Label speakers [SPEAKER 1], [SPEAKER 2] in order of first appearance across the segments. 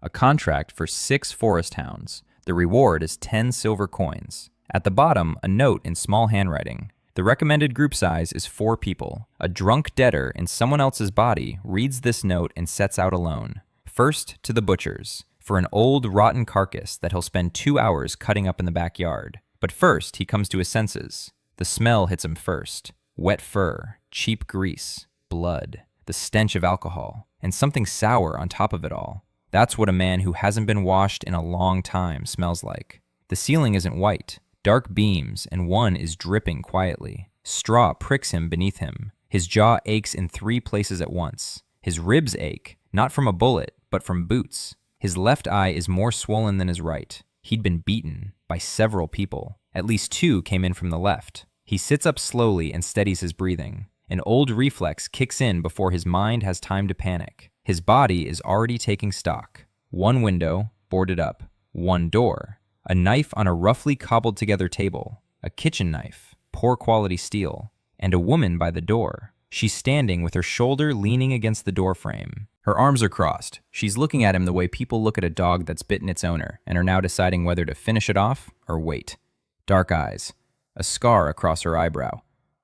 [SPEAKER 1] A contract for 6 forest hounds. The reward is 10 silver coins. At the bottom, a note in small handwriting. The recommended group size is 4 people. A drunk debtor in someone else's body reads this note and sets out alone. First to the butcher's, for an old rotten carcass that he'll spend 2 hours cutting up in the backyard. But first, he comes to his senses. The smell hits him first. Wet fur, cheap grease, blood, the stench of alcohol, and something sour on top of it all. That's what a man who hasn't been washed in a long time smells like. The ceiling isn't white. Dark beams, and one is dripping quietly. Straw pricks him beneath him. His jaw aches in 3 places at once. His ribs ache, not from a bullet, but from boots. His left eye is more swollen than his right. He'd been beaten by several people. At least 2 came in from the left. He sits up slowly and steadies his breathing. An old reflex kicks in before his mind has time to panic. His body is already taking stock. 1 window, boarded up. 1 door. A knife on a roughly cobbled together table. A kitchen knife, poor quality steel. And a woman by the door. She's standing with her shoulder leaning against the door frame. Her arms are crossed. She's looking at him the way people look at a dog that's bitten its owner and are now deciding whether to finish it off or wait. Dark eyes. A scar across her eyebrow.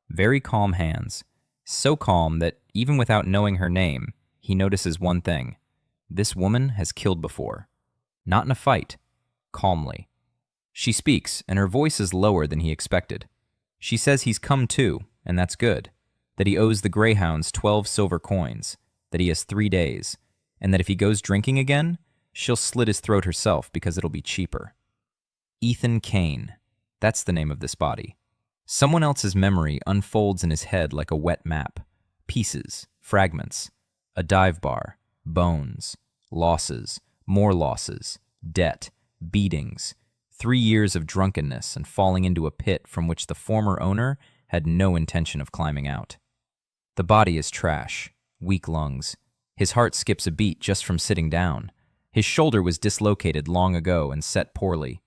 [SPEAKER 1] Very calm hands. So calm that even without knowing her name, he notices one thing. This woman has killed before. Not in a fight. Calmly. She speaks, and her voice is lower than he expected. She says he's come to, and that's good. That he owes the greyhounds 12 silver coins. That he has 3 days. And that if he goes drinking again, she'll slit his throat herself because it'll be cheaper. Ethan Kane. That's the name of this body. Someone else's memory unfolds in his head like a wet map. Pieces, fragments. A dive bar. Bones. Losses. More losses. Debt. Beatings. 3 years of drunkenness and falling into a pit from which the former owner had no intention of climbing out. The body is trash. Weak lungs. His heart skips a beat just from sitting down. His shoulder was dislocated long ago and set poorly.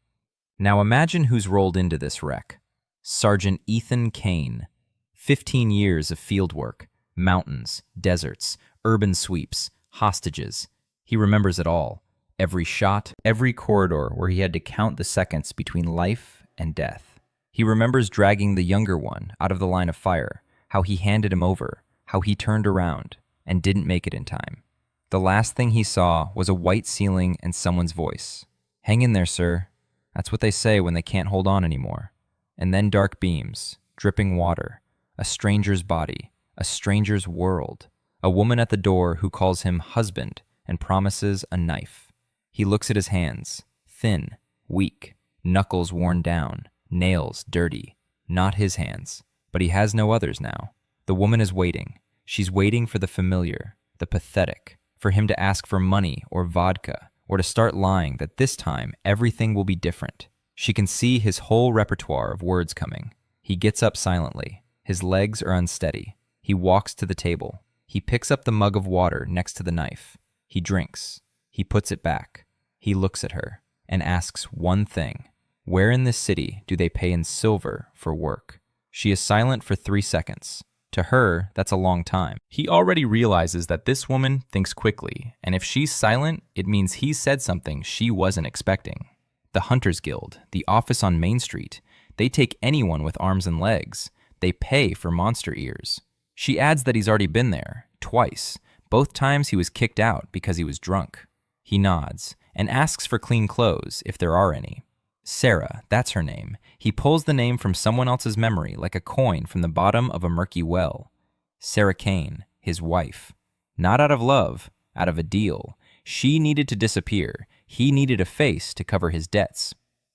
[SPEAKER 1] Now imagine who's rolled into this wreck. Sergeant Ethan Kane. 15 years of field work. Mountains, deserts, urban sweeps, hostages. He remembers it all. Every shot, every corridor where he had to count the seconds between life and death. He remembers dragging the younger one out of the line of fire, how he handed him over, how he turned around, and didn't make it in time. The last thing he saw was a white ceiling and someone's voice. "Hang in there, sir. That's what they say when they can't hold on anymore." And then dark beams, dripping water, a stranger's body, a stranger's world, a woman at the door who calls him husband and promises a knife. He looks at his hands, thin, weak, knuckles worn down, nails dirty. Not his hands, but he has no others now. The woman is waiting. She's waiting for the familiar, the pathetic, for him to ask for money or vodka, or to start lying that this time everything will be different. She can see his whole repertoire of words coming. He gets up silently. His legs are unsteady. He walks to the table. He picks up the mug of water next to the knife. He drinks. He puts it back. He looks at her and asks one thing. Where in this city do they pay in silver for work? She is silent for 3 seconds. To her, that's a long time. He already realizes that this woman thinks quickly, and if she's silent, it means he said something she wasn't expecting. The Hunters Guild, the office on Main Street, they take anyone with arms and legs. They pay for monster ears. She adds that he's already been there, twice. Both times he was kicked out because he was drunk. He nods and asks for clean clothes, if there are any. Sarah, that's her name. He pulls the name from someone else's memory like a coin from the bottom of a murky well. Sarah Kane, his wife. Not out of love, out of a deal. She needed to disappear. He needed a face to cover his debts.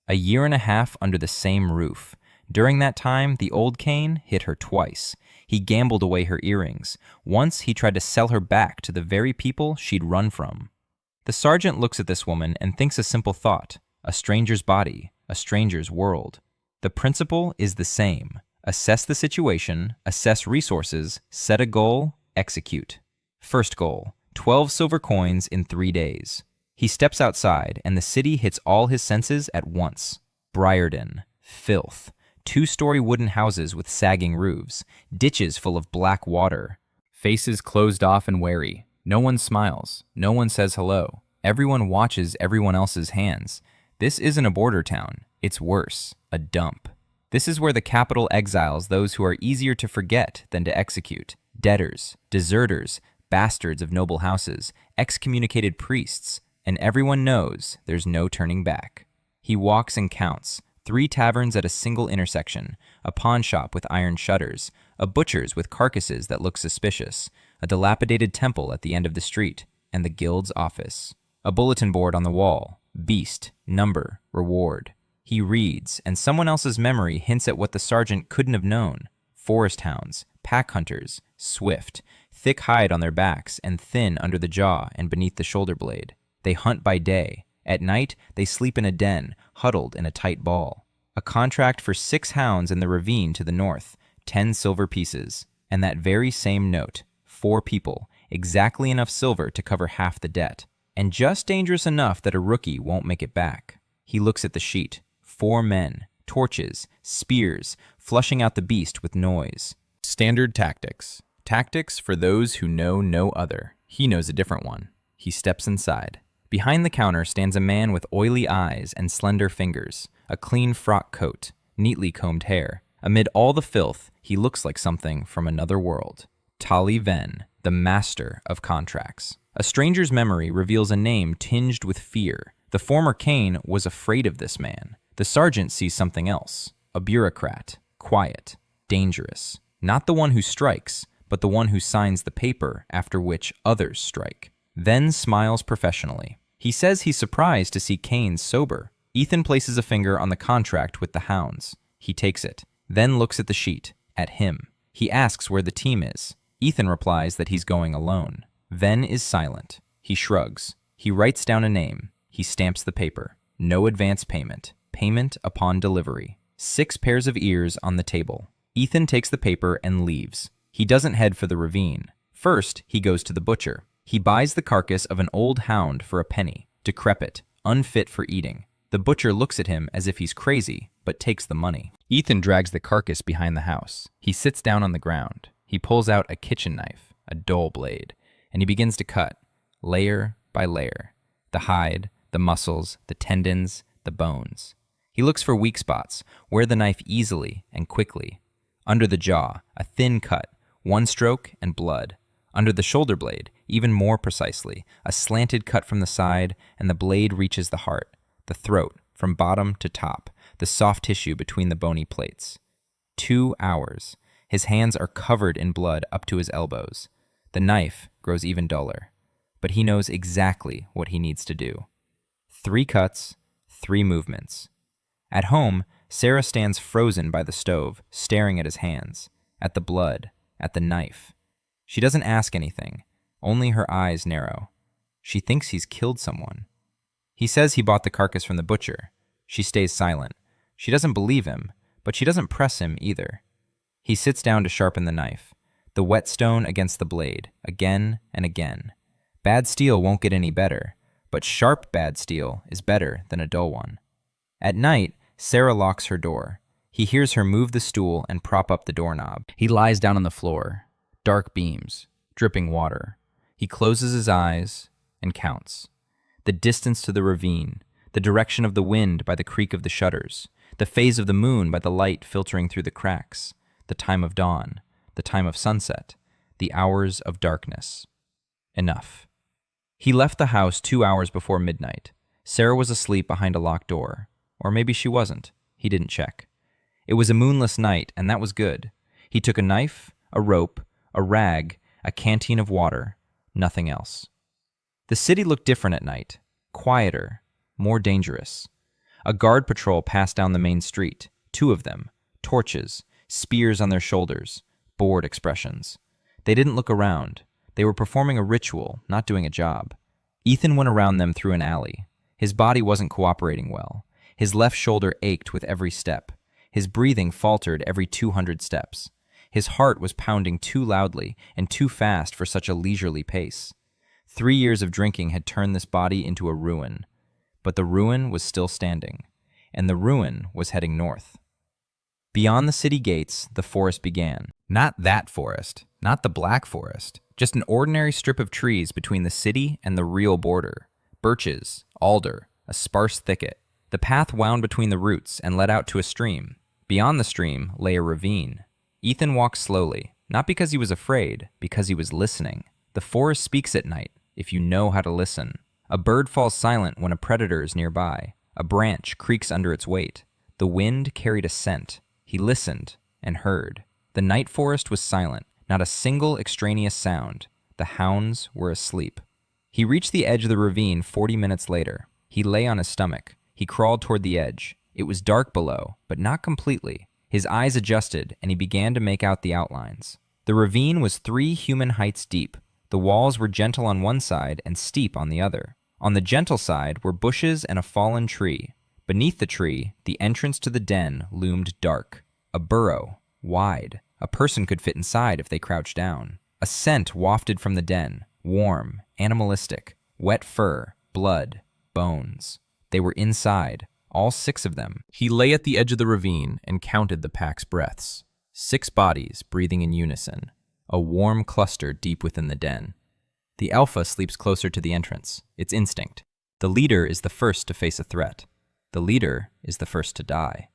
[SPEAKER 1] 1.5 years under the same roof. During that time, the old Kane hit her twice. He gambled away her earrings. Once, he tried to sell her back to the very people she'd run from. The sergeant looks at this woman and thinks a simple thought. A stranger's body, a stranger's world. The principle is the same. Assess the situation, assess resources, set a goal, execute. First goal, 12 silver coins in 3 days. He steps outside and the city hits all his senses at once. Briarden, filth, 2-story wooden houses with sagging roofs, ditches full of black water, faces closed off and wary. No one smiles, no one says hello. Everyone watches everyone else's hands. This isn't a border town. It's worse, a dump. This is where the capital exiles those who are easier to forget than to execute. Debtors, deserters, bastards of noble houses, excommunicated priests, and everyone knows there's no turning back. He walks and counts. 3 taverns at a single intersection, a pawn shop with iron shutters, a butcher's with carcasses that look suspicious, a dilapidated temple at the end of the street, and the guild's office. A bulletin board on the wall, beast, number, reward. He reads, and someone else's memory hints at what the sergeant couldn't have known. Forest hounds, pack hunters, swift, thick hide on their backs and thin under the jaw and beneath the shoulder blade. They hunt by day. At night, they sleep in a den, huddled in a tight ball. A contract for 6 hounds in the ravine to the north, 10 silver pieces. And that very same note, 4 people, exactly enough silver to cover half the debt. And just dangerous enough that a rookie won't make it back. He looks at the sheet. 4 men, torches, spears, flushing out the beast with noise. Standard tactics. Tactics for those who know no other. He knows a different one. He steps inside. Behind the counter stands a man with oily eyes and slender fingers, a clean frock coat, neatly combed hair. Amid all the filth, he looks like something from another world. Tali Ven, the master of contracts. A stranger's memory reveals a name tinged with fear. The former Kane was afraid of this man. The sergeant sees something else. A bureaucrat, quiet, dangerous. Not the one who strikes, but the one who signs the paper after which others strike. Then smiles professionally. He says he's surprised to see Kane sober. Ethan places a finger on the contract with the hounds. He takes it, then looks at the sheet, at him. He asks where the team is. Ethan replies that he's going alone. Ven is silent. He shrugs. He writes down a name. He stamps the paper. No advance payment. Payment upon delivery. 6 pairs of ears on the table. Ethan takes the paper and leaves. He doesn't head for the ravine. First, he goes to the butcher. He buys the carcass of an old hound for a penny, decrepit, unfit for eating. The butcher looks at him as if he's crazy, but takes the money. Ethan drags the carcass behind the house. He sits down on the ground. He pulls out a kitchen knife, a dull blade, and he begins to cut, layer by layer. The hide, the muscles, the tendons, the bones. He looks for weak spots, where the knife easily and quickly. Under the jaw, a thin cut, 1 stroke and blood. Under the shoulder blade, even more precisely, a slanted cut from the side, and the blade reaches the heart, the throat, from bottom to top, the soft tissue between the bony plates. 2 hours. His hands are covered in blood up to his elbows. The knife grows even duller, but he knows exactly what he needs to do. 3 cuts, 3 movements. At home, Sarah stands frozen by the stove, staring at his hands, at the blood, at the knife. She doesn't ask anything, only her eyes narrow. She thinks he's killed someone. He says he bought the carcass from the butcher. She stays silent. She doesn't believe him, but she doesn't press him either. He sits down to sharpen the knife, the whetstone against the blade, again and again. Bad steel won't get any better, but sharp bad steel is better than a dull one. At night, Sarah locks her door. He hears her move the stool and prop up the doorknob. He lies down on the floor. Dark beams, dripping water. He closes his eyes and counts. The distance to the ravine, the direction of the wind by the creak of the shutters, the phase of the moon by the light filtering through the cracks, the time of dawn, the time of sunset, the hours of darkness. Enough. He left the house 2 hours before midnight. Sarah was asleep behind a locked door. Or maybe she wasn't. He didn't check. It was a moonless night, and that was good. He took a knife, a rope, a rag, a canteen of water, nothing else. The city looked different at night, quieter, more dangerous. A guard patrol passed down the main street, 2 of them, torches, spears on their shoulders, bored expressions. They didn't look around. They were performing a ritual, not doing a job. Ethan went around them through an alley. His body wasn't cooperating well. His left shoulder ached with every step. His breathing faltered every 200 steps. His heart was pounding too loudly and too fast for such a leisurely pace. 3 years of drinking had turned this body into a ruin. But the ruin was still standing, and the ruin was heading north. Beyond the city gates, the forest began. Not that forest, not the black forest, just an ordinary strip of trees between the city and the real border. birches, alder, a sparse thicket. The path wound between the roots and led out to a stream. Beyond the stream lay a ravine. Ethan walked slowly, not because he was afraid, because he was listening. The forest speaks at night, if you know how to listen. A bird falls silent when a predator is nearby. A branch creaks under its weight. The wind carried a scent. He listened and heard. The night forest was silent, not a single extraneous sound. The hounds were asleep. He reached the edge of the ravine 40 minutes later. He lay on his stomach. He crawled toward the edge. It was dark below, but not completely. His eyes adjusted, and he began to make out the outlines. The ravine was 3 human heights deep. The walls were gentle on one side and steep on the other. On the gentle side were bushes and a fallen tree. Beneath the tree, the entrance to the den loomed dark. A burrow, wide. A person could fit inside if they crouched down. A scent wafted from the den, warm, animalistic, wet fur, blood, bones. They were inside, all 6 of them.
[SPEAKER 2] He lay at the edge of the ravine and counted the pack's breaths. 6 bodies breathing in unison, a warm cluster deep within the den. The alpha sleeps closer to the entrance, its instinct. The leader is the first to face a threat. The leader is the first to die.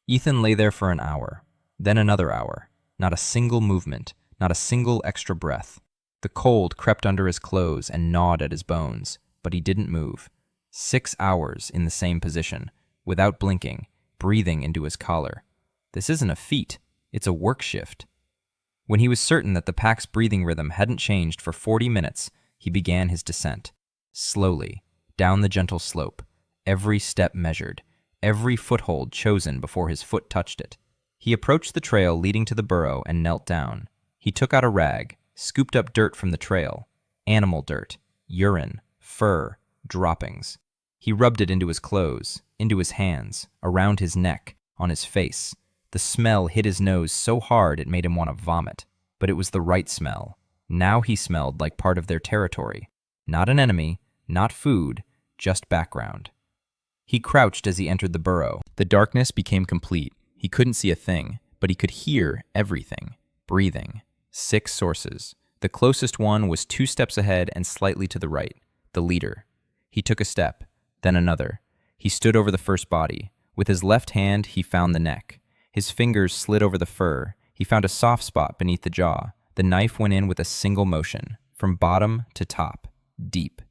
[SPEAKER 2] Ethan lay there for an hour, then another hour. Not a single movement, not a single extra breath. The cold crept under his clothes and gnawed at his bones, but he didn't move. 6 hours in the same position, without blinking, breathing into his collar. This isn't a feat, it's a work shift. When he was certain that the pack's breathing rhythm hadn't changed for 40 minutes, he began his descent. Slowly, down the gentle slope, every step measured, every foothold chosen before his foot touched it. He approached the trail leading to the burrow and knelt down. He took out a rag, scooped up dirt from the trail. Animal dirt, urine, fur, droppings. He rubbed it into his clothes, into his hands, around his neck, on his face. The smell hit his nose so hard it made him want to vomit. But it was the right smell. Now he smelled like part of their territory. Not an enemy, not food, just background. He crouched as he entered the burrow. The darkness became complete. He couldn't see a thing, but he could hear everything. Breathing. 6 sources. The closest one was 2 steps ahead and slightly to the right. The leader. He took a step, then another. He stood over the first body. With his left hand, he found the neck. His fingers slid over the fur. He found a soft spot beneath the jaw. The knife went in with a single motion, from bottom to top, deep.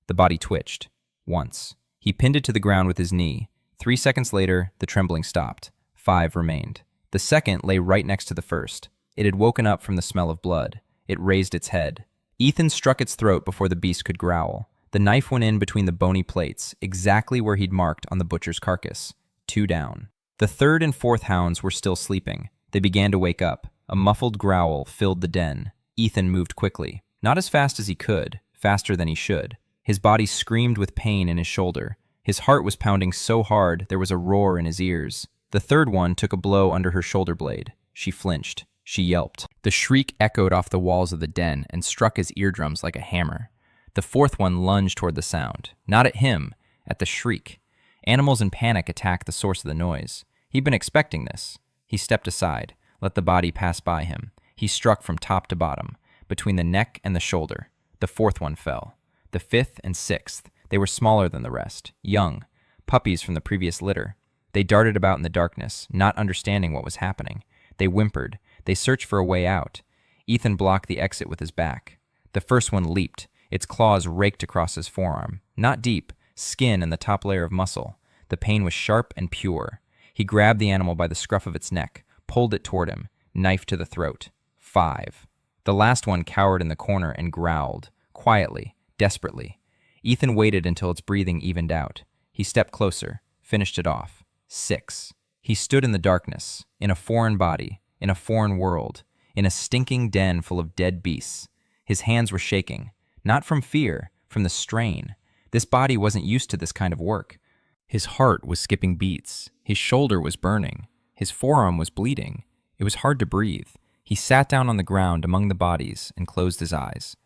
[SPEAKER 2] The body twitched. Once. He pinned it to the ground with his knee. 3 seconds later, the trembling stopped. 5 remained. The second lay right next to the first. It had woken up from the smell of blood. It raised its head. Ethan struck its throat before the beast could growl. The knife went in between the bony plates, exactly where he'd marked on the butcher's carcass. 2 down. The third and fourth hounds were still sleeping. They began to wake up. A muffled growl filled the den. Ethan moved quickly. Not as fast as he could, faster than he should. His body screamed with pain in his shoulder. His heart was pounding so hard there was a roar in his ears. The third one took a blow under her shoulder blade. She flinched. She yelped. The shriek echoed off the walls of the den and struck his eardrums like a hammer. The fourth one lunged toward the sound. Not at him, at the shriek. Animals in panic attacked the source of the noise. He'd been expecting this. He stepped aside, let the body pass by him. He struck from top to bottom, between the neck and the shoulder. The fourth one fell. The fifth and sixth, they were smaller than the rest, young, puppies from the previous litter. They darted about in the darkness, not understanding what was happening. They whimpered. They searched for a way out. Ethan blocked the exit with his back. The first one leaped. Its claws raked across his forearm. Not deep, skin and the top layer of muscle. The pain was sharp and pure. He grabbed the animal by the scruff of its neck, pulled it toward him, knife to the throat. 5. The last one cowered in the corner and growled, quietly, desperately. Ethan waited until its breathing evened out. He stepped closer, finished it off. 6. He stood in the darkness, in a foreign body, in a foreign world, in a stinking den full of dead beasts. His hands were shaking, not from fear, from the strain. This body wasn't used to this kind of work. His heart was skipping beats. His shoulder was burning. His forearm was bleeding. It was hard to breathe. He sat down on the ground among the bodies and closed his eyes.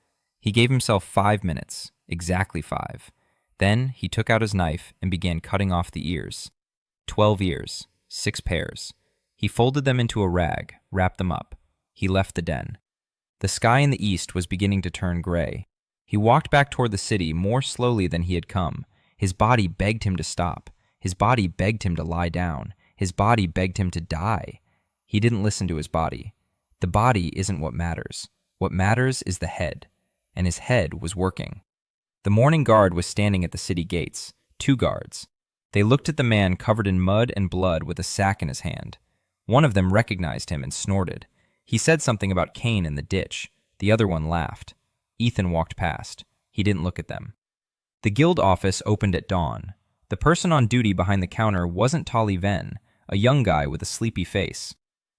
[SPEAKER 2] He gave himself 5 minutes, exactly 5. Then he took out his knife and began cutting off the ears. 12 ears, 6 pairs. He folded them into a rag, wrapped them up. He left the den. The sky in the east was beginning to turn gray.
[SPEAKER 1] He walked back toward the city more slowly than he had come. His body begged him to stop. His body begged him to lie down. His body begged him to die. He didn't listen to his body. The body isn't what matters. What matters is the head. And his head was working. The morning guard was standing at the city gates. 2 guards. They looked at the man covered in mud and blood with a sack in his hand. One of them recognized him and snorted. He said something about Cain in the ditch. The other one laughed. Ethan walked past. He didn't look at them. The guild office opened at dawn. The person on duty behind the counter wasn't Tolly Venn, a young guy with a sleepy face.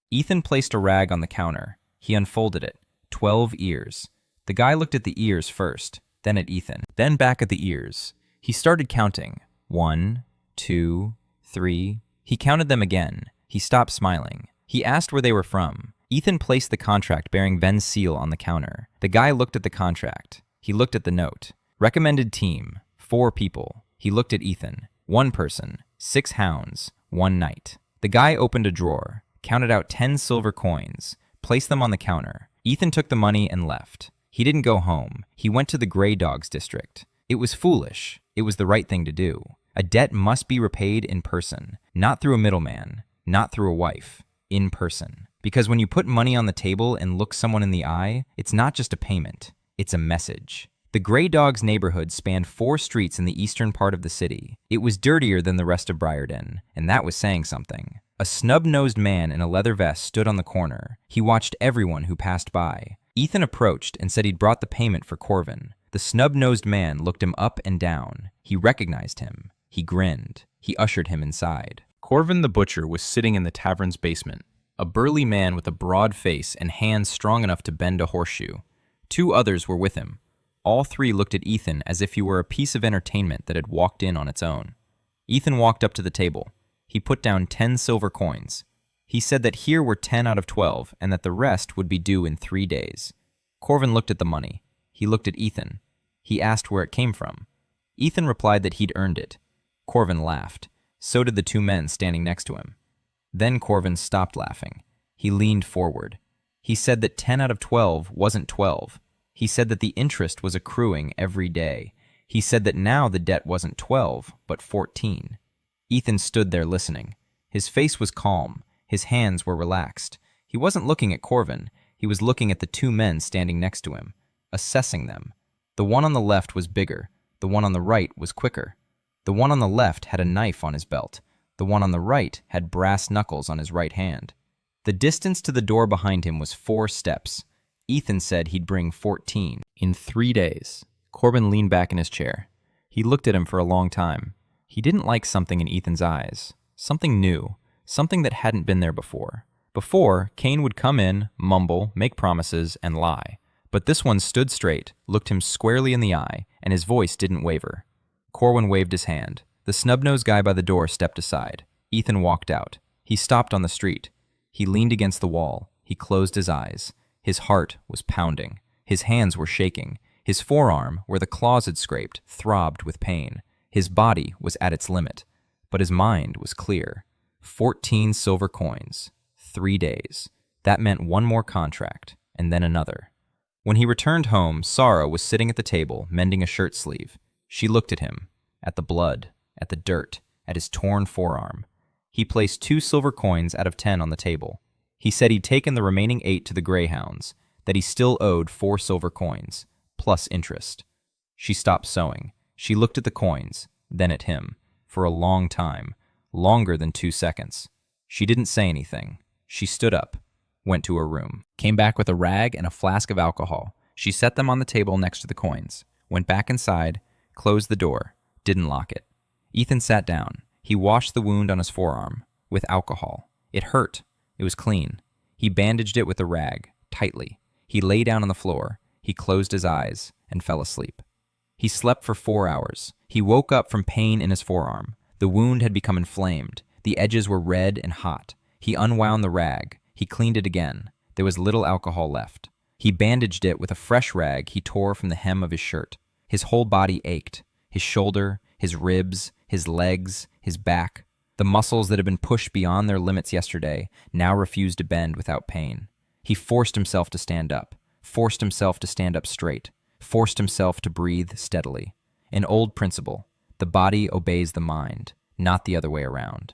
[SPEAKER 1] Ethan placed a rag on the counter. He unfolded it. 12 ears. The guy looked at the ears first, then at Ethan, then back at the ears. He started counting. 1, 2, 3. He counted them again. He stopped smiling. He asked where they were from. Ethan placed the contract bearing Venn's seal on the counter. The guy looked at the contract. He looked at the note. Recommended team, 4 people. He looked at Ethan. 1 person, 6 hounds, 1 night. The guy opened a drawer, counted out 10 silver coins, placed them on the counter. Ethan took the money and left. He didn't go home. He went to the Grey Dogs district. It was foolish. It was the right thing to do. A debt must be repaid in person, not through a middleman, not through a wife, in person. Because when you put money on the table and look someone in the eye, it's not just a payment, it's a message. The Grey Dogs neighborhood spanned 4 streets in the eastern part of the city. It was dirtier than the rest of Briarden, and that was saying something. A snub-nosed man in a leather vest stood on the corner. He watched everyone who passed by. Ethan approached and said he'd brought the payment for Corvin. The snub-nosed man looked him up and down. He recognized him. He grinned. He ushered him inside.
[SPEAKER 2] Corvin the butcher was sitting in the tavern's basement, a burly man with a broad face and hands strong enough to bend a horseshoe. 2 others were with him. All 3 looked at Ethan as if he were a piece of entertainment that had walked in on its own. Ethan walked up to the table. He put down 10 silver coins. He said that here were 10 out of 12 and that the rest would be due in 3 days. Corvin looked at the money. He looked at Ethan. He asked where it came from. Ethan replied that he'd earned it. Corvin laughed. So did the 2 men standing next to him. Then Corvin stopped laughing. He leaned forward. He said that 10 out of 12 wasn't 12. He said that the interest was accruing every day. He said that now the debt wasn't 12, but 14. Ethan stood there listening. His face was calm. His hands were relaxed. He wasn't looking at Corvin. He was looking at the 2 men standing next to him, assessing them. The one on the left was bigger. The one on the right was quicker. The one on the left had a knife on his belt. The one on the right had brass knuckles on his right hand. The distance to the door behind him was 4 steps. Ethan said he'd bring 14 in 3 days. Corvin leaned back in his chair. He looked at him for a long time. He didn't like something in Ethan's eyes. Something new. Something that hadn't been there before. Before, Cain would come in, mumble, make promises, and lie. But this one stood straight, looked him squarely in the eye, and his voice didn't waver. Corwin waved his hand. The snub-nosed guy by the door stepped aside. Ethan walked out. He stopped on the street. He leaned against the wall. He closed his eyes. His heart was pounding. His hands were shaking. His forearm, where the claws had scraped, throbbed with pain. His body was at its limit. But his mind was clear. 14 silver coins. 3 days. That meant 1 more contract, and then another. When he returned home, Sarah was sitting at the table, mending a shirt sleeve. She looked at him, at the blood, at the dirt, at his torn forearm. He placed 2 silver coins out of 10 on the table. He said he'd taken the remaining 8 to the greyhounds, that he still owed 4 silver coins, plus interest. She stopped sewing. She looked at the coins, then at him, for a long time, longer than 2 seconds. She didn't say anything. She stood up, went to her room, came back with a rag and a flask of alcohol. She set them on the table next to the coins, went back inside, closed the door, didn't lock it. Ethan sat down. He washed the wound on his forearm with alcohol. It hurt. It was clean. He bandaged it with a rag, tightly. He lay down on the floor. He closed his eyes and fell asleep. He slept for 4 hours. He woke up from pain in his forearm. The wound had become inflamed. The edges were red and hot. He unwound the rag. He cleaned it again. There was little alcohol left. He bandaged it with a fresh rag he tore from the hem of his shirt. His whole body ached. His shoulder, his ribs, his legs, his back. The muscles that had been pushed beyond their limits yesterday now refused to bend without pain. He forced himself to stand up straight,
[SPEAKER 1] forced himself to breathe steadily. An old principle: the body obeys the mind, not the other way around.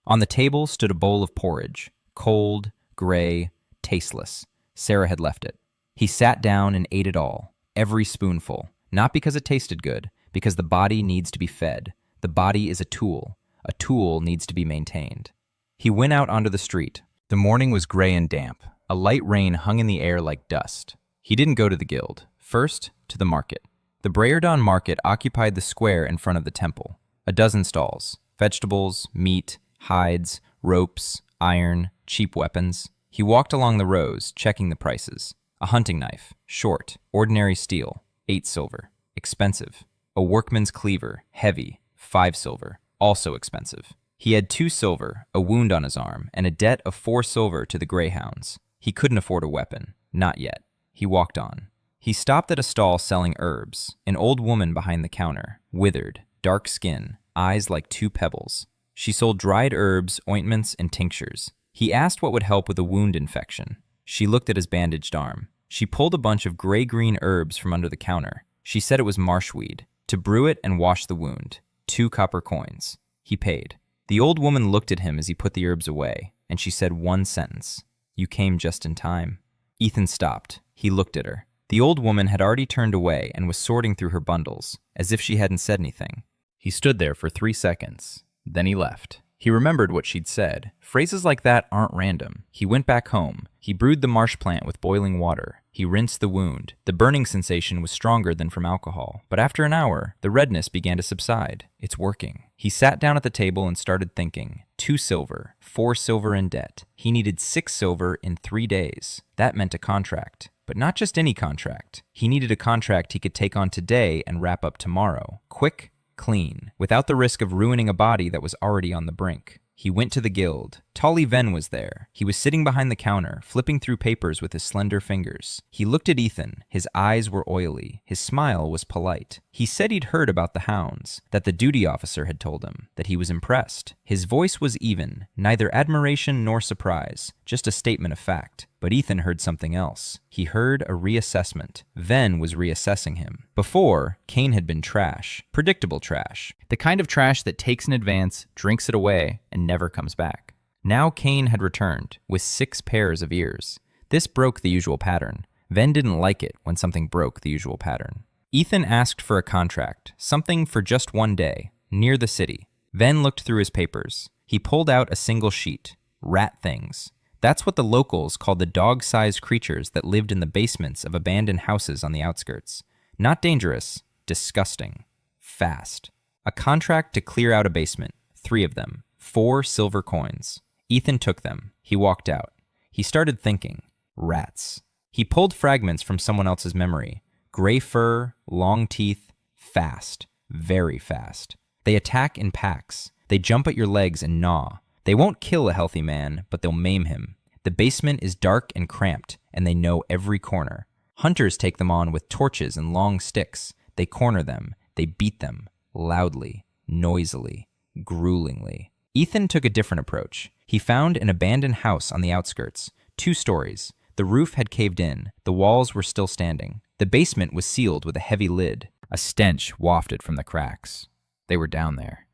[SPEAKER 1] On the table stood a bowl of porridge, cold, gray, tasteless. Sarah had left it. He sat down and ate it all, every spoonful, not because it tasted good, because the body needs to be fed. The body is a tool. A tool needs to be maintained. He went out onto the street. The morning was gray and damp. A light rain hung in the air like dust. He didn't go to the guild. First, to the market. The Brayerdon market occupied the square in front of the temple. A dozen stalls: vegetables, meat, hides, ropes, iron, cheap weapons. He walked along the rows, checking the prices. A hunting knife, short, ordinary steel, 8 silver, expensive. A workman's cleaver, heavy, 5 silver, also expensive. He had 2 silver, a wound on his arm, and a debt of 4 silver to the greyhounds. He couldn't afford a weapon, not yet. He walked on. He stopped at a stall selling herbs. An old woman behind the counter, withered, dark skin, eyes like 2 pebbles. She sold dried herbs, ointments, and tinctures. He asked what would help with a wound infection. She looked at his bandaged arm. She pulled a bunch of gray-green herbs from under the counter. She said it was marshweed. To brew it and wash the wound. 2 copper coins. He paid. The old woman looked at him as he put the herbs away, and she said one sentence: "You came just in time." Ethan stopped. He looked at her. The old woman had already turned away and was sorting through her bundles, as if she hadn't said anything. He stood there for 3 seconds. Then he left. He remembered what she'd said. Phrases like that aren't random. He went back home. He brewed the marsh plant with boiling water. He rinsed the wound. The burning sensation was stronger than from alcohol, but after an hour, the redness began to subside. It's working. He sat down at the table and started thinking. 2 silver, 4 silver in debt. He needed 6 silver in 3 days. That meant a contract. But not just any contract. He needed a contract he could take on today and wrap up tomorrow. Quick, clean, without the risk of ruining a body that was already on the brink. He went to the guild. Tolly Venn was there. He was sitting behind the counter, flipping through papers with his slender fingers. He looked at Ethan. His eyes were oily. His smile was polite. He said he'd heard about the hounds, that the duty officer had told him, that he was impressed. His voice was even, neither admiration nor surprise, just a statement of fact. But Ethan heard something else. He heard a reassessment. Venn was reassessing him. Before, Kane had been trash. Predictable trash. The kind of trash that takes an advance, drinks it away, and never comes back. Now Kane had returned, with 6 pairs of ears. This broke the usual pattern. Venn didn't like it when something broke the usual pattern. Ethan asked for a contract, something for just 1 day, near the city. Venn looked through his papers. He pulled out a single sheet. Rat things. That's what the locals called the dog-sized creatures that lived in the basements of abandoned houses on the outskirts. Not dangerous, disgusting, fast. A contract to clear out a basement, 3 of them, 4 silver coins. Ethan took them. He walked out. He started thinking. Rats. He pulled fragments from someone else's memory. Gray fur, long teeth, fast, very fast. They attack in packs. They jump at your legs and gnaw. They won't kill a healthy man, but they'll maim him. The basement is dark and cramped, and they know every corner. Hunters take them on with torches and long sticks. They corner them. They beat them. Loudly, noisily, gruelingly. Ethan took a different approach. He found an abandoned house on the outskirts. 2 stories. The roof had caved in. The walls were still standing. The basement was sealed with a heavy lid. A stench wafted from the cracks. They were down there.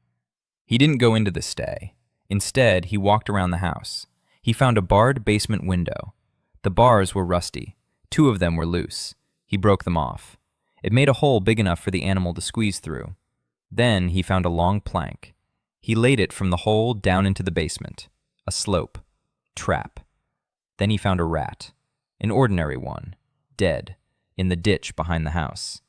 [SPEAKER 1] He didn't go into the stay. Instead, he walked around the house. He found a barred basement window. The bars were rusty. 2 of them were loose. He broke them off. It made a hole big enough for the animal to squeeze through. Then he found a long plank. He laid it from the hole down into the basement. A slope. Trap. Then he found a rat. An ordinary one. Dead. In the ditch behind the house.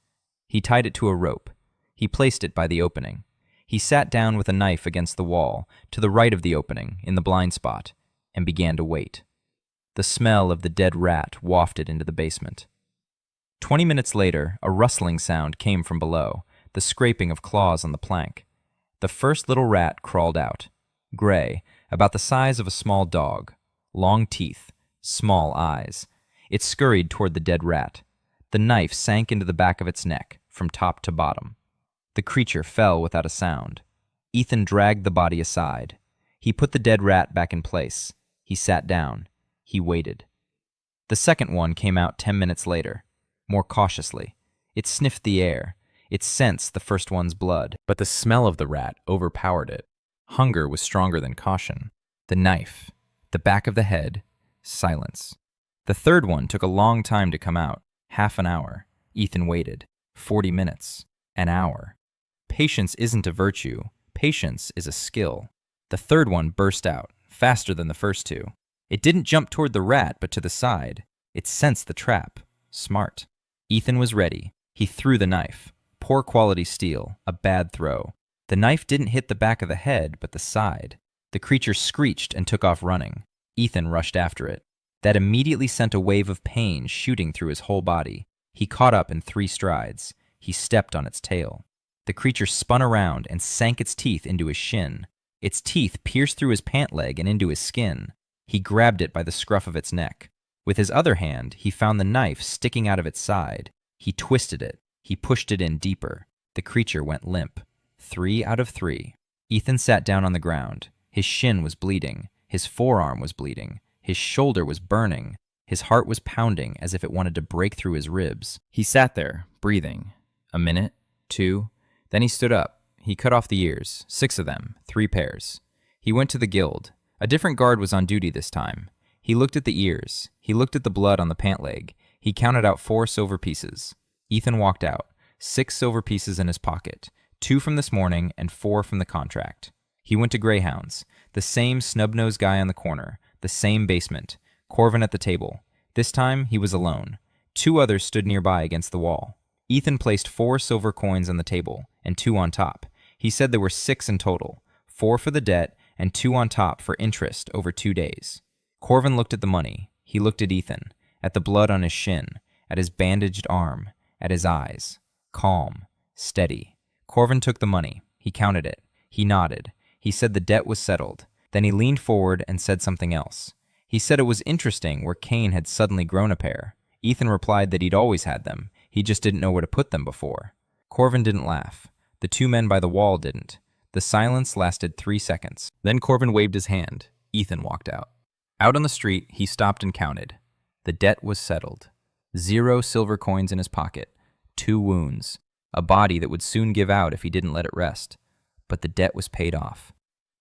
[SPEAKER 1] He tied it to a rope. He placed it by the opening. He sat down with a knife against the wall, to the right of the opening, in the blind spot, and began to wait. The smell of the dead rat wafted into the basement. 20 minutes later, a rustling sound came from below, the scraping of claws on the plank. The first little rat crawled out. Gray, about the size of a small dog. Long teeth, small eyes. It scurried toward the dead rat. The knife sank into the back of its neck, from top to bottom. The creature fell without a sound. Ethan dragged the body aside. He put the dead rat back in place. He sat down. He waited. The second one came out 10 minutes later, more cautiously. It sniffed the air. It sensed the first one's blood.
[SPEAKER 2] But the smell of the rat overpowered it. Hunger was stronger than caution.
[SPEAKER 1] The knife. The back of the head. Silence. The third one took a long time to come out. Half an hour. Ethan waited. 40 minutes. An hour. Patience isn't a virtue. Patience is a skill. The third one burst out, faster than the first two. It didn't jump toward the rat, but to the side. It sensed the trap. Smart. Ethan was ready. He threw the knife. Poor quality steel. A bad throw. The knife didn't hit the back of the head, but the side. The creature screeched and took off running. Ethan rushed after it. That immediately sent a wave of pain shooting through his whole body. He caught up in 3 strides. He stepped on its tail. The creature spun around and sank its teeth into his shin. Its teeth pierced through his pant leg and into his skin. He grabbed it by the scruff of its neck. With his other hand, he found the knife sticking out of its side. He twisted it. He pushed it in deeper. The creature went limp. 3 out of 3. Ethan sat down on the ground. His shin was bleeding. His forearm was bleeding. His shoulder was burning. His heart was pounding as if it wanted to break through his ribs.
[SPEAKER 2] He sat there, breathing. A minute, 2. Then he stood up. He cut off the ears, 6 of them, 3 pairs. He went to the guild. A different guard was on duty this time. He looked at the ears. He looked at the blood on the pant leg. He counted out 4 silver pieces. Ethan walked out, 6 silver pieces in his pocket, 2 from this morning and 4 from the contract. He went to Greyhounds, the same snub-nosed guy on the corner, the same basement, Corvin at the table. This time he was alone. 2 others stood nearby against the wall. Ethan placed 4 silver coins on the table and 2 on top. He said there were 6 in total, 4 for the debt and 2 on top for interest over 2 days. Corvin looked at the money. He looked at Ethan, at the blood on his shin, at his bandaged arm, at his eyes. Calm, steady. Corvin took the money. He counted it. He nodded. He said the debt was settled. Then he leaned forward and said something else. He said it was interesting where Cain had suddenly grown a pair. Ethan replied that he'd always had them. He just didn't know where to put them before. Corvin didn't laugh. The 2 men by the wall didn't. The silence lasted 3 seconds. Then Corvin waved his hand. Ethan walked out. Out on the street, he stopped and counted. The debt was settled. 0 silver coins in his pocket. 2 wounds. A body that would soon give out if he didn't let it rest. But the debt was paid off.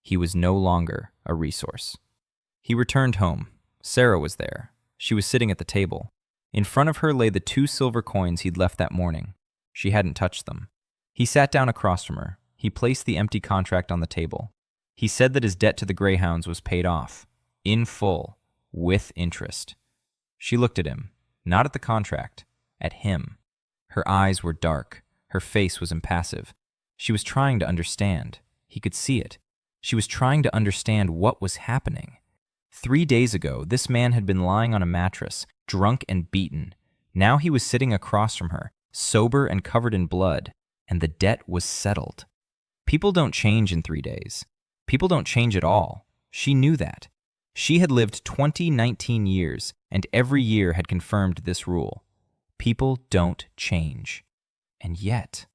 [SPEAKER 2] He was no longer a resource. He returned home. Sarah was there. She was sitting at the table. In front of her lay the 2 silver coins he'd left that morning. She hadn't touched them. He sat down across from her. He placed the empty contract on the table. He said that his debt to the Greyhounds was paid off. In full. With interest. She looked at him. Not at the contract. At him. Her eyes were dark. Her face was impassive. She was trying to understand. He could see it. She was trying to understand what was happening. 3 days ago, this man had been lying on a mattress, drunk and beaten. Now he was sitting across from her, sober and covered in blood, and the debt was settled. People don't change in 3 days. People don't change at all. She knew that. She had lived 19 years, and every year had confirmed this rule. People don't change. And yet,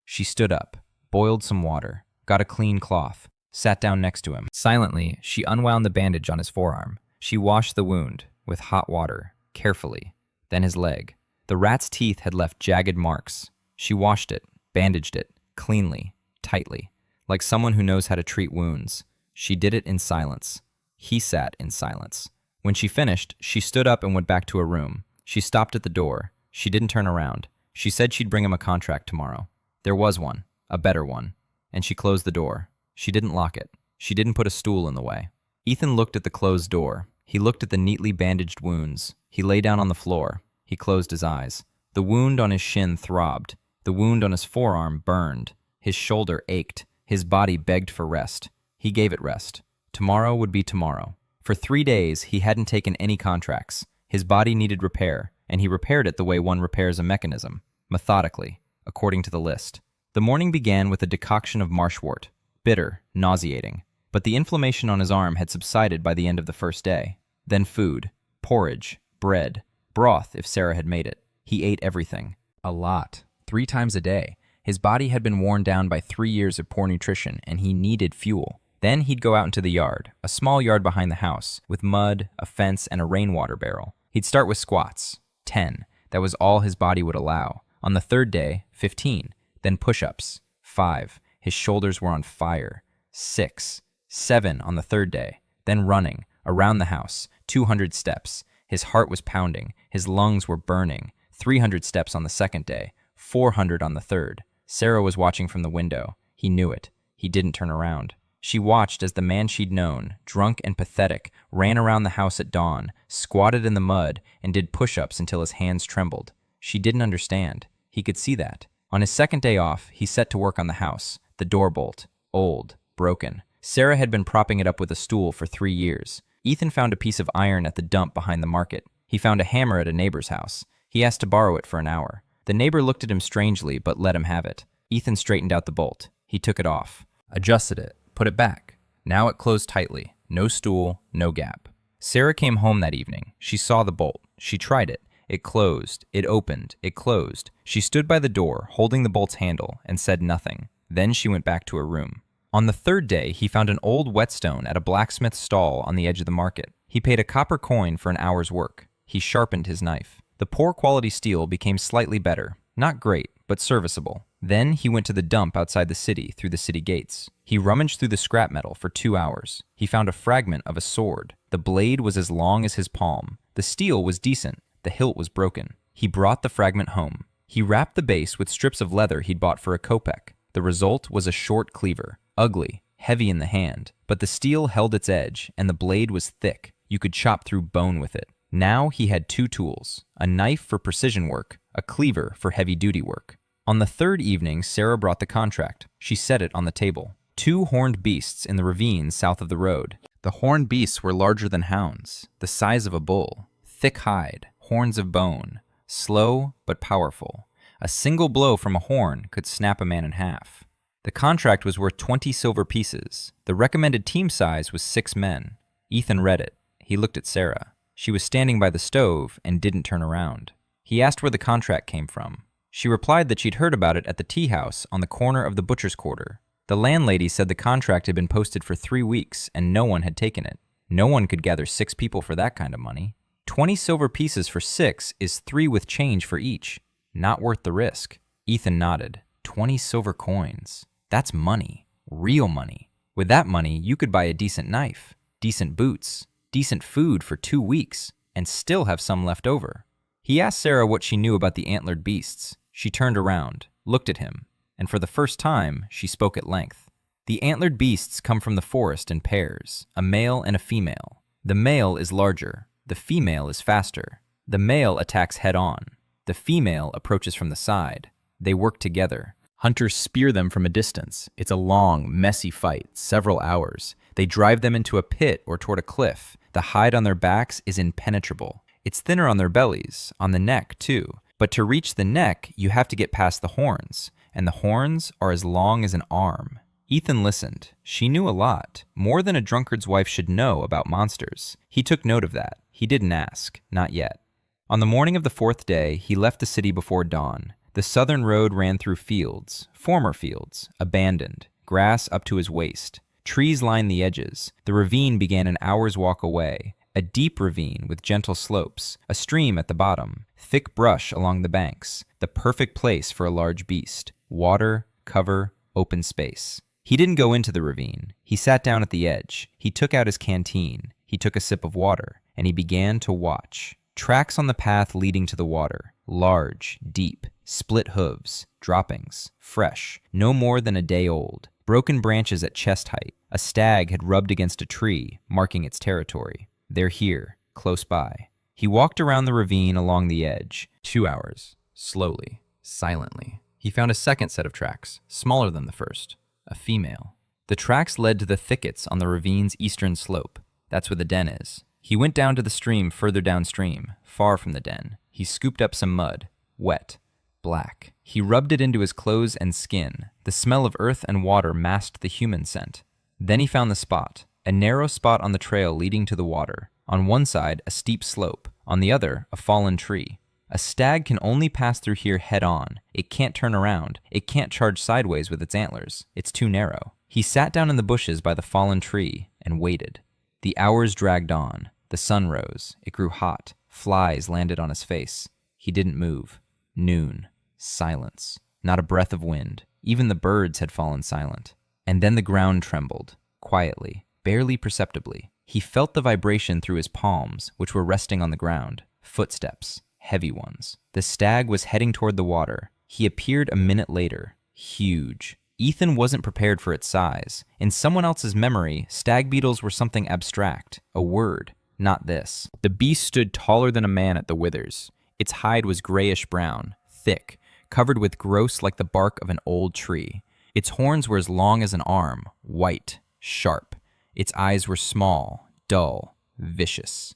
[SPEAKER 2] she stood up, boiled some water, got a clean cloth, sat down next to him. Silently, she unwound the bandage on his forearm. She washed the wound with hot water, carefully, then his leg. The rat's teeth had left jagged marks. She washed it, bandaged it, cleanly, tightly, like someone who knows how to treat wounds. She did it in silence. He sat in silence. When she finished, she stood up and went back to her room. She stopped at the door. She didn't turn around. She said she'd bring him a contract tomorrow. There was one, a better one. And she closed the door. She didn't lock it. She didn't put a stool in the way. Ethan looked at the closed door. He looked at the neatly bandaged wounds. He lay down on the floor. He closed his eyes. The wound on his shin throbbed. The wound on his forearm burned. His shoulder ached. His body begged for rest. He gave it rest. Tomorrow would be tomorrow. For 3 days, he hadn't taken any contracts. His body needed repair, and he repaired it the way one repairs a mechanism, methodically, according to the list. The morning began with a decoction of marshwort, bitter, nauseating, but the inflammation on his arm had subsided by the end of the first day. Then food, porridge, bread, broth if Sarah had made it. He ate everything. A lot. 3 times a day. His body had been worn down by 3 years of poor nutrition, and he needed fuel. Then he'd go out into the yard, a small yard behind the house, with mud, a fence, and a rainwater barrel. He'd start with squats. 10. That was all his body would allow. On the third day, 15. Then push-ups. 5. His shoulders were on fire. 6. 7 on the third day. Then running, around the house, 200 steps. His heart was pounding. His lungs were burning. 300 steps on the second day. 400 on the third. Sarah was watching from the window. He knew it. He didn't turn around. She watched as the man she'd known, drunk and pathetic, ran around the house at dawn, squatted in the mud, and did push-ups until his hands trembled. She didn't understand. He could see that. On his second day off, he set to work on the house. The door bolt. Old. Broken. Sarah had been propping it up with a stool for 3 years. Ethan found a piece of iron at the dump behind the market. He found a hammer at a neighbor's house. He asked to borrow it for an hour. The neighbor looked at him strangely, but let him have it. Ethan straightened out the bolt. He took it off. Adjusted it. Put it back. Now it closed tightly. No stool, no gap. Sarah came home that evening. She saw the bolt. She tried it. It closed. It opened. It closed. She stood by the door, holding the bolt's handle, and said nothing. Then she went back to her room. On the third day, he found an old whetstone at a blacksmith's stall on the edge of the market. He paid a copper coin for an hour's work. He sharpened his knife. The poor quality steel became slightly better. Not great, but serviceable. Then he went to the dump outside the city through the city gates. He rummaged through the scrap metal for 2 hours. He found a fragment of a sword. The blade was as long as his palm. The steel was decent. The hilt was broken. He brought the fragment home. He wrapped the base with strips of leather he'd bought for a kopeck. The result was a short cleaver. Ugly, heavy in the hand, but the steel held its edge, and the blade was thick. You could chop through bone with it. Now he had 2 tools, a knife for precision work, a cleaver for heavy-duty work. On the third evening, Sarah brought the contract. She set it on the table. 2 horned beasts in the ravines south of the road. The horned beasts were larger than hounds, the size of a bull, thick hide, horns of bone, slow but powerful. A single blow from a horn could snap a man in half. The contract was worth 20 silver pieces. The recommended team size was 6 men. Ethan read it. He looked at Sarah. She was standing by the stove and didn't turn around. He asked where the contract came from. She replied that she'd heard about it at the tea house on the corner of the butcher's quarter. The landlady said the contract had been posted for 3 weeks and no one had taken it. No one could gather 6 people for that kind of money. 20 silver pieces for 6 is 3 with change for each. Not worth the risk. Ethan nodded. 20 silver coins. That's money. Real money. With that money, you could buy a decent knife, decent boots, decent food for 2 weeks, and still have some left over. He asked Sarah what she knew about the antlered beasts. She turned around, looked at him, and for the first time, she spoke at length. The antlered beasts come from the forest in pairs, a male and a female. The male is larger. The female is faster. The male attacks head-on. The female approaches from the side. They work together. Hunters spear them from a distance. It's a long, messy fight, several hours. They drive them into a pit or toward a cliff. The hide on their backs is impenetrable. It's thinner on their bellies, on the neck too. But to reach the neck, you have to get past the horns, and the horns are as long as an arm. Ethan listened. She knew a lot, more than a drunkard's wife should know about monsters. He took note of that. He didn't ask, not yet. On the morning of the 4th day, he left the city before dawn. The southern road ran through fields, former fields, abandoned, grass up to his waist. Trees lined the edges. The ravine began an hour's walk away, a deep ravine with gentle slopes, a stream at the bottom, thick brush along the banks, the perfect place for a large beast. Water, cover, open space. He didn't go into the ravine. He sat down at the edge. He took out his canteen. He took a sip of water, and he began to watch. Tracks on the path leading to the water, large, deep, split hooves, droppings, fresh, no more than a day old, broken branches at chest height. A stag had rubbed against a tree, marking its territory. They're here, close by. He walked around the ravine along the edge. 2 hours, slowly, silently. He found a second set of tracks, smaller than the first, a female. The tracks led to the thickets on the ravine's eastern slope. That's where the den is. He went down to the stream further downstream, far from the den. He scooped up some mud, wet, black. He rubbed it into his clothes and skin. The smell of earth and water masked the human scent. Then he found the spot, a narrow spot on the trail leading to the water. On one side, a steep slope. On the other, a fallen tree. A stag can only pass through here head-on. It can't turn around. It can't charge sideways with its antlers. It's too narrow. He sat down in the bushes by the fallen tree and waited. The hours dragged on. The sun rose. It grew hot. Flies landed on his face. He didn't move. Noon.
[SPEAKER 1] Silence. Not a breath of wind. Even the birds had fallen silent. And then the ground trembled, quietly, barely perceptibly. He felt the vibration through his palms, which were resting on the ground. Footsteps, heavy ones. The stag was heading toward the water. He appeared a minute later, huge. Ethan wasn't prepared for its size. In someone else's memory, stag beetles were something abstract, a word, not this. The beast stood taller than a man at the withers. Its hide was grayish-brown, thick, covered with growths like the bark of an old tree. Its horns were as long as an arm, white, sharp. Its eyes were small, dull, vicious.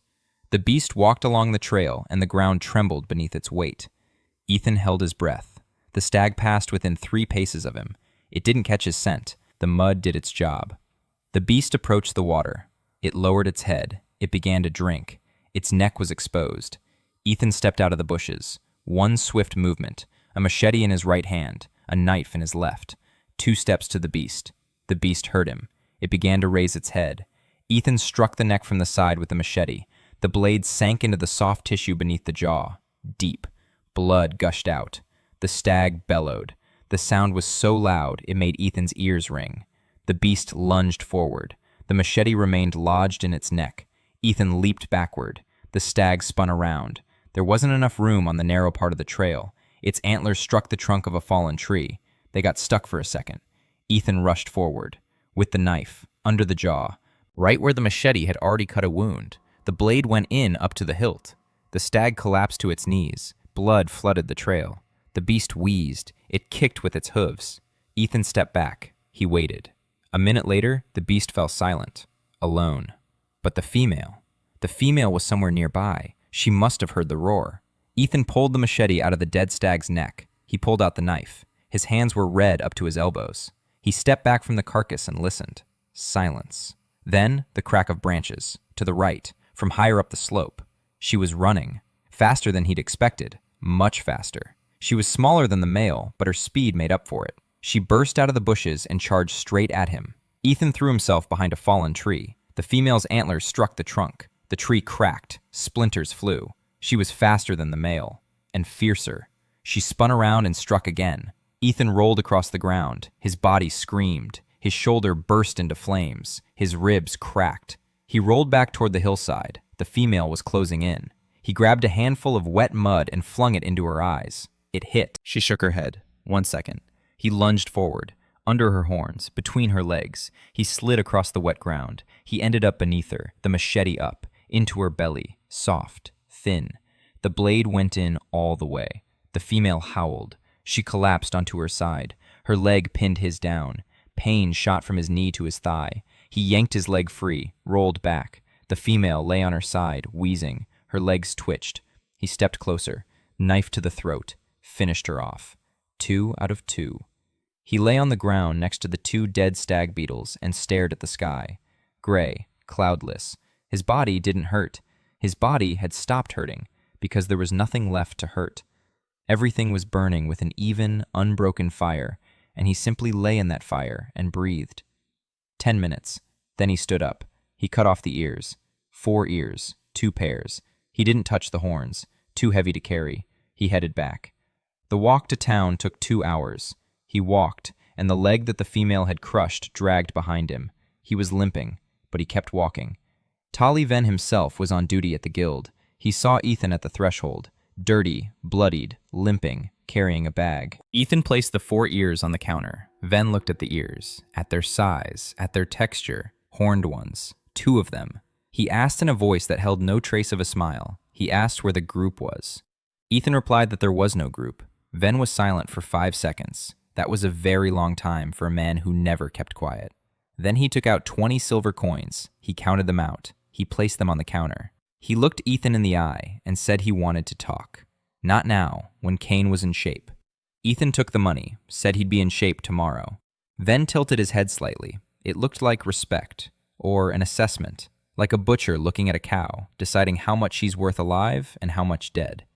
[SPEAKER 1] The beast walked along the trail, and the ground trembled beneath its weight. Ethan held his breath. The stag passed within 3 paces of him. It didn't catch his scent. The mud did its job. The beast approached the water. It lowered its head. It began to drink. Its neck was exposed. Ethan stepped out of the bushes. One swift movement, a machete in his right hand, a knife in his left. 2 steps to the beast. The beast heard him. It began to raise its head. Ethan struck the neck from the side with the machete. The blade sank into the soft tissue beneath the jaw. Deep. Blood gushed out. The stag bellowed. The sound was so loud it made Ethan's ears ring. The beast lunged forward. The machete remained lodged in its neck. Ethan leaped backward. The stag spun around. There wasn't enough room on the narrow part of the trail. Its antlers struck the trunk of a fallen tree. They got stuck for a second. Ethan rushed forward. With the knife, under the jaw, right where the machete had already cut a wound. The blade went in up to the hilt. The stag collapsed to its knees. Blood flooded the trail. The beast wheezed. It kicked with its hooves. Ethan stepped back. He waited. A minute later, the beast fell silent, alone. But the female was somewhere nearby. She must have heard the roar. Ethan pulled the machete out of the dead stag's neck. He pulled out the knife. His hands were red up to his elbows. He stepped back from the carcass and listened. Silence. Then the crack of branches. To the right, from higher up the slope. She was running. Faster than he'd expected. Much faster. She was smaller than the male, but her speed made up for it. She burst out of the bushes and charged straight at him. Ethan threw himself behind a fallen tree. The female's antlers struck the trunk. The tree cracked. Splinters flew. She was faster than the male, and fiercer. She spun around and struck again. Ethan rolled across the ground. His body screamed. His shoulder burst into flames. His ribs cracked. He rolled back toward the hillside. The female was closing in. He grabbed a handful of wet mud and flung it into her eyes. It hit. She shook her head. 1 second. He lunged forward. Under her horns, between her legs. He slid across the wet ground. He ended up beneath her, the machete up, into her belly, soft, thin. The blade went in all the way. The female howled. She collapsed onto her side. Her leg pinned his down. Pain shot from his knee to his thigh. He yanked his leg free, rolled back. The female lay on her side, wheezing. Her legs twitched. He stepped closer. Knife to the throat. Finished her off. 2 out of 2. He lay on the ground next to the 2 dead stag beetles and stared at the sky. Gray, cloudless. His body didn't hurt. His body had stopped hurting because there was nothing left to hurt. Everything was burning with an even, unbroken fire, and he simply lay in that fire and breathed. 10 minutes. Then he stood up. He cut off the ears. 4 ears, 2 pairs. He didn't touch the horns. Too heavy to carry. He headed back. The walk to town took 2 hours. He walked, and the leg that the female had crushed dragged behind him. He was limping, but he kept walking. Tolly Venn himself was on duty at the guild. He saw Ethan at the threshold, dirty, bloodied, limping, carrying a bag. Ethan placed the 4 ears on the counter. Venn looked at the ears, at their size, at their texture, horned ones, 2 of them. He asked in a voice that held no trace of a smile. He asked where the group was. Ethan replied that there was no group. Venn was silent for 5 seconds. That was a very long time for a man who never kept quiet. Then he took out 20 silver coins. He counted them out. He placed them on the counter. He looked Ethan in the eye and said he wanted to talk. Not now, when Kane was in shape. Ethan took the money, said he'd be in shape tomorrow. Venn tilted his head slightly. It looked like respect, or an assessment, like a butcher looking at a cow, deciding how much she's worth alive and how much dead.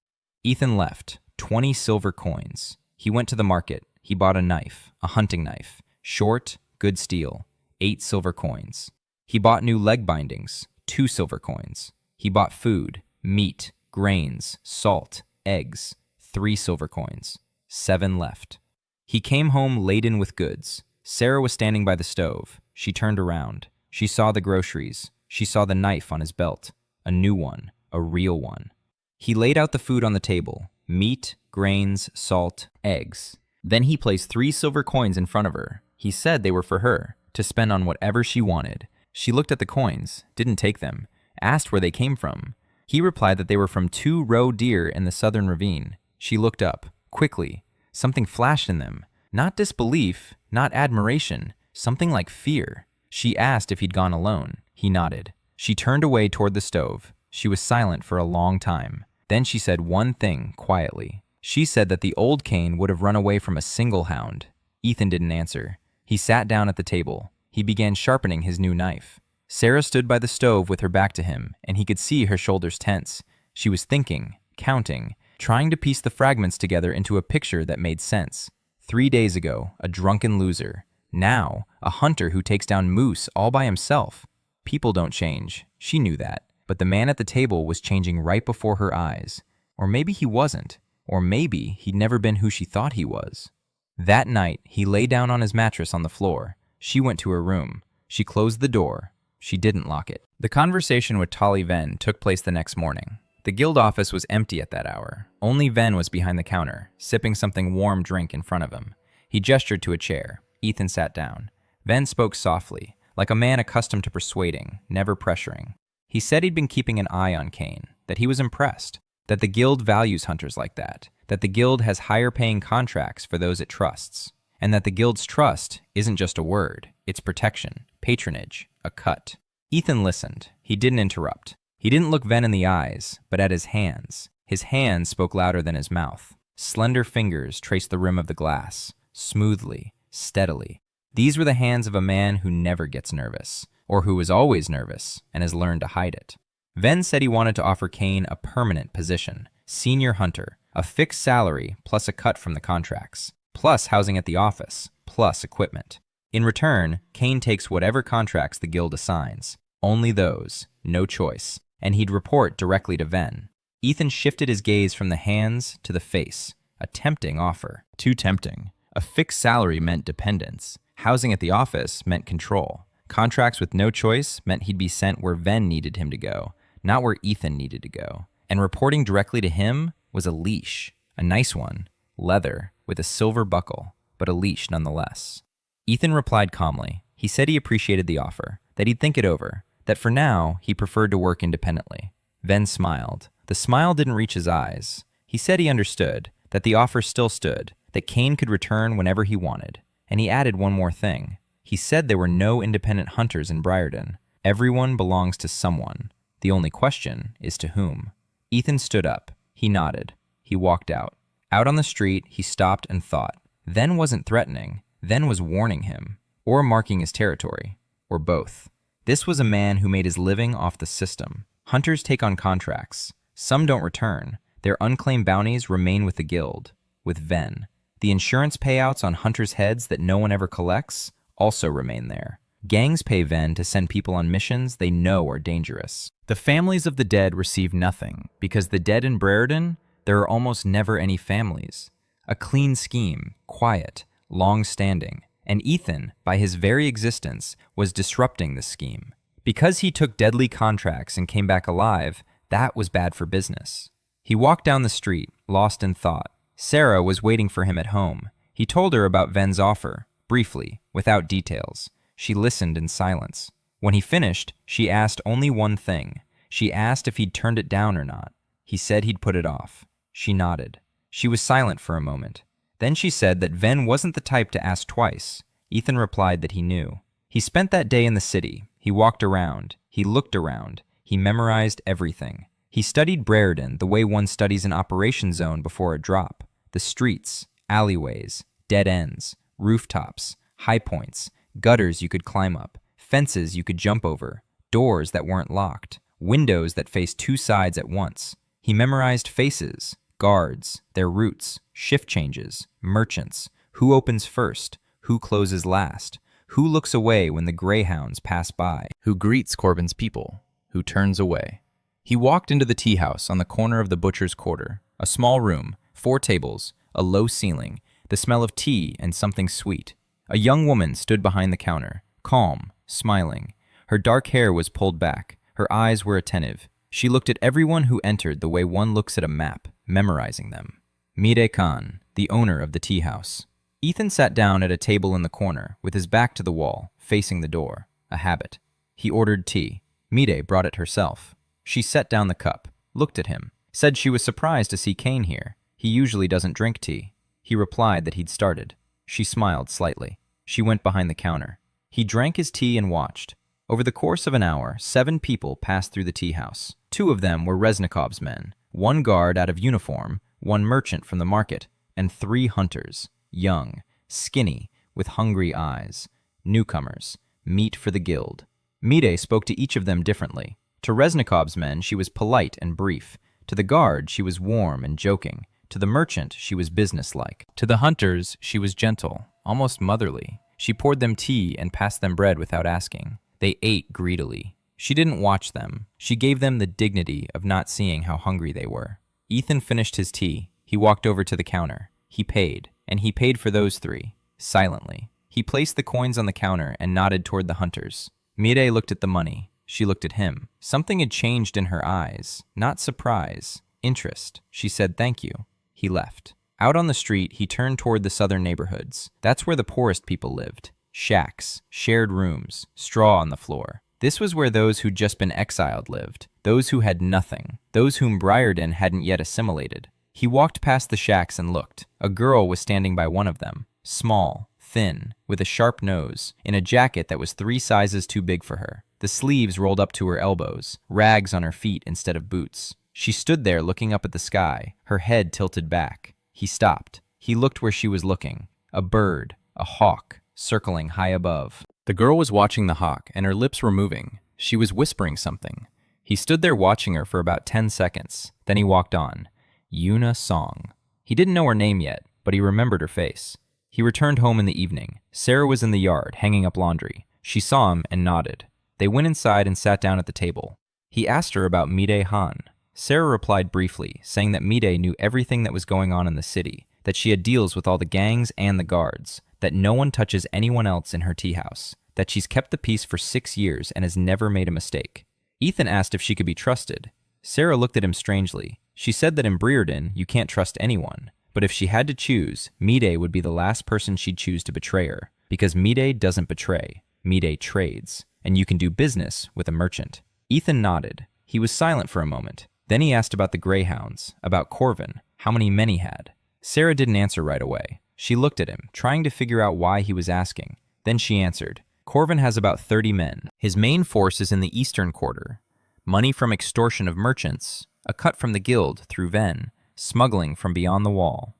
[SPEAKER 1] Ethan left, 20 silver coins. He went to the market. He bought a knife, a hunting knife, short, good steel, 8 silver coins. He bought new leg bindings, 2 silver coins. He bought food, meat, grains, salt, eggs, 3 silver coins. 7 left. He came home laden with goods. Sarah was standing by the stove. She turned around. She saw the groceries. She saw the knife on his belt. A new one. A real one. He laid out the food on the table. Meat, grains, salt, eggs. Then he placed 3 silver coins in front of her. He said they were for her, to spend on whatever she wanted. She looked at the coins, didn't take them, asked where they came from. He replied that they were from 2 roe deer in the southern ravine. She looked up, quickly. Something flashed in them. Not disbelief, not admiration, something like fear. She asked if he'd gone alone. He nodded. She turned away toward the stove. She was silent for a long time. Then she said one thing, quietly. She said that the old Cain would have run away from a single hound. Ethan didn't answer. He sat down at the table. He began sharpening his new knife. Sarah stood by the stove with her back to him, and he could see her shoulders tense. She was thinking, counting, trying to piece the fragments together into a picture that made sense. 3 days ago, a drunken loser. Now, a hunter who takes down moose all by himself. People don't change. She knew that. But the man at the table was changing right before her eyes. Or maybe he wasn't. Or maybe he'd never been who she thought he was. That night, he lay down on his mattress on the floor. She went to her room. She closed the door. She didn't lock it. The conversation with Tolly Venn took place the next morning. The guild office was empty at that hour. Only Venn was behind the counter, sipping something warm drink in front of him. He gestured to a chair. Ethan sat down. Venn spoke softly, like a man accustomed to persuading, never pressuring. He said he'd been keeping an eye on Cain, that he was impressed, that the guild values hunters like that the guild has higher paying contracts for those it trusts, and that the guild's trust isn't just a word, it's protection, patronage, a cut. Ethan listened. He didn't interrupt. He didn't look Venn in the eyes, but at his hands. His hands spoke louder than his mouth. Slender fingers traced the rim of the glass, smoothly, steadily. These were the hands of a man who never gets nervous, or who is always nervous and has learned to hide it. Venn said he wanted to offer Cain a permanent position, senior hunter, a fixed salary plus a cut from the contracts, plus housing at the office, plus equipment. In return, Cain takes whatever contracts the guild assigns, only those, no choice, and he'd report directly to Venn. Ethan shifted his gaze from the hands to the face, a tempting offer. Too tempting. A fixed salary meant dependence. Housing at the office meant control. Contracts with no choice meant he'd be sent where Venn needed him to go, not where Ethan needed to go. And reporting directly to him was a leash, a nice one, leather, with a silver buckle, but a leash nonetheless. Ethan replied calmly. He said he appreciated the offer, that he'd think it over, that for now he preferred to work independently. Venn smiled. The smile didn't reach his eyes. He said he understood, that the offer still stood, that Cain could return whenever he wanted. And he added one more thing. He said there were no independent hunters in Briarden. Everyone belongs to someone. The only question is to whom. Ethan stood up. He nodded. He walked out. Out on the street, he stopped and thought. Venn wasn't threatening. Venn was warning him, or marking his territory, or both. This was a man who made his living off the system. Hunters take on contracts. Some don't return. Their unclaimed bounties remain with the guild, with Venn. The insurance payouts on hunters' heads that no one ever collects also remain there. Gangs pay Venn to send people on missions they know are dangerous. The families of the dead receive nothing, because the dead in Briarden, there are almost never any families. A clean scheme, quiet, long-standing, and Ethan, by his very existence, was disrupting the scheme. Because he took deadly contracts and came back alive, that was bad for business. He walked down the street, lost in thought. Sarah was waiting for him at home. He told her about Venn's offer, briefly, without details. She listened in silence. When he finished, she asked only one thing. She asked if he'd turned it down or not. He said he'd put it off. She nodded. She was silent for a moment. Then she said that Venn wasn't the type to ask twice. Ethan replied that he knew. He spent that day in the city. He walked around. He looked around. He memorized everything. He studied Briarden the way one studies an operation zone before a drop. The streets, alleyways, dead ends, rooftops, high points, gutters you could climb up, fences you could jump over, doors that weren't locked, windows that faced two sides at once. He memorized faces, guards, their routes, shift changes, merchants, who opens first, who closes last, who looks away when the greyhounds pass by,
[SPEAKER 2] Who greets Corbin's people, who turns away. He walked into the tea house on the corner of the butcher's quarter, a small room, 4 tables,
[SPEAKER 1] a low ceiling, the smell of tea and something sweet. A young woman stood behind the counter, calm, smiling. Her dark hair was pulled back. Her eyes were attentive. She looked at everyone who entered the way one looks at a map, memorizing them. Mide Khan, the owner of the tea house. Ethan sat down at a table in the corner, with his back to the wall, facing the door, a habit. He ordered tea. Mide brought it herself. She set down the cup, looked at him, said she was surprised to see Kane here. He usually doesn't drink tea. He replied that he'd started. She smiled slightly. She went behind the counter. He drank his tea and watched. Over the course of an hour, 7 people passed through the tea house. 2 of them were Reznikov's men, 1 guard out of uniform, 1 merchant from the market, and 3 hunters, young, skinny, with hungry eyes. Newcomers, meat for the guild. Mide spoke to each of them differently. To Reznikov's men, she was polite and brief. To the guard, she was warm and joking. To the merchant, she was businesslike. To the hunters, she was gentle, almost motherly. She poured them tea and passed them bread without asking. They ate greedily. She didn't watch them. She gave them the dignity of not seeing how hungry they were. Ethan finished his tea. He walked over to the counter. He paid, and he paid for those 3, silently. He placed the coins on the counter and nodded toward the hunters. Mide looked at the money. She looked at him. Something had changed in her eyes. Not surprise, interest. She said thank you. He left. Out on the street, he turned toward the southern neighborhoods. That's where the poorest people lived. Shacks, shared rooms, straw on the floor. This was where those who'd just been exiled lived, those who had nothing, those whom Briarden hadn't yet assimilated. He walked past the shacks and looked. A girl was standing by one of them, small, thin, with a sharp nose, in a jacket that was 3 sizes too big for her. The sleeves rolled up to her elbows, rags on her feet instead of boots. She stood there looking up at the sky, her head tilted back. He stopped. He looked where she was looking. A bird, a hawk, circling high above. The girl was watching the hawk, and her lips were moving. She was whispering something. He stood there watching her for about 10 seconds. Then he walked on. Yuna Song. He didn't know her name yet, but he remembered her face. He returned home in the evening. Sarah was in the yard, hanging up laundry. She saw him and nodded. They went inside and sat down at the table. He asked her about Mide Han. Sarah replied briefly, saying that Mide knew everything that was going on in the city, that she had deals with all the gangs and the guards, that no one touches anyone else in her tea house, that she's kept the peace for 6 years and has never made a mistake. Ethan asked if she could be trusted. Sarah looked at him strangely. She said that in Briarden, you can't trust anyone, but if she had to choose, Mide would be the last person she'd choose to betray her, because Mide doesn't betray. Mide trades, and you can do business with a merchant. Ethan nodded. He was silent for a moment. Then he asked about the greyhounds, about Corvin, how many men he had. Sarah didn't answer right away. She looked at him, trying to figure out why he was asking. Then she answered, Corvin has about 30 men. His main force is in the eastern quarter. Money from extortion of merchants, a cut from the guild through Ven, smuggling from beyond the wall.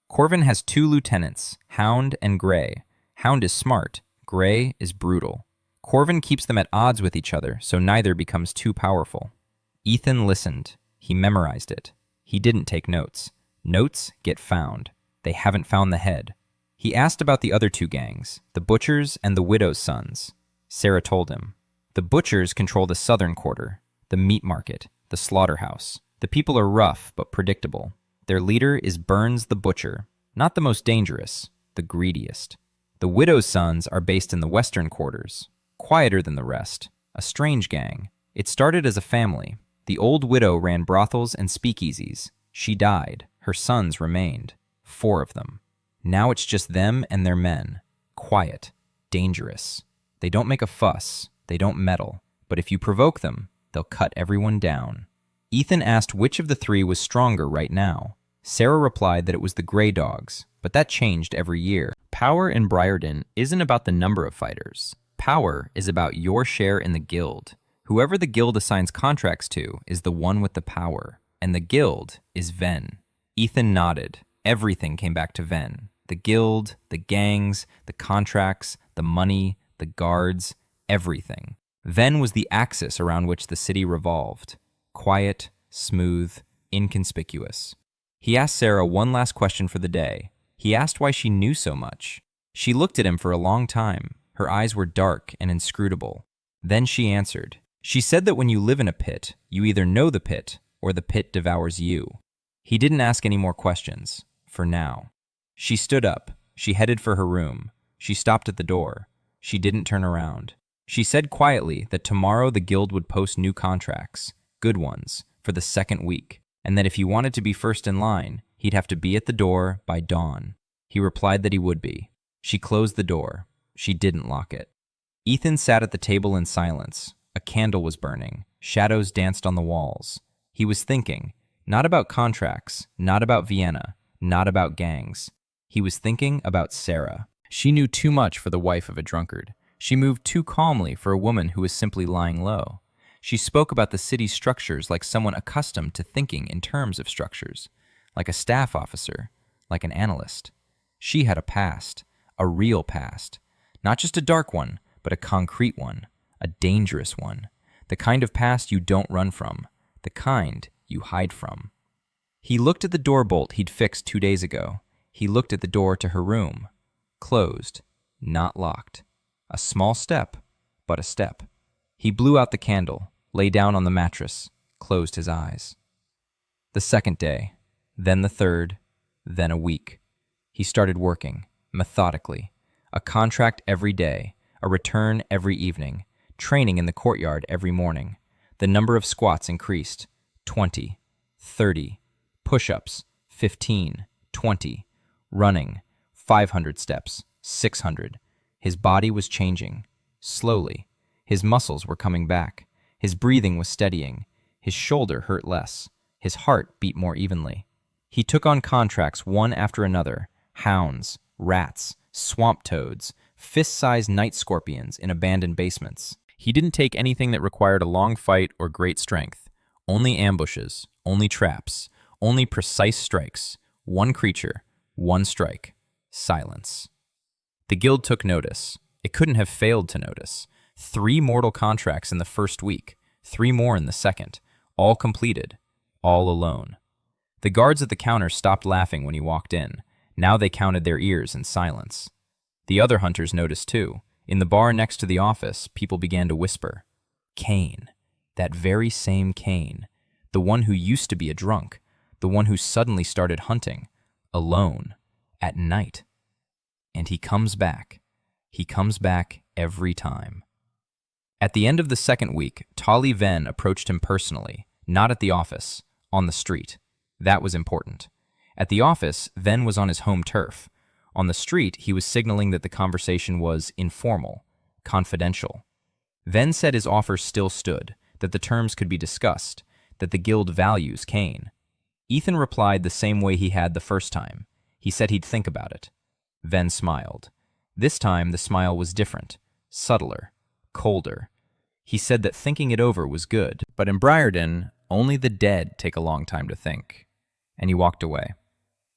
[SPEAKER 1] Corvin has 2 lieutenants, Hound and Grey. Hound is smart, Grey is brutal. Corvin keeps them at odds with each other, so neither becomes too powerful. Ethan listened. He memorized it. He didn't take notes. Notes get found. They haven't found the head. He asked about the other 2 gangs, the Butchers and the Widow's Sons. Sarah told him. The Butchers control the southern quarter, the meat market, the slaughterhouse. The people are rough but predictable. Their leader is Burns the Butcher, not the most dangerous, the greediest. The Widow's Sons are based in the western quarters, quieter than the rest, a strange gang. It started as a family. The old widow ran brothels and speakeasies. She died. Her sons remained. 4 of them. Now it's just them and their men. Quiet. Dangerous. They don't make a fuss. They don't meddle. But if you provoke them, they'll cut everyone down. Ethan asked which of the 3 was stronger right now. Sarah replied that it was the Grey Dogs, but that changed every year. Power in Briarden isn't about the number of fighters. Power is about your share in the guild. Whoever the guild assigns contracts to is the one with the power, and the guild is Ven. Ethan nodded. Everything came back to Ven. The guild, the gangs, the contracts, the money, the guards, everything. Ven was the axis around which the city revolved. Quiet, smooth, inconspicuous. He asked Sarah one last question for the day. He asked why she knew so much. She looked at him for a long time. Her eyes were dark and inscrutable. Then she answered. She said that when you live in a pit, you either know the pit or the pit devours you. He didn't ask any more questions. for now. She stood up. She headed for her room. She stopped at the door. She didn't turn around. She said quietly that tomorrow the guild would post new contracts, good ones, for the second week, and that if he wanted to be first in line, he'd have to be at the door by dawn. He replied that he would be. She closed the door. She didn't lock it. Ethan sat at the table in silence. A candle was burning. Shadows danced on the walls. He was thinking, not about contracts, not about Vienna, not about gangs. He was thinking about Sarah. She knew too much for the wife of a drunkard. She moved too calmly for a woman who was simply lying low. She spoke about the city's structures like someone accustomed to thinking in terms of structures, like a staff officer, like an analyst. She had a past, a real past, not just a dark one, but a concrete one, a dangerous one, the kind of past you don't run from, the kind you hide from. He looked at the door bolt he'd fixed 2 days ago. He looked at the door to her room. Closed, not locked. A small step, but a step. He blew out the candle, lay down on the mattress, closed his eyes. The second day, then the third, then a week. He started working, methodically. A contract every day, a return every evening, training in the courtyard every morning. The number of squats increased, 20, 30, push-ups, 15, 20, running, 500 steps, 600. His body was changing, slowly. His muscles were coming back. His breathing was steadying. His shoulder hurt less. His heart beat more evenly. He took on contracts one after another, hounds, rats, swamp toads, fist-sized night scorpions in abandoned basements. He didn't take anything that required a long fight or great strength. Only ambushes, only traps, only precise strikes. One creature, one strike. Silence. The guild took notice. It couldn't have failed to notice. 3 mortal contracts in the first week, 3 more in the second, all completed, all alone. The guards at the counter stopped laughing when he walked in. Now they counted their ears in silence. The other hunters noticed too. In the bar next to the office, people began to whisper. Cain. That very same Cain. The one who used to be a drunk. The one who suddenly started hunting. Alone. At night. And he comes back. He comes back every time. At the end of the second week, Tali Venn approached him personally, not at the office, on the street. That was important. At the office, Venn was on his home turf. On the street, he was signaling that the conversation was informal, confidential. Venn said his offer still stood, that the terms could be discussed, that the guild values Cain. Ethan replied the same way he had the first time. He said he'd think about it. Venn smiled. This time, the smile was different, subtler, colder. He said that thinking it over was good, but in Briarden, only the dead take a long time to think. And he walked away.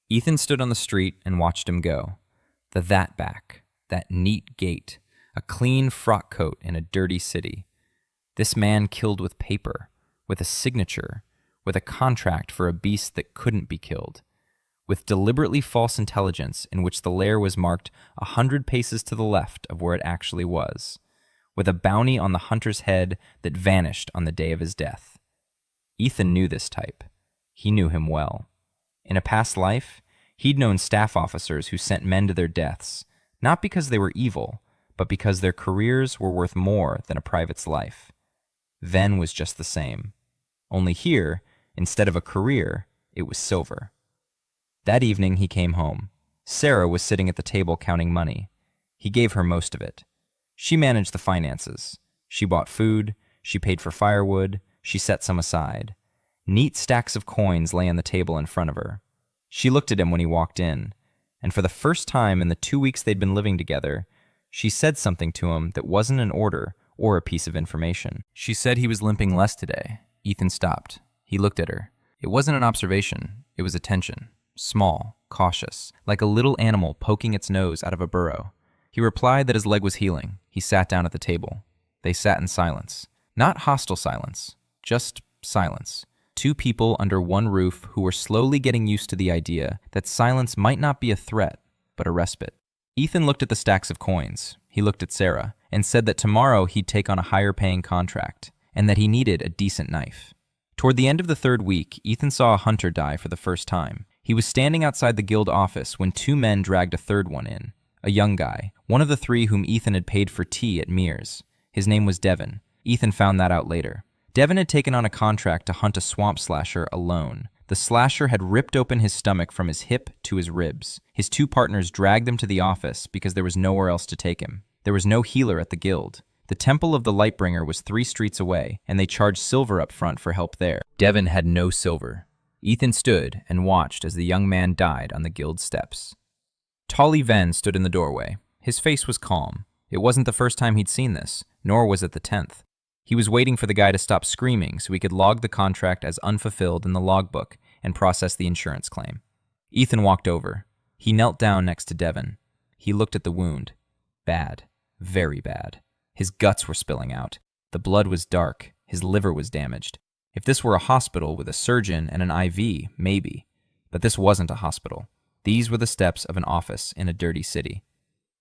[SPEAKER 1] Ethan stood on the street and watched him go. That back, that neat gait, a clean frock coat in a dirty city. This man killed with paper, with a signature, with a contract for a beast that couldn't be killed, with deliberately false intelligence in which the lair was marked 100 paces to the left of where it actually was, with a bounty on the hunter's head that vanished on the day of his death. Ethan knew this type. He knew him well. In a past life, he'd known staff officers who sent men to their deaths, not because they were evil, but because their careers were worth more than a private's life. Venn was just the same. Only here, instead of a career, it was silver. That evening he came home. Sarah was sitting at the table counting money. He gave her most of it. She managed the finances. She bought food, she paid for firewood, she set some aside. Neat stacks of coins lay on the table in front of her. She looked at him when he walked in, and for the first time in the 2 weeks they'd been living together, she said something to him that wasn't an order or a piece of information. She said he was limping less today. Ethan stopped. He looked at her. It wasn't an observation, it was attention. Small, cautious, like a little animal poking its nose out of a burrow. He replied that his leg was healing. He sat down at the table. They sat in silence. Not hostile silence, just silence. 2 people under one roof who were slowly getting used to the idea that silence might not be a threat, but a respite. Ethan looked at the stacks of coins. He looked at Sarah and said that tomorrow he'd take on a higher-paying contract and that he needed a decent knife. Toward the end of the 3rd week, Ethan saw a hunter die for the first time. He was standing outside the guild office when two men dragged a third one in, a young guy, one of the three whom Ethan had paid for tea at Mears. His name was Devin. Ethan found that out later. Devin had taken on a contract to hunt a swamp slasher alone. The slasher had ripped open his stomach from his hip to his ribs. His two partners dragged him to the office because there was nowhere else to take him. There was no healer at the guild. The Temple of the Lightbringer was 3 streets away, and they charged silver up front for help there.
[SPEAKER 2] Devin had no silver. Ethan stood and watched as the young man died on the guild steps. Tolly Venn stood in the doorway. His face was calm. It wasn't the first time he'd seen this, nor was it the 10th. He was waiting for the guy to stop screaming so he could log the contract as unfulfilled in the logbook and process the insurance claim. Ethan walked over. He knelt down next to Devin. He looked at the wound. Bad. Very bad. His guts were spilling out. The blood was dark. His liver was damaged. If this were a hospital with a surgeon and an IV, maybe. But this wasn't a hospital. These were the steps of an office in a dirty city.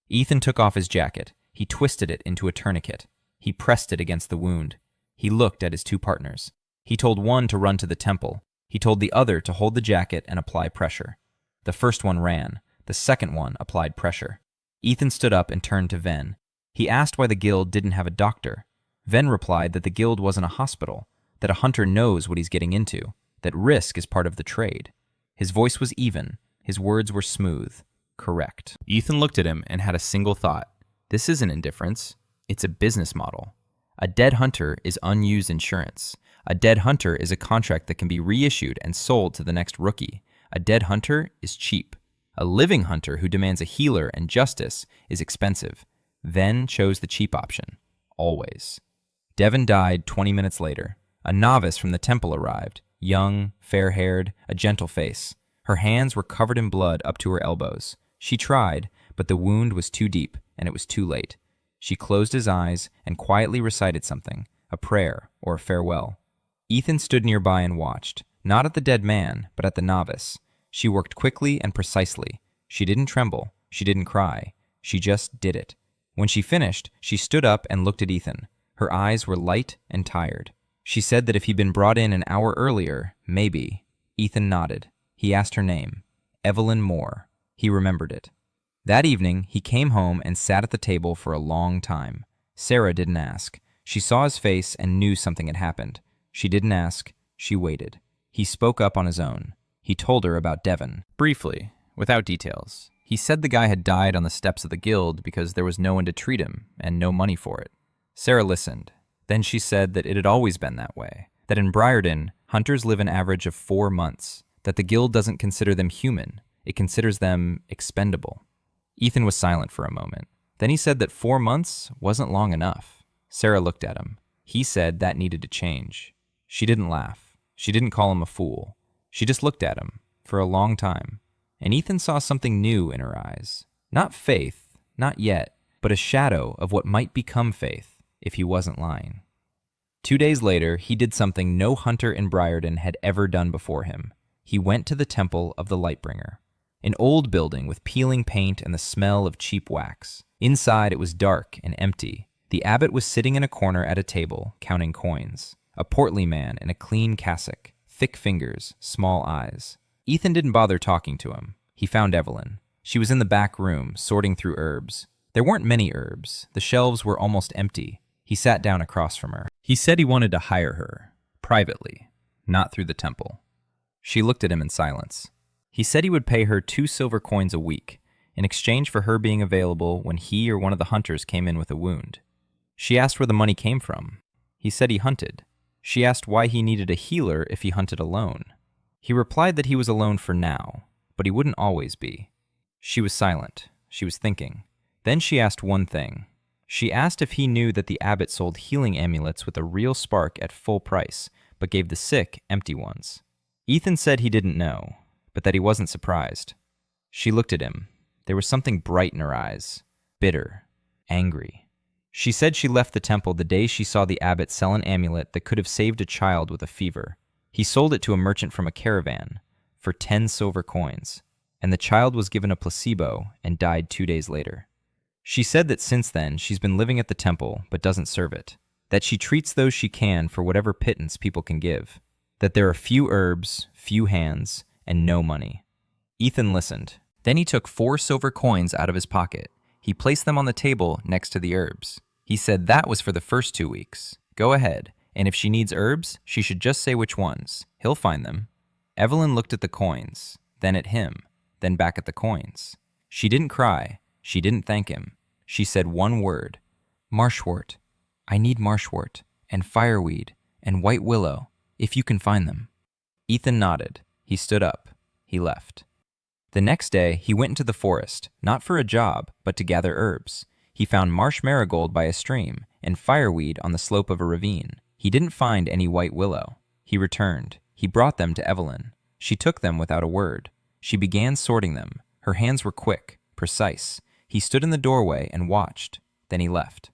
[SPEAKER 2] Ethan took off his jacket. He twisted it into a tourniquet. He pressed it against the wound. He looked at his two partners. He told one to run to the temple. He told the other to hold the jacket and apply pressure. The first one ran. The second one applied pressure. Ethan stood up and turned to Venn. He asked why the guild didn't have a doctor. Venn replied that the guild wasn't a hospital, that a hunter knows what he's getting into, that risk is part of the trade. His voice was even. His words were smooth. Correct. Ethan looked at him and had a single thought. This isn't indifference. It's a business model. A dead hunter is unused insurance. A dead hunter is a contract that can be reissued and sold to the next rookie. A dead hunter is cheap. A living hunter who demands a healer and justice is expensive. Venn chose the cheap option. Always. Devin died 20 minutes later. A novice from the temple arrived. Young, fair-haired, a gentle face. Her hands were covered in blood up to her elbows. She tried, but the wound was too deep, and it was too late. She closed his eyes and quietly recited something, a prayer or a farewell. Ethan stood nearby and watched, not at the dead man, but at the novice. She worked quickly and precisely. She didn't tremble. She didn't cry. She just did it. When she finished, she stood up and looked at Ethan. Her eyes were light and tired. She said that if he'd been brought in an hour earlier, maybe. Ethan nodded. He asked her name. Evelyn Moore. He remembered it. That evening, he came home and sat at the table for a long time. Sarah didn't ask. She saw his face and knew something had happened. She didn't ask. She waited. He spoke up on his own. He told her about Devin. Briefly, without details. He said the guy had died on the steps of the guild because there was no one to treat him and no money for it. Sarah listened. Then she said that it had always been that way, that in Briarden, hunters live an average of 4 months, that the guild doesn't consider them human, it considers them expendable. Ethan was silent for a moment. Then he said that 4 months wasn't long enough. Sarah looked at him. He said that needed to change. She didn't laugh. She didn't call him a fool. She just looked at him for a long time. And Ethan saw something new in her eyes. Not faith, not yet, but a shadow of what might become faith if he wasn't lying. 2 days later, he did something no hunter in Briarden had ever done before him. He went to the Temple of the Lightbringer, an old building with peeling paint and the smell of cheap wax. Inside, it was dark and empty. The abbot was sitting in a corner at a table, counting coins. A portly man in a clean cassock, thick fingers, small eyes. Ethan didn't bother talking to him. He found Evelyn. She was in the back room, sorting through herbs. There weren't many herbs. The shelves were almost empty. He sat down across from her. He said he wanted to hire her, privately, not through the temple. She looked at him in silence. He said he would pay her 2 silver coins a week, in exchange for her being available when he or one of the hunters came in with a wound. She asked where the money came from. He said he hunted. She asked why he needed a healer if he hunted alone. He replied that he was alone for now, but he wouldn't always be. She was silent. She was thinking. Then she asked one thing. She asked if he knew that the abbot sold healing amulets with a real spark at full price, but gave the sick empty ones. Ethan said he didn't know, but that he wasn't surprised. She looked at him. There was something bright in her eyes, bitter, angry. She said she left the temple the day she saw the abbot sell an amulet that could have saved a child with a fever. He sold it to a merchant from a caravan for 10 silver coins, and the child was given a placebo and died 2 days later. She said that since then she's been living at the temple but doesn't serve it, that she treats those she can for whatever pittance people can give, that there are few herbs, few hands, and no money.
[SPEAKER 1] Ethan listened. Then he took 4 silver coins out of his pocket. He placed them on the table next to the herbs. He said that was for the first 2 weeks. Go ahead, and if she needs herbs, she should just say which ones. He'll find them. Evelyn looked at the coins, then at him, then back at the coins. She didn't cry. She didn't thank him. She said one word. Marshwort. I need marshwort, and fireweed, and white willow, if you can find them. Ethan nodded. He stood up. He left. The next day, he went into the forest, not for a job, but to gather herbs. He found marsh marigold by a stream and fireweed on the slope of a ravine. He didn't find any white willow. He returned. He brought them to Evelyn. She took them without a word. She began sorting them. Her hands were quick, precise. He stood in the doorway and watched. Then he left.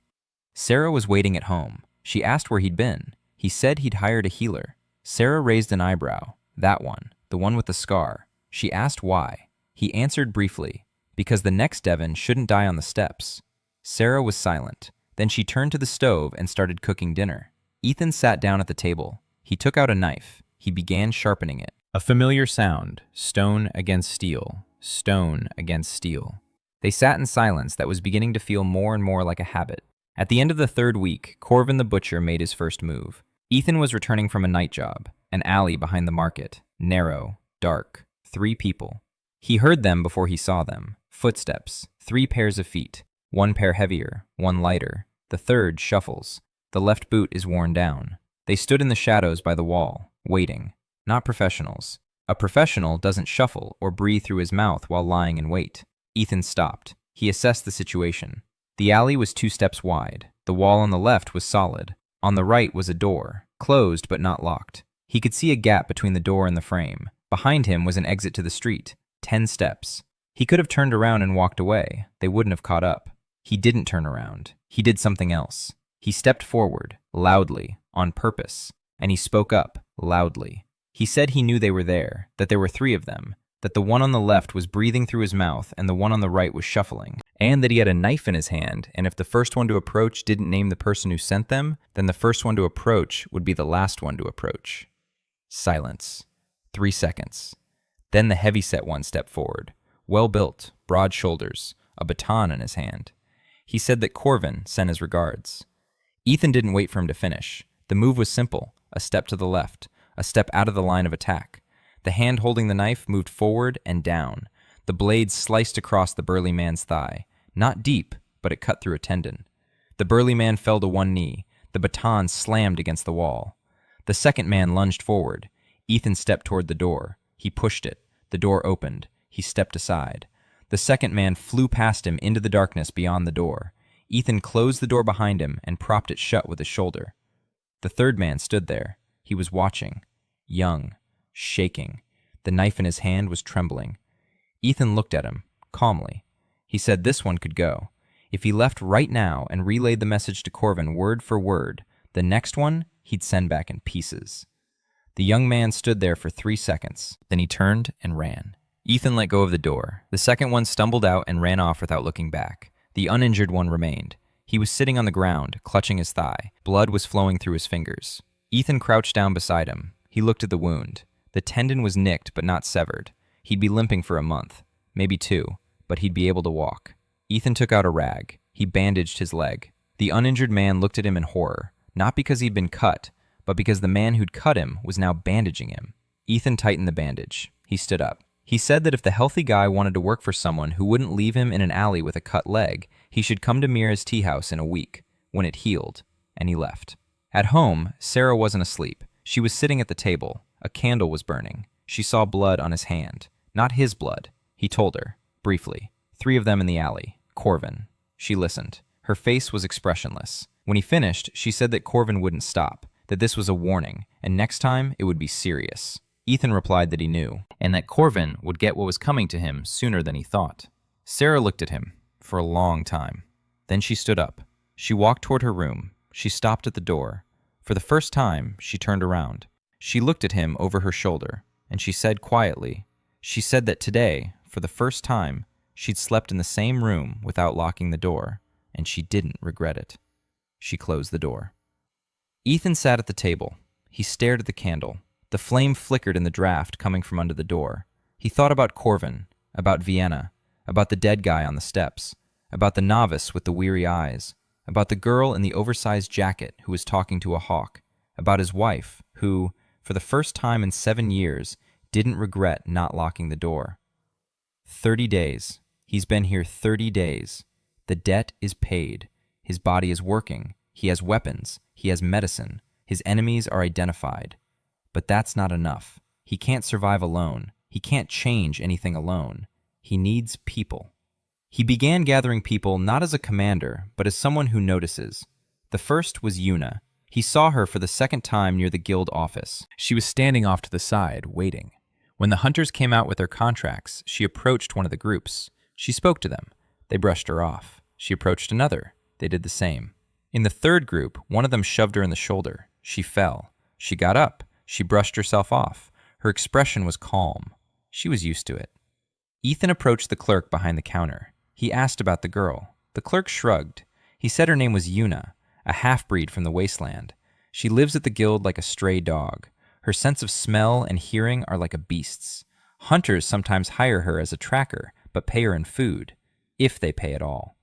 [SPEAKER 1] Sarah was waiting at home. She asked where he'd been. He said he'd hired a healer. Sarah raised an eyebrow. That one, the one with the scar. She asked why. He answered briefly, because the next Devon shouldn't die on the steps. Sarah was silent. Then she turned to the stove and started cooking dinner. Ethan sat down at the table. He took out a knife. He began sharpening it. A familiar sound, stone against steel, stone against steel. They sat in silence that was beginning to feel more and more like a habit. At the end of the 3rd week, Corvin the butcher made his first move. Ethan was returning from a night job, an alley behind the market, narrow, dark, 3 people. He heard them before he saw them. Footsteps, 3 pairs of feet, 1 pair heavier, 1 lighter. The 3rd shuffles. The left boot is worn down. They stood in the shadows by the wall, waiting. Not professionals. A professional doesn't shuffle or breathe through his mouth while lying in wait. Ethan stopped. He assessed the situation. The alley was 2 steps wide. The wall on the left was solid. On the right was a door, closed but not locked. He could see a gap between the door and the frame. Behind him was an exit to the street. 10 steps. He could have turned around and walked away. They wouldn't have caught up. He didn't turn around. He did something else. He stepped forward, loudly, on purpose, and he spoke up, loudly. He said he knew they were there, that there were 3 of them, that the one on the left was breathing through his mouth and the one on the right was shuffling, and that he had a knife in his hand, and if the first one to approach didn't name the person who sent them, then the first one to approach would be the last one to approach. Silence. 3 seconds. Then the heavy-set one stepped forward, well-built, broad shoulders, a baton in his hand. He said that Corvin sent his regards. Ethan didn't wait for him to finish. The move was simple, a step to the left, a step out of the line of attack. The hand holding the knife moved forward and down. The blade sliced across the burly man's thigh. Not deep, but it cut through a tendon. The burly man fell to one knee. The baton slammed against the wall. The second man lunged forward. Ethan stepped toward the door. He pushed it. The door opened. He stepped aside. The second man flew past him into the darkness beyond the door. Ethan closed the door behind him and propped it shut with his shoulder. The third man stood there. He was watching. Young. Shaking. The knife in his hand was trembling. Ethan looked at him, calmly. He said this one could go. If he left right now and relayed the message to Corvin word for word, the next one he'd send back in pieces. The young man stood there for 3 seconds. Then he turned and ran. Ethan let go of the door. The second one stumbled out and ran off without looking back. The uninjured one remained. He was sitting on the ground, clutching his thigh. Blood was flowing through his fingers. Ethan crouched down beside him. He looked at the wound. The tendon was nicked but not severed. He'd be limping for a month, maybe 2, but he'd be able to walk. Ethan took out a rag. He bandaged his leg. The uninjured man looked at him in horror, not because he'd been cut, but because the man who'd cut him was now bandaging him. Ethan tightened the bandage. He stood up. He said that if the healthy guy wanted to work for someone who wouldn't leave him in an alley with a cut leg, he should come to Mira's tea house in a week, when it healed, and he left. At home, Sarah wasn't asleep. She was sitting at the table. A candle was burning. She saw blood on his hand. Not his blood. He told her, briefly. 3 of them in the alley. Corvin. She listened. Her face was expressionless. When he finished, she said that Corvin wouldn't stop, that this was a warning, and next time it would be serious. Ethan replied that he knew, and that Corvin would get what was coming to him sooner than he thought. Sarah looked at him for a long time. Then she stood up. She walked toward her room. She stopped at the door. For the first time, she turned around. She looked at him over her shoulder, and she said quietly, she said that today, for the first time, she'd slept in the same room without locking the door, and she didn't regret it. She closed the door. Ethan sat at the table. He stared at the candle. The flame flickered in the draft coming from under the door. He thought about Corvin, about Vienna, about the dead guy on the steps, about the novice with the weary eyes, about the girl in the oversized jacket who was talking to a hawk, about his wife, who, for the first time in 7 years, didn't regret not locking the door. 30 days. He's been here 30 days. The debt is paid. His body is working. He has weapons. He has medicine. His enemies are identified. But that's not enough. He can't survive alone. He can't change anything alone. He needs people. He began gathering people not as a commander, but as someone who notices. The first was Yuna. He saw her for the second time near the guild office.
[SPEAKER 2] She was standing off to the side, waiting. When the hunters came out with their contracts, she approached one of the groups. She spoke to them. They brushed her off. She approached another. They did the same. In the third group, one of them shoved her in the shoulder. She fell. She got up. She brushed herself off. Her expression was calm. She was used to it. Ethan approached the clerk behind the counter. He asked about the girl. The clerk shrugged. He said her name was Yuna, a half-breed from the wasteland. She lives at the guild like a stray dog. Her sense of smell and hearing are like a beast's. Hunters sometimes hire her as a tracker, but pay her in food, if they pay at all.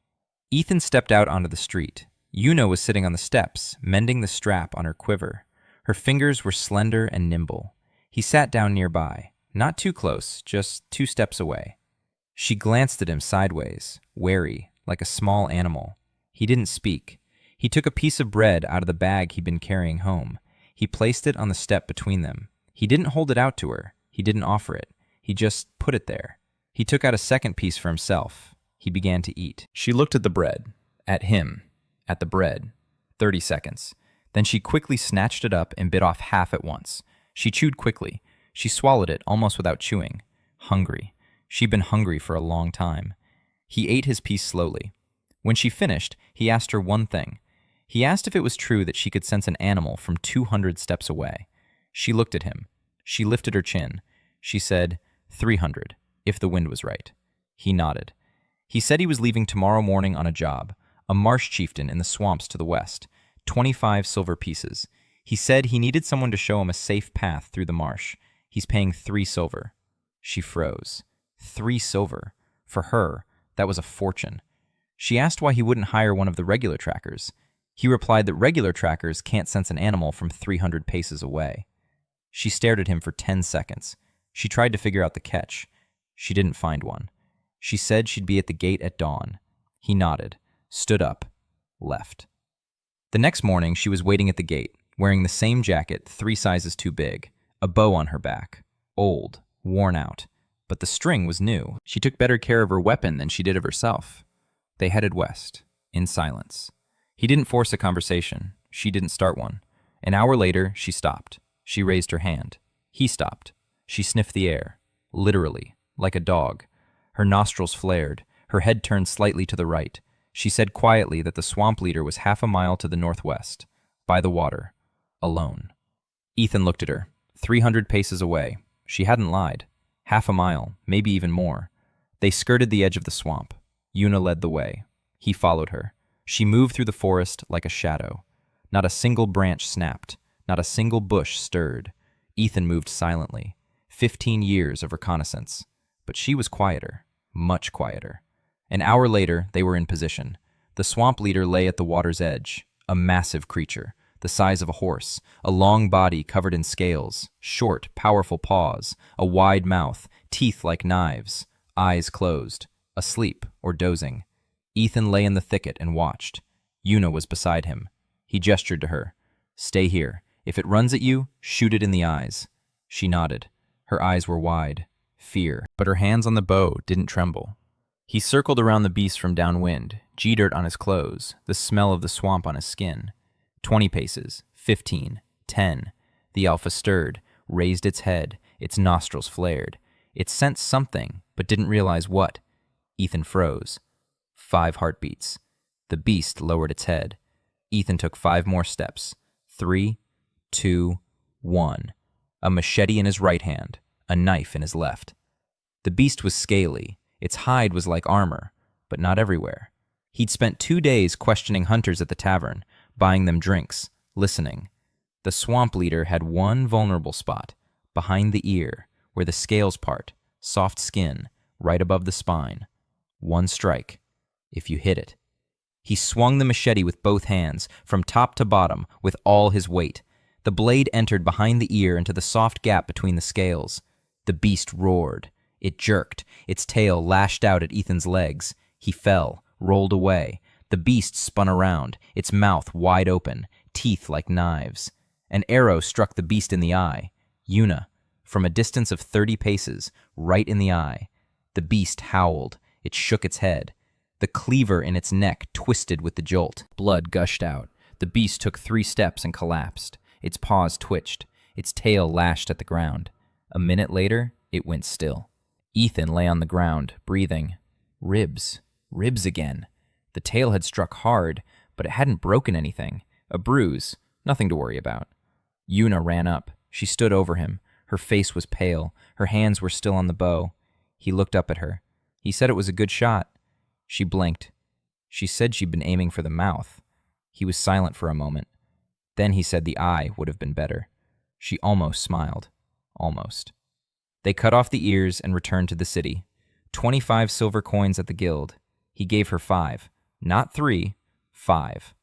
[SPEAKER 2] Ethan stepped out onto the street. Yuna was sitting on the steps, mending the strap on her quiver. Her fingers were slender and nimble. He sat down nearby, not too close, just 2 steps away. She glanced at him sideways, wary, like a small animal. He didn't speak. He took a piece of bread out of the bag he'd been carrying home. He placed it on the step between them. He didn't hold it out to her. He didn't offer it. He just put it there. He took out a second piece for himself. He began to eat. She looked at the bread, at him, at the bread. 30 seconds. Then she quickly snatched it up and bit off half at once. She chewed quickly. She swallowed it almost without chewing. Hungry. She'd been hungry for a long time. He ate his piece slowly. When she finished, he asked her one thing. He asked if it was true that she could sense an animal from 200 steps away. She looked at him. She lifted her chin. She said, 300, if the wind was right. He nodded. He said he was leaving tomorrow morning on a job, a marsh chieftain in the swamps to the west, 25 silver pieces. He said he needed someone to show him a safe path through the marsh. He's paying 3 silver. She froze. 3 silver. For her, that was a fortune. She asked why he wouldn't hire one of the regular trackers. He replied that regular trackers can't sense an animal from 300 paces away. She stared at him for 10 seconds. She tried to figure out the catch. She didn't find one. She said she'd be at the gate at dawn. He nodded, stood up, left. The next morning, she was waiting at the gate, wearing the same jacket 3 sizes too big, a bow on her back, old, worn out, but the string was new. She took better care of her weapon than she did of herself. They headed west, in silence. He didn't force a conversation. She didn't start one. An hour later, she stopped. She raised her hand. He stopped. She sniffed the air, literally, like a dog. Her nostrils flared. Her head turned slightly to the right. She said quietly that the swamp leader was half a mile to the northwest, by the water, alone. Ethan looked at her, 300 paces away. She hadn't lied. Half a mile, maybe even more. They skirted the edge of the swamp. Yuna led the way. He followed her. She moved through the forest like a shadow. Not a single branch snapped. Not a single bush stirred. Ethan moved silently. 15 years of reconnaissance. But she was quieter, much quieter. An hour later, they were in position. The swamp leader lay at the water's edge, a massive creature, the size of a horse, a long body covered in scales, short, powerful paws, a wide mouth, teeth like knives, eyes closed, asleep or dozing. Ethan lay in the thicket and watched. Yuna was beside him. He gestured to her. Stay here. If it runs at you, shoot it in the eyes. She nodded. Her eyes were wide. Fear. But her hands on the bow didn't tremble. He circled around the beast from downwind, G-dirt on his clothes, the smell of the swamp on his skin. 20 paces, 15, 10. The alpha stirred, raised its head, its nostrils flared. It sensed something, but didn't realize what. Ethan froze. 5 heartbeats. The beast lowered its head. Ethan took 5 more steps. 3, 2, 1. A machete in his right hand, a knife in his left. The beast was scaly. Its hide was like armor, but not everywhere. He'd spent 2 days questioning hunters at the tavern, buying them drinks, listening. The swamp leader had one vulnerable spot, behind the ear, where the scales part,
[SPEAKER 1] soft skin, right above the spine. One strike. If you hit it. He swung the machete with both hands, from top to bottom, with all his weight. The blade entered behind the ear into the soft gap between the scales. The beast roared. It jerked. Its tail lashed out at Ethan's legs. He fell, rolled away. The beast spun around, its mouth wide open, teeth like knives. An arrow struck the beast in the eye. Yuna, from a distance of 30 paces, right in the eye. The beast howled. It shook its head. The cleaver in its neck twisted with the jolt. Blood gushed out. The beast took 3 steps and collapsed. Its paws twitched. Its tail lashed at the ground. A minute later, it went still. Ethan lay on the ground, breathing. Ribs. Ribs again. The tail had struck hard, but it hadn't broken anything. A bruise. Nothing to worry about. Yuna ran up. She stood over him. Her face was pale. Her hands were still on the bow. He looked up at her. He said it was a good shot. She blinked. She said she'd been aiming for the mouth. He was silent for a moment. Then he said the eye would have been better. She almost smiled. Almost. They cut off the ears and returned to the city. 25 silver coins at the guild. He gave her 5. Not 3, 5.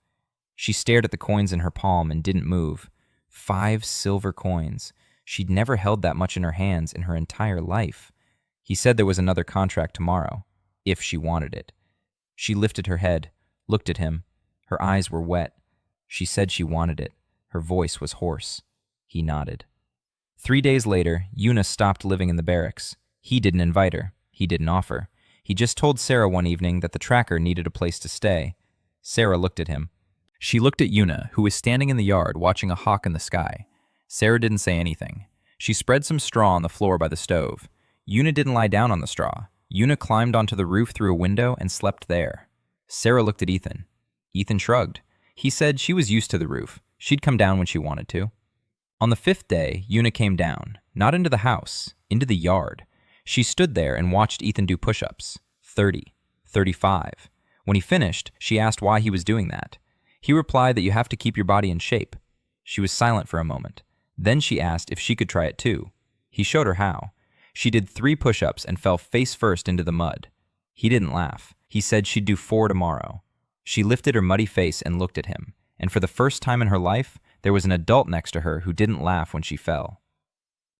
[SPEAKER 1] She stared at the coins in her palm and didn't move. 5 silver coins. She'd never held that much in her hands in her entire life. He said there was another contract tomorrow, if she wanted it. She lifted her head, looked at him. Her eyes were wet. She said she wanted it. Her voice was hoarse. He nodded. 3 days later, Yuna stopped living in the barracks. He didn't invite her. He didn't offer. He just told Sarah one evening that the tracker needed a place to stay. Sarah looked at him. She looked at Yuna, who was standing in the yard watching a hawk in the sky. Sarah didn't say anything. She spread some straw on the floor by the stove. Yuna didn't lie down on the straw. Yuna climbed onto the roof through a window and slept there. Sarah looked at Ethan. Ethan shrugged. He said she was used to the roof. She'd come down when she wanted to. On the 5th day, Yuna came down, not into the house, into the yard. She stood there and watched Ethan do push-ups. 30, 35. When he finished, she asked why he was doing that. He replied that you have to keep your body in shape. She was silent for a moment. Then she asked if she could try it too. He showed her how. She did 3 push-ups and fell face first into the mud. He didn't laugh. He said she'd do 4 tomorrow. She lifted her muddy face and looked at him, and for the first time in her life, there was an adult next to her who didn't laugh when she fell.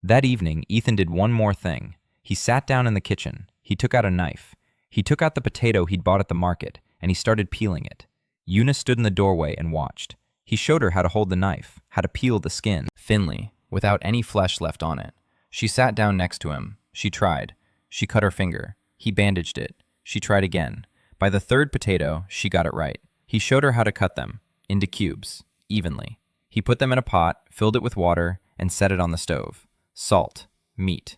[SPEAKER 1] That evening, Ethan did one more thing. He sat down in the kitchen. He took out a knife. He took out the potato he'd bought at the market, and he started peeling it. Yuna stood in the doorway and watched. He showed her how to hold the knife, how to peel the skin, thinly, without any flesh left on it. She sat down next to him. She tried. She cut her finger. He bandaged it. She tried again. By the 3rd potato, she got it right. He showed her how to cut them, into cubes, evenly. He put them in a pot, filled it with water, and set it on the stove. Salt. Meat.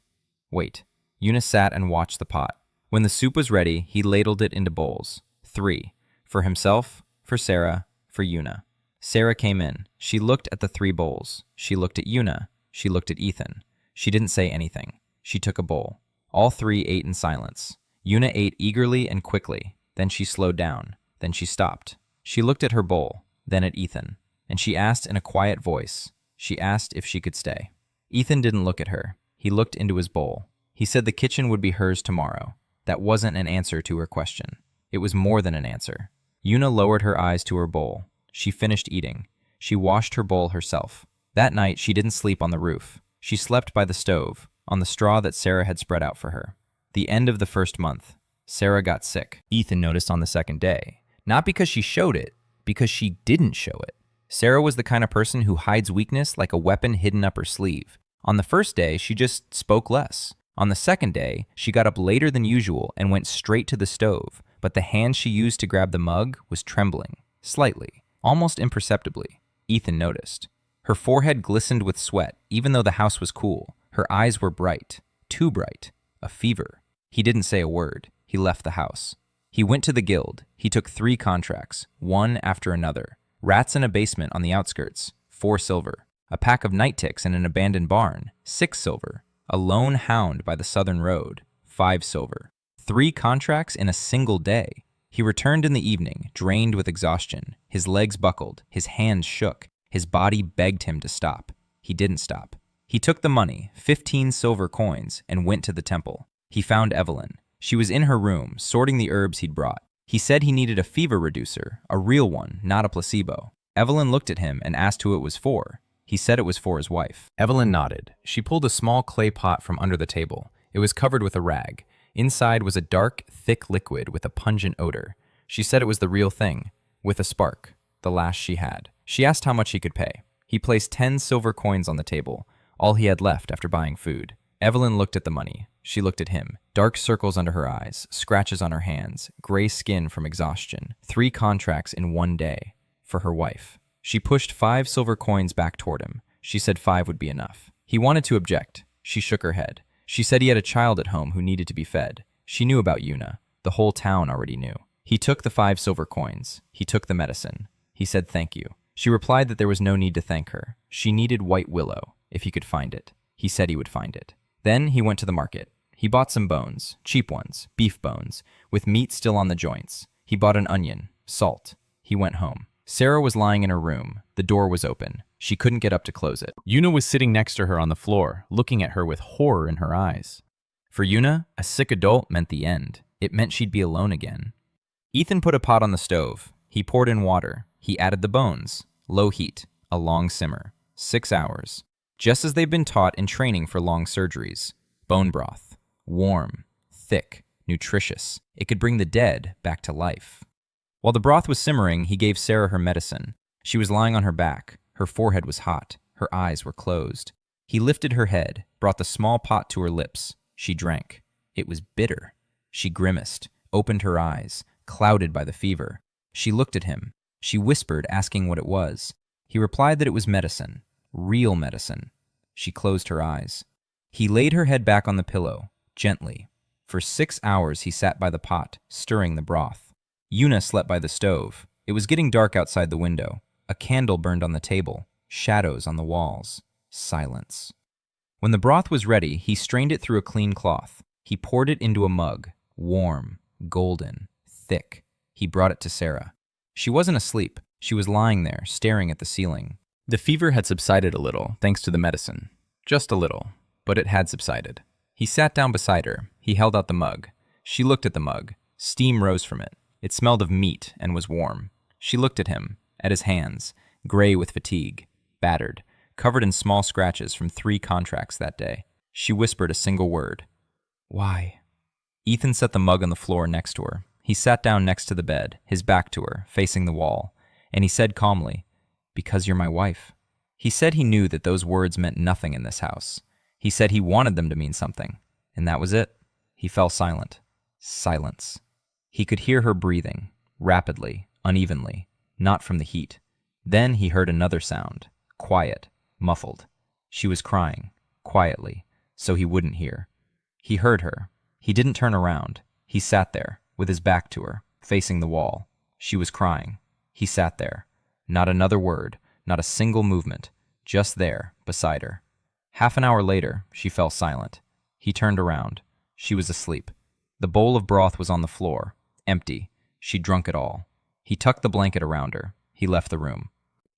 [SPEAKER 1] Wait. Yuna sat and watched the pot. When the soup was ready, he ladled it into bowls. 3. For himself, for Sarah, for Yuna. Sarah came in. She looked at the 3 bowls. She looked at Yuna. She looked at Ethan. She didn't say anything. She took a bowl. All 3 ate in silence. Yuna ate eagerly and quickly. Then she slowed down. Then she stopped. She looked at her bowl, then at Ethan. And she asked in a quiet voice. She asked if she could stay. Ethan didn't look at her. He looked into his bowl. He said the kitchen would be hers tomorrow. That wasn't an answer to her question. It was more than an answer. Yuna lowered her eyes to her bowl. She finished eating. She washed her bowl herself. That night, she didn't sleep on the roof. She slept by the stove, on the straw that Sarah had spread out for her. The end of the 1st month. Sarah got sick. Ethan noticed on the 2nd day. Not because she showed it, because she didn't show it. Sarah was the kind of person who hides weakness like a weapon hidden up her sleeve. On the 1st day, she just spoke less. On the 2nd day, she got up later than usual and went straight to the stove, but the hand she used to grab the mug was trembling, slightly, almost imperceptibly. Ethan noticed. Her forehead glistened with sweat, even though the house was cool. Her eyes were bright, too bright, a fever. He didn't say a word. He left the house. He went to the guild. He took 3 contracts, one after another. Rats in a basement on the outskirts, 4 silver. A pack of night ticks in an abandoned barn, 6 silver. A lone hound by the southern road, 5 silver. 3 contracts in a single day. He returned in the evening, drained with exhaustion. His legs buckled, his hands shook. His body begged him to stop. He didn't stop. He took the money, 15 silver coins, and went to the temple. He found Evelyn. She was in her room, sorting the herbs he'd brought. He said he needed a fever reducer, a real one, not a placebo. Evelyn looked at him and asked who it was for. He said it was for his wife.
[SPEAKER 2] Evelyn nodded. She pulled a small clay pot from under the table. It was covered with a rag. Inside was a dark, thick liquid with a pungent odor. She said it was the real thing, with a spark, the last she had. She asked how much he could pay. He placed 10 silver coins on the table, all he had left after buying food. Evelyn looked at the money. She looked at him. Dark circles under her eyes, scratches on her hands, gray skin from exhaustion. 3 contracts in one day. For her wife. She pushed 5 silver coins back toward him. She said 5 would be enough. He wanted to object. She shook her head. She said he had a child at home who needed to be fed. She knew about Yuna. The whole town already knew. He took the 5 silver coins. He took the medicine. He said thank you. She replied that there was no need to thank her. She needed white willow, if he could find it. He said he would find it. Then he went to the market. He bought some bones, cheap ones, beef bones, with meat still on the joints. He bought an onion, salt. He went home. Sarah was lying in her room. The door was open. She couldn't get up to close it.
[SPEAKER 3] Yuna was sitting next to her on the floor, looking at her with horror in her eyes.
[SPEAKER 1] For Yuna, a sick adult meant the end. It meant she'd be alone again. Ethan put a pot on the stove. He poured in water. He added the bones. Low heat. A long simmer. 6 hours. Just as they've been taught in training for long surgeries. Bone broth. Warm. Thick. Nutritious. It could bring the dead back to life. While the broth was simmering, he gave Sarah her medicine. She was lying on her back. Her forehead was hot. Her eyes were closed. He lifted her head, brought the small pot to her lips. She drank. It was bitter. She grimaced, opened her eyes, clouded by the fever. She looked at him. She whispered, asking what it was. He replied that it was medicine. Real medicine. She closed her eyes. He laid her head back on the pillow, gently. For 6 hours he sat by the pot, stirring the broth. Yuna slept by the stove. It was getting dark outside the window. A candle burned on the table, shadows on the walls. Silence. When the broth was ready, he strained it through a clean cloth. He poured it into a mug, warm, golden, thick. He brought it to Sarah. She wasn't asleep. She was lying there, staring at the ceiling.
[SPEAKER 3] The fever had subsided a little, thanks to the medicine. Just a little, but it had subsided.
[SPEAKER 1] He sat down beside her. He held out the mug. She looked at the mug. Steam rose from it. It smelled of meat and was warm. She looked at him, at his hands, gray with fatigue, battered, covered in small scratches from 3 contracts that day. She whispered a single word. Why? Ethan set the mug on the floor next to her. He sat down next to the bed, his back to her, facing the wall, and he said calmly, "Because you're my wife." He said he knew that those words meant nothing in this house. He said he wanted them to mean something, and that was it. He fell silent. Silence. He could hear her breathing, rapidly, unevenly, not from the heat. Then he heard another sound, quiet, muffled. She was crying, quietly, so he wouldn't hear. He heard her. He didn't turn around. He sat there, with his back to her, facing the wall. She was crying. He sat there. Not another word, not a single movement, just there, beside her. Half an hour later, she fell silent. He turned around. She was asleep. The bowl of broth was on the floor, empty. She'd drunk it all. He tucked the blanket around her. He left the room.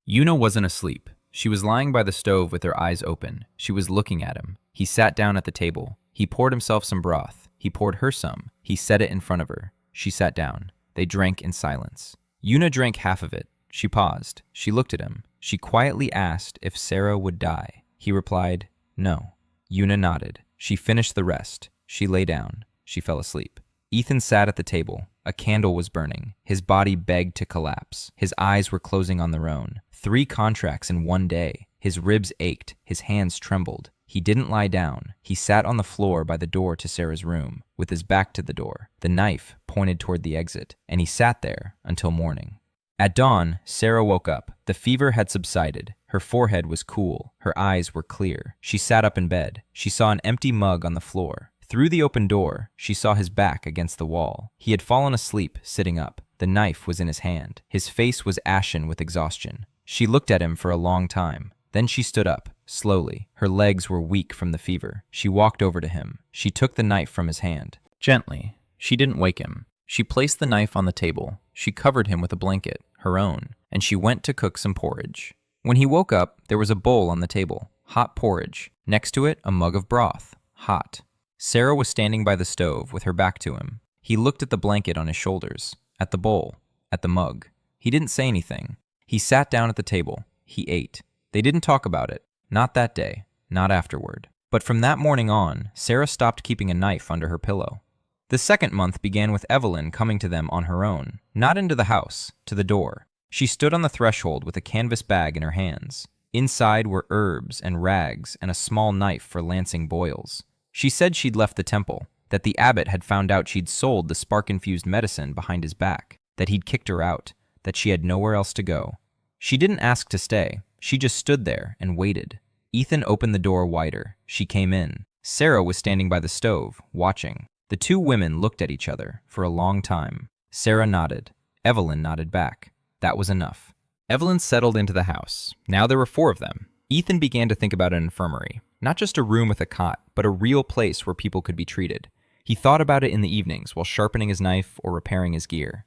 [SPEAKER 1] Yuna wasn't asleep. She was lying by the stove with her eyes open. She was looking at him. He sat down at the table. He poured himself some broth. He poured her some. He set it in front of her. She sat down. They drank in silence. Yuna drank half of it. She paused. She looked at him. She quietly asked if Sarah would die. He replied, no. Yuna nodded. She finished the rest. She lay down. She fell asleep. Ethan sat at the table. A candle was burning. His body begged to collapse. His eyes were closing on their own. 3 contracts in one day. His ribs ached. His hands trembled. He didn't lie down. He sat on the floor by the door to Sarah's room, with his back to the door, the knife pointed toward the exit, and he sat there until morning. At dawn, Sarah woke up. The fever had subsided. Her forehead was cool. Her eyes were clear. She sat up in bed. She saw an empty mug on the floor. Through the open door, she saw his back against the wall. He had fallen asleep, sitting up. The knife was in his hand. His face was ashen with exhaustion. She looked at him for a long time. Then she stood up, slowly. Her legs were weak from the fever. She walked over to him. She took the knife from his hand.
[SPEAKER 2] Gently. She didn't wake him. She placed the knife on the table. She covered him with a blanket, her own, and she went to cook some porridge. When he woke up, there was a bowl on the table, hot porridge. Next to it, a mug of broth, hot.
[SPEAKER 1] Sarah was standing by the stove with her back to him. He looked at the blanket on his shoulders, at the bowl, at the mug. He didn't say anything. He sat down at the table. He ate. They didn't talk about it. Not that day. Not afterward. But from that morning on, Sarah stopped keeping a knife under her pillow. The second month began with Evelyn coming to them on her own, not into the house, to the door. She stood on the threshold with a canvas bag in her hands. Inside were herbs and rags and a small knife for lancing boils. She said she'd left the temple, that the abbot had found out she'd sold the spark-infused medicine behind his back, that he'd kicked her out, that she had nowhere else to go. She didn't ask to stay. She just stood there and waited. Ethan opened the door wider. She came in. Sarah was standing by the stove, watching. The two women looked at each other for a long time. Sarah nodded. Evelyn nodded back. That was enough. Evelyn settled into the house. Now there were 4 of them. Ethan began to think about an infirmary. Not just a room with a cot, but a real place where people could be treated. He thought about it in the evenings while sharpening his knife or repairing his gear.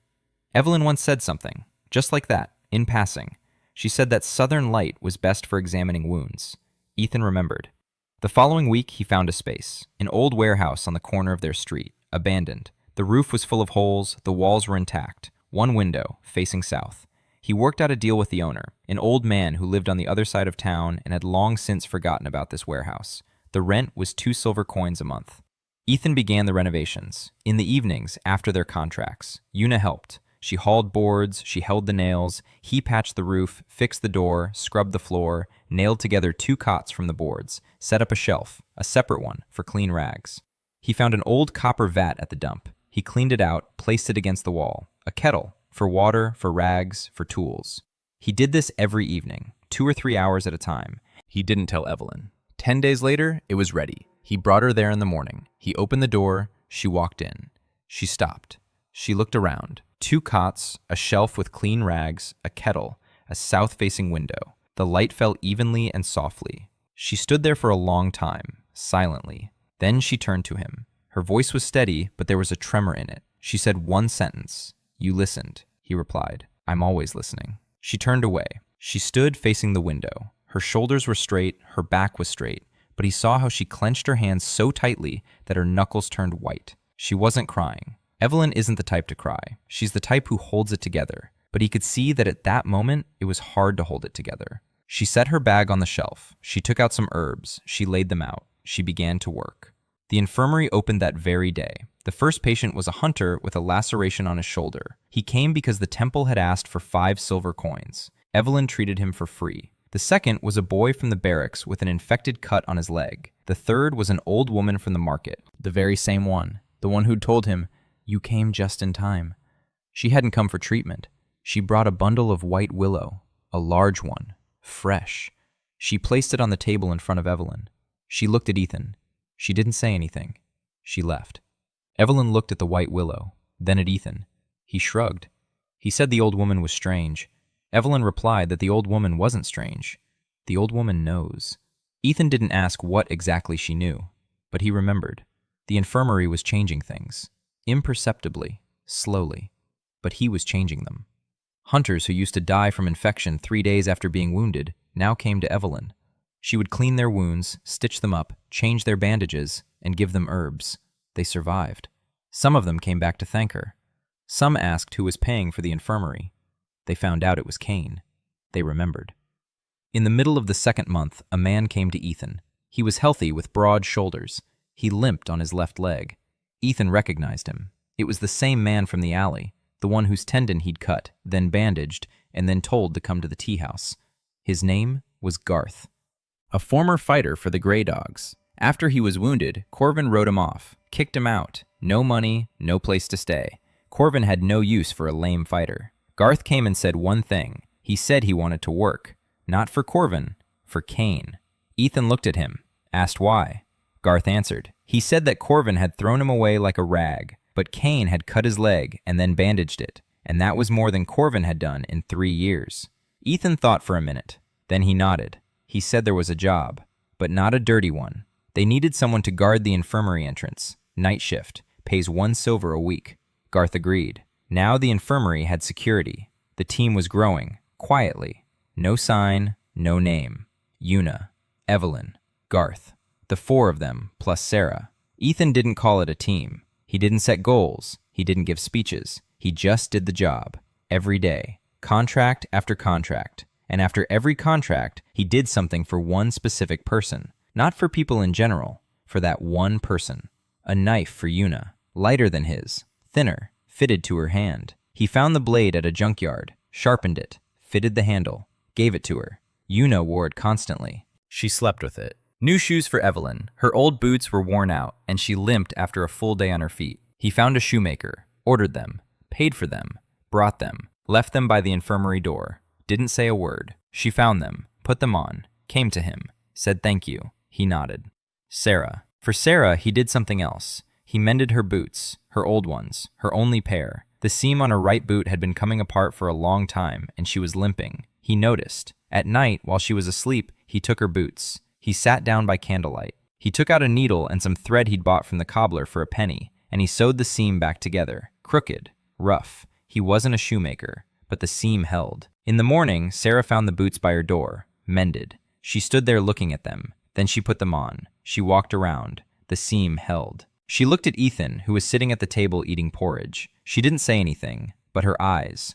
[SPEAKER 1] Evelyn once said something, just like that, in passing. She said that southern light was best for examining wounds. Ethan remembered. The following week, he found a space, an old warehouse on the corner of their street, abandoned. The roof was full of holes, the walls were intact, one window, facing south. He worked out a deal with the owner, an old man who lived on the other side of town and had long since forgotten about this warehouse. The rent was 2 silver coins a month. Ethan began the renovations. In the evenings, after their contracts, Una helped. She hauled boards, she held the nails, he patched the roof, fixed the door, scrubbed the floor, nailed together 2 cots from the boards, set up a shelf, a separate one, for clean rags. He found an old copper vat at the dump. He cleaned it out, placed it against the wall. A kettle, for water, for rags, for tools. He did this every evening, 2 or 3 hours at a time.
[SPEAKER 2] He didn't tell Evelyn. 10 days later, it was ready. He brought her there in the morning. He opened the door. She walked in. She stopped. She looked around. 2 cots, a shelf with clean rags, a kettle, a south-facing window. The light fell evenly and softly. She stood there for a long time, silently. Then she turned to him. Her voice was steady, but there was a tremor in it. She said one sentence. "You listened," he replied. "I'm always listening." She turned away. She stood facing the window. Her shoulders were straight, her back was straight, but he saw how she clenched her hands so tightly that her knuckles turned white. She wasn't crying. Evelyn isn't the type to cry. She's the type who holds it together. But he could see that at that moment, it was hard to hold it together. She set her bag on the shelf. She took out some herbs. She laid them out. She began to work. The infirmary opened that very day. The first patient was a hunter with a laceration on his shoulder. He came because the temple had asked for 5 silver coins. Evelyn treated him for free. The second was a boy from the barracks with an infected cut on his leg. The third was an old woman from the market, the very same one, the one who'd told him, "You came just in time." She hadn't come for treatment. She brought a bundle of white willow, a large one, fresh. She placed it on the table in front of Evelyn. She looked at Ethan. She didn't say anything. She left. Evelyn looked at the white willow, then at Ethan. He shrugged. He said the old woman was strange. Evelyn replied that the old woman wasn't strange. The old woman knows. Ethan didn't ask what exactly she knew, but he remembered. The infirmary was changing things. Imperceptibly, slowly, but he was changing them. Hunters who used to die from infection 3 days after being wounded now came to Evelyn. She would clean their wounds, stitch them up, change their bandages, and give them herbs. They survived. Some of them came back to thank her. Some asked who was paying for the infirmary. They found out it was Cain. They remembered. In the middle of the second month, a man came to Ethan. He was healthy with broad shoulders. He limped on his left leg. Ethan recognized him. It was the same man from the alley, the one whose tendon he'd cut, then bandaged, and then told to come to the tea house. His name was Garth. A former fighter for the Grey Dogs. After he was wounded, Corvin wrote him off, kicked him out. No money, no place to stay. Corvin had no use for a lame fighter. Garth came and said one thing. He said he wanted to work. Not for Corvin, for Cain. Ethan looked at him, asked why. Garth answered. He said that Corvin had thrown him away like a rag, but Cain had cut his leg and then bandaged it, and that was more than Corvin had done in 3 years. Ethan thought for a minute. Then he nodded. He said there was a job, but not a dirty one. They needed someone to guard the infirmary entrance. Night shift. Pays 1 silver a week. Garth agreed. Now the infirmary had security. The team was growing, quietly. No sign, no name. Una, Evelyn, Garth. The 4 of them, plus Sarah.
[SPEAKER 1] Ethan didn't call it a team. He didn't set goals. He didn't give speeches. He just did the job. Every day. Contract after contract. And after every contract, he did something for one specific person. Not for people in general. For that one person. A knife for Yuna. Lighter than his. Thinner. Fitted to her hand. He found the blade at a junkyard. Sharpened it. Fitted the handle. Gave it to her. Yuna wore it constantly.
[SPEAKER 2] She slept with it.
[SPEAKER 1] New shoes for Evelyn. Her old boots were worn out, and she limped after a full day on her feet. He found a shoemaker. Ordered them. Paid for them. Brought them. Left them by the infirmary door. Didn't say a word. She found them. Put them on. Came to him. Said thank you. He nodded. Sarah. For Sarah, he did something else. He mended her boots. Her old ones. Her only pair. The seam on her right boot had been coming apart for a long time, and she was limping. He noticed. At night, while she was asleep, he took her boots. He sat down by candlelight. He took out a needle and some thread he'd bought from the cobbler for a penny, and he sewed the seam back together. Crooked. Rough. He wasn't a shoemaker, but the seam held. In the morning, Sarah found the boots by her door. Mended. She stood there looking at them. Then she put them on. She walked around. The seam held. She looked at Ethan, who was sitting at the table eating porridge. She didn't say anything, but her eyes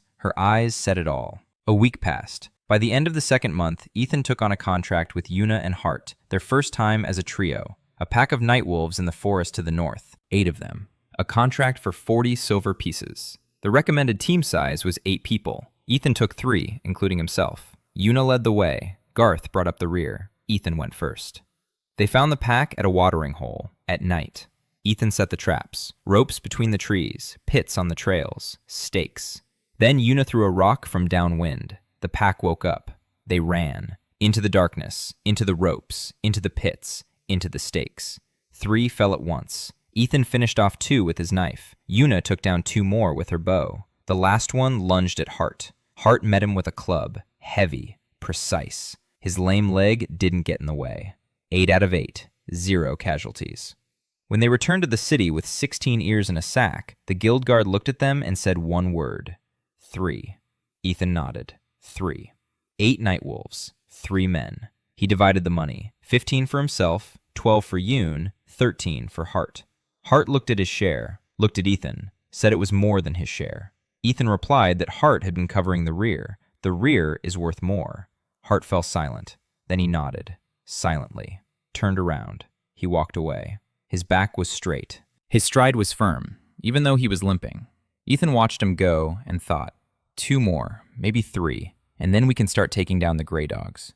[SPEAKER 1] said it all. A week passed. By the end of the second month, Ethan took on a contract with Yuna and Hart, their first time as a trio. A pack of night wolves in the forest to the north, 8 of them. A contract for 40 silver pieces. The recommended team size was 8 people. Ethan took 3, including himself. Yuna led the way. Garth brought up the rear. Ethan went first. They found the pack at a watering hole, at night. Ethan set the traps. Ropes between the trees, pits on the trails, stakes. Then Yuna threw a rock from downwind. The pack woke up. They ran. Into the darkness, into the ropes, into the pits, into the stakes. 3 fell at once. Ethan finished off 2 with his knife. Yuna took down 2 more with her bow. The last one lunged at Hart. Hart met him with a club. Heavy. Precise. His lame leg didn't get in the way. 8 out of 8. 0 casualties. When they returned to the city with 16 ears in a sack, the guild guard looked at them and said one word. 3. Ethan nodded. 3. 8 night wolves. 3 men. He divided the money. 15 for himself, 12 for Yoon, 13 for Hart. Hart looked at his share, looked at Ethan, said it was more than his share. Ethan replied that Hart had been covering the rear. The rear is worth more. Hart fell silent. Then he nodded. Silently. Turned around. He walked away. His back was straight.
[SPEAKER 2] His stride was firm, even though he was limping. Ethan watched him go and thought, 2 more, maybe 3, and then we can start taking down the gray dogs.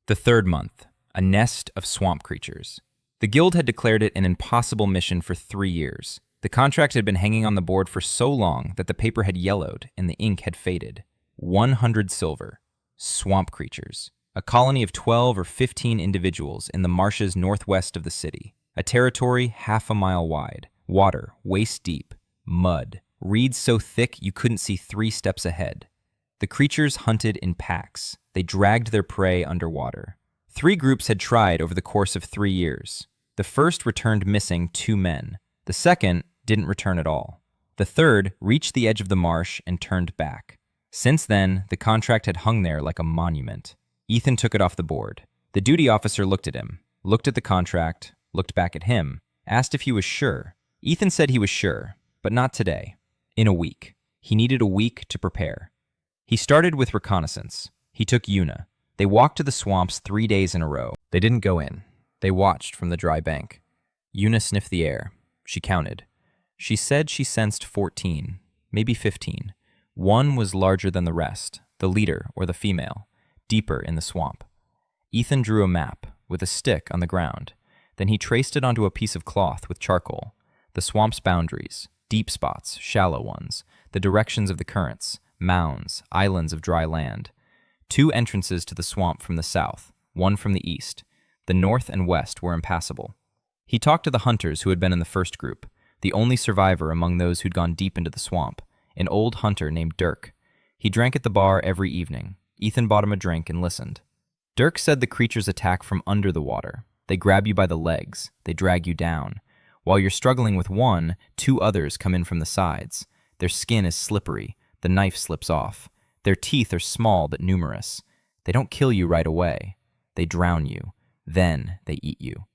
[SPEAKER 2] The third month, a nest of swamp creatures. The guild had declared it an impossible mission for 3 years. The contract had been hanging on the board for so long that the paper had yellowed and the ink had faded. 100 silver. Swamp creatures. A colony of 12 or 15 individuals in the marshes northwest of the city. A territory half a mile wide. Water waist deep. Mud. Reeds so thick you couldn't see 3 steps ahead. The creatures hunted in packs. They dragged their prey underwater. 3 groups had tried over the course of 3 years. The first returned missing 2 men. The second didn't return at all. The third reached the edge of the marsh and turned back. Since then, the contract had hung there like a monument. Ethan took it off the board. The duty officer looked at him, looked at the contract, looked back at him, asked if he was sure. Ethan said he was sure, but not today. In a week. He needed a week to prepare. He started with reconnaissance. He took Yuna. They walked to the swamps 3 days in a row. They didn't go in. They watched from the dry bank. Yuna sniffed the air. She counted. She said she sensed 14, maybe 15. One was larger than the rest, the leader or the female, deeper in the swamp. Ethan drew a map with a stick on the ground. Then he traced it onto a piece of cloth with charcoal. The swamp's boundaries, deep spots, shallow ones, the directions of the currents, mounds, islands of dry land. 2 entrances to the swamp from the south, 1 from the east. The north and west were impassable. He talked to the hunters who had been in the first group, the only survivor among those who'd gone deep into the swamp, an old hunter named Dirk. He drank at the bar every evening. Ethan bought him a drink and listened. Dirk said the creatures attack from under the water. They grab you by the legs. They drag you down. While you're struggling with one, 2 others come in from the sides. Their skin is slippery. The knife slips off. Their teeth are small but numerous. They don't kill you right away. They drown you. Then they eat you.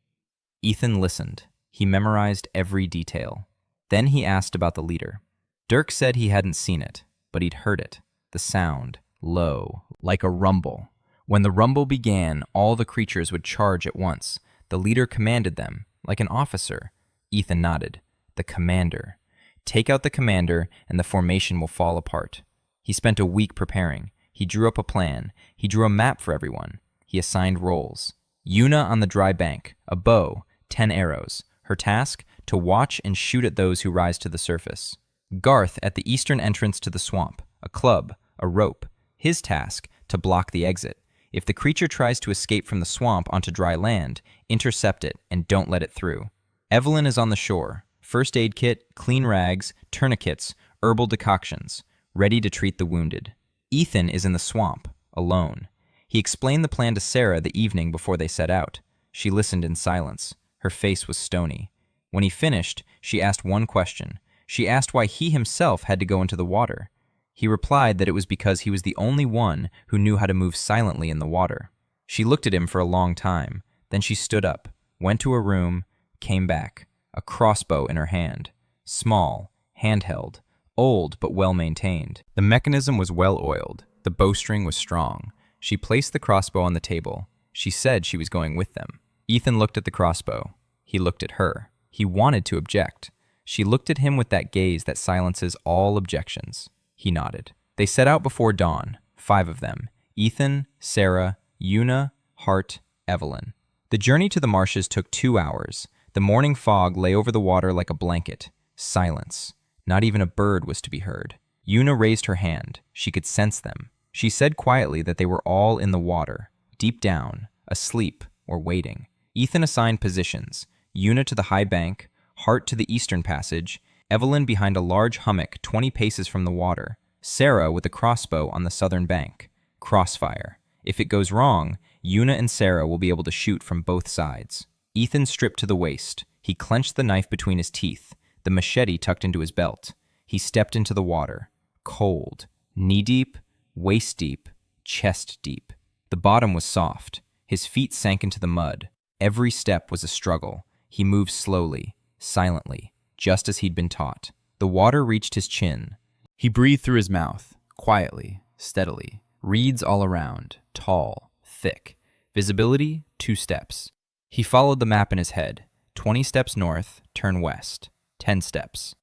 [SPEAKER 2] Ethan listened.
[SPEAKER 1] He memorized every detail. Then he asked about the leader. Dirk said he hadn't seen it, but he'd heard it. The sound, low, like a rumble. When the rumble began, all the creatures would charge at once. The leader commanded them, like an officer. Ethan nodded. The commander. Take out the commander, and the formation will fall apart. He spent a week preparing. He drew up a plan. He drew a map for everyone. He assigned roles. Yuna on the dry bank, a bow, 10 arrows. Her task, to watch and shoot at those who rise to the surface. Garth at the eastern entrance to the swamp, a club, a rope. His task, to block the exit. If the creature tries to escape from the swamp onto dry land, intercept it and don't let it through. Evelyn is on the shore. First aid kit, clean rags, tourniquets, herbal decoctions, ready to treat the wounded. Ethan is in the swamp, alone. He explained the plan to Sarah the evening before they set out. She listened in silence. Her face was stony. When he finished, she asked one question. She asked why he himself had to go into the water. He replied that it was because he was the only one who knew how to move silently in the water. She looked at him for a long time. Then she stood up, went to her room, came back, a crossbow in her hand. Small, handheld, old but well-maintained. The mechanism was well-oiled. The bowstring was strong. She placed the crossbow on the table. She said she was going with them. Ethan looked at the crossbow. He looked at her. He wanted to object. She looked at him with that gaze that silences all objections. He nodded. They set out before dawn, 5 of them. Ethan, Sarah, Yuna, Hart, Evelyn. The journey to the marshes took 2 hours. The morning fog lay over the water like a blanket. Silence. Not even a bird was to be heard. Yuna raised her hand. She could sense them. She said quietly that they were all in the water, deep down, asleep or waiting. Ethan assigned positions. Yuna to the high bank, Hart to the eastern passage, Evelyn behind a large hummock 20 paces from the water, Sarah with a crossbow on the southern bank. Crossfire. If it goes wrong, Yuna and Sarah will be able to shoot from both sides. Ethan stripped to the waist. He clenched the knife between his teeth, the machete tucked into his belt. He stepped into the water. Cold. Knee-deep, waist-deep, chest-deep. The bottom was soft. His feet sank into the mud. Every step was a struggle. He moved slowly, silently, just as he'd been taught. The water reached his chin. He breathed through his mouth, quietly, steadily. Reeds all around, tall, thick. Visibility, 2 steps. He followed the map in his head. 20 steps north, turn west. 10 steps.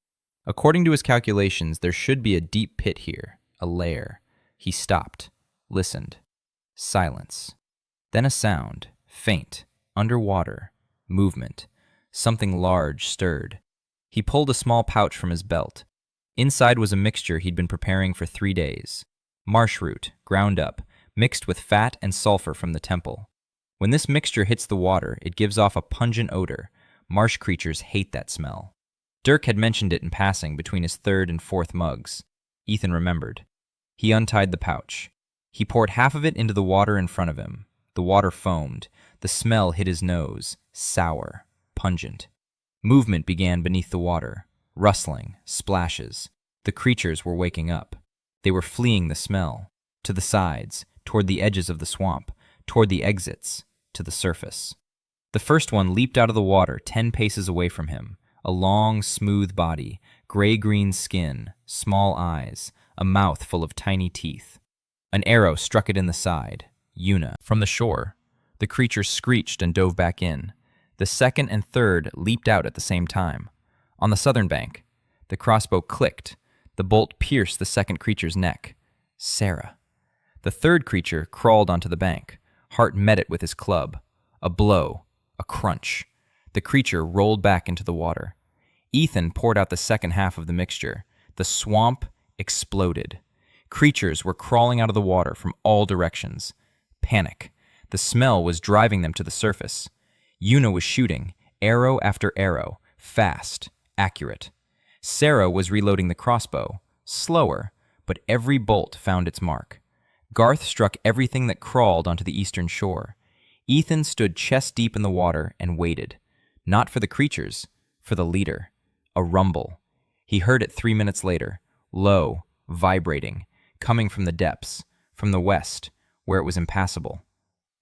[SPEAKER 1] According to his calculations, there should be a deep pit here, a lair. He stopped, listened. Silence. Then a sound, faint, underwater, movement. Something large stirred. He pulled a small pouch from his belt. Inside was a mixture he'd been preparing for 3 days. Marsh root, ground up, mixed with fat and sulfur from the temple. When this mixture hits the water, it gives off a pungent odor. Marsh creatures hate that smell. Dirk had mentioned it in passing between his 3rd and 4th mugs. Ethan remembered. He untied the pouch. He poured half of it into the water in front of him. The water foamed. The smell hit his nose, sour, pungent. Movement began beneath the water. Rustling, splashes. The creatures were waking up. They were fleeing the smell. To the sides, toward the edges of the swamp, toward the exits, to the surface. The first one leaped out of the water 10 paces away from him. A long, smooth body, gray-green skin, small eyes, a mouth full of tiny teeth. An arrow struck it in the side. Yuna. From the shore, the creature screeched and dove back in. The second and third leaped out at the same time. On the southern bank, the crossbow clicked. The bolt pierced the second creature's neck. Sarah. The third creature crawled onto the bank. Hart met it with his club. A blow. A crunch. The creature rolled back into the water. Ethan poured out the second half of the mixture. The swamp exploded. Creatures were crawling out of the water from all directions. Panic. The smell was driving them to the surface. Yuna was shooting, arrow after arrow, fast, accurate. Sarah was reloading the crossbow, slower, but every bolt found its mark. Garth struck everything that crawled onto the eastern shore. Ethan stood chest-deep in the water and waited. Not for the creatures, for the leader. A rumble. He heard it 3 minutes later, low, vibrating, coming from the depths, from the west, where it was impassable.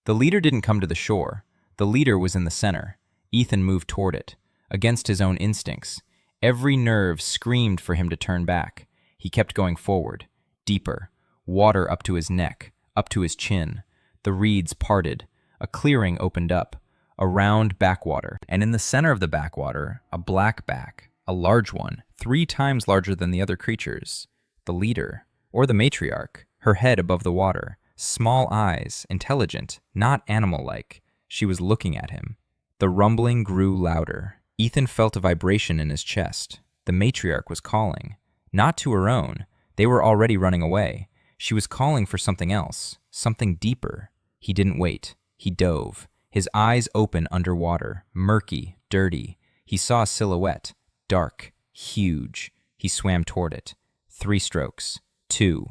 [SPEAKER 1] The leader didn't come to the shore. The leader was in the center. Ethan moved toward it. against his own instincts. Every nerve screamed for him to turn back. He kept going forward, deeper, water up to his neck, up to his chin. The reeds parted. A clearing opened up, a round backwater, and in the center of the backwater, a black back, a large one, 3 times larger than the other creatures. The leader, or the matriarch, her head above the water, small eyes, intelligent, not animal-like. She was looking at him. The rumbling grew louder. Ethan felt a vibration in his chest. The matriarch was calling. Not to her own. They were already running away. She was calling for something else, something deeper. He didn't wait. He dove. His eyes open underwater, murky, dirty. He saw a silhouette, dark, huge. He swam toward it. 3 strokes. 2.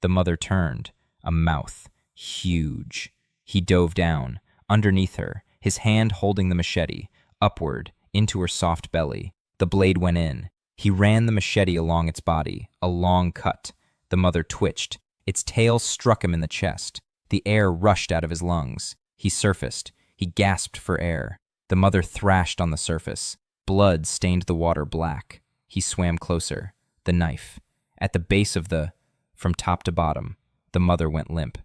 [SPEAKER 1] The mother turned. A mouth. Huge. He dove down, underneath her, his hand holding the machete, upward, into her soft belly. The blade went in. He ran the machete along its body, a long cut. The mother twitched. Its tail struck him in the chest. The air rushed out of his lungs. He surfaced. He gasped for air. The mother thrashed on the surface. Blood stained the water black. He swam closer. The knife. At the base of from top to bottom, the mother went limp.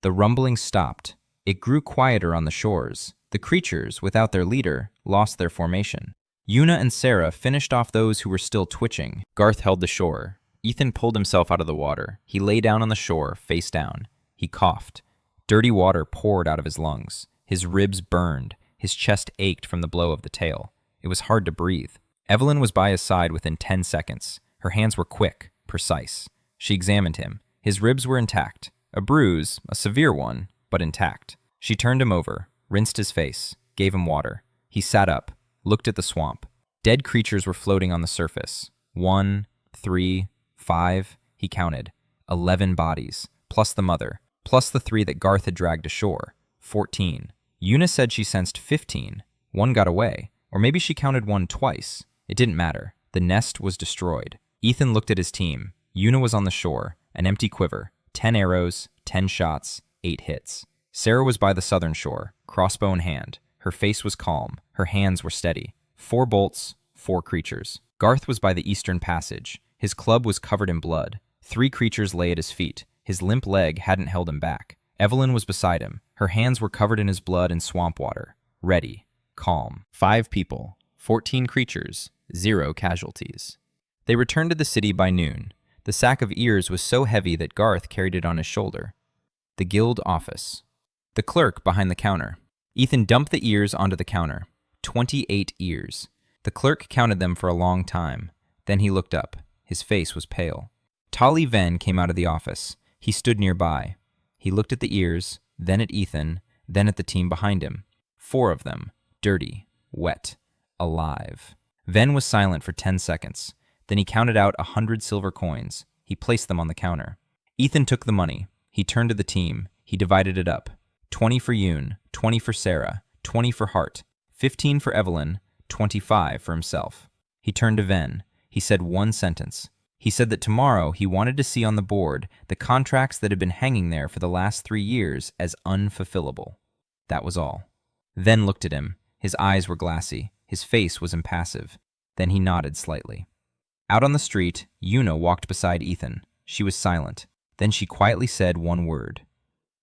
[SPEAKER 1] The rumbling stopped. It grew quieter on the shores. The creatures, without their leader, lost their formation. Una and Sarah finished off those who were still twitching. Garth held the shore. Ethan pulled himself out of the water. He lay down on the shore, face down. He coughed. Dirty water poured out of his lungs. His ribs burned. His chest ached from the blow of the tail. It was hard to breathe. Evelyn was by his side within 10 seconds. Her hands were quick, precise. She examined him. His ribs were intact. A bruise, a severe one, but intact. She turned him over, rinsed his face, gave him water. He sat up, looked at the swamp. Dead creatures were floating on the surface. 1, 3, 5, he counted. 11 bodies, plus the mother, plus the 3 that Garth had dragged ashore. 14. Una said she sensed 15. 1 got away, or maybe she counted 1 twice. It didn't matter. The nest was destroyed. Ethan looked at his team. Una was on the shore, an empty quiver, 10 arrows, 10 shots, 8 hits. Sarah was by the southern shore, crossbow in hand. Her face was calm. Her hands were steady. 4 bolts, 4 creatures. Garth was by the eastern passage. His club was covered in blood. 3 creatures lay at his feet. His limp leg hadn't held him back. Evelyn was beside him. Her hands were covered in his blood and swamp water. Ready. Calm. 5 people. 14 creatures. 0 casualties. They returned to the city by noon. The sack of ears was so heavy that Garth carried it on his shoulder. The guild office. The clerk behind the counter. Ethan dumped the ears onto the counter. 28 ears. The clerk counted them for a long time. Then he looked up. His face was pale. Tolly Venn came out of the office. He stood nearby. He looked at the ears, then at Ethan, then at the team behind him. 4 of them. Dirty. Wet. Alive. Venn was silent for 10 seconds. Then he counted out 100 silver coins. He placed them on the counter. Ethan took the money. He turned to the team. He divided it up. 20 for Yoon, 20 for Sarah, 20 for Hart, 15 for Evelyn, 25 for himself. He turned to Venn. He said 1 sentence. He said that tomorrow he wanted to see on the board the contracts that had been hanging there for the last 3 years as unfulfillable. That was all. Venn looked at him. His eyes were glassy. His face was impassive. Then he nodded slightly. Out on the street, Una walked beside Ethan. She was silent. Then she quietly said 1 word.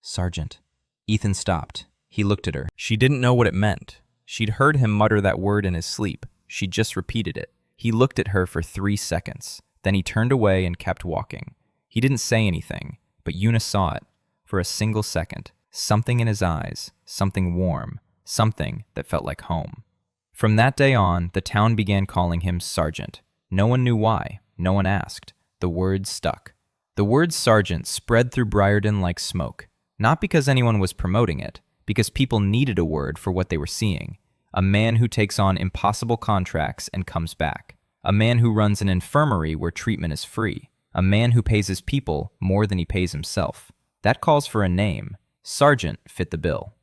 [SPEAKER 1] Sergeant. Ethan stopped. He looked at her. She didn't know what it meant. She'd heard him mutter that word in his sleep. She just repeated it. He looked at her for 3 seconds. Then he turned away and kept walking. He didn't say anything, but Una saw it. For a single second. Something in his eyes. Something warm. Something that felt like home. From that day on, the town began calling him Sergeant. No one knew why. No one asked. The word stuck. The word sergeant spread through Briarden like smoke. Not because anyone was promoting it, because people needed a word for what they were seeing. A man who takes on impossible contracts and comes back. A man who runs an infirmary where treatment is free. A man who pays his people more than he pays himself. That calls for a name. Sergeant fit the bill.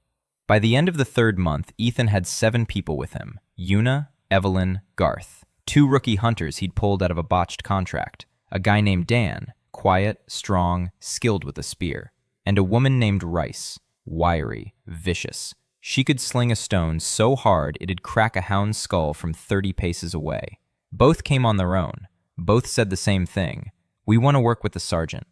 [SPEAKER 1] By the end of the 3rd month, Ethan had 7 people with him. Una, Evelyn, Garth. 2 rookie hunters he'd pulled out of a botched contract. A guy named Dan, quiet, strong, skilled with a spear. And a woman named Rice, wiry, vicious. She could sling a stone so hard it'd crack a hound's skull from 30 paces away. Both came on their own. Both said the same thing. We want to work with the sergeant.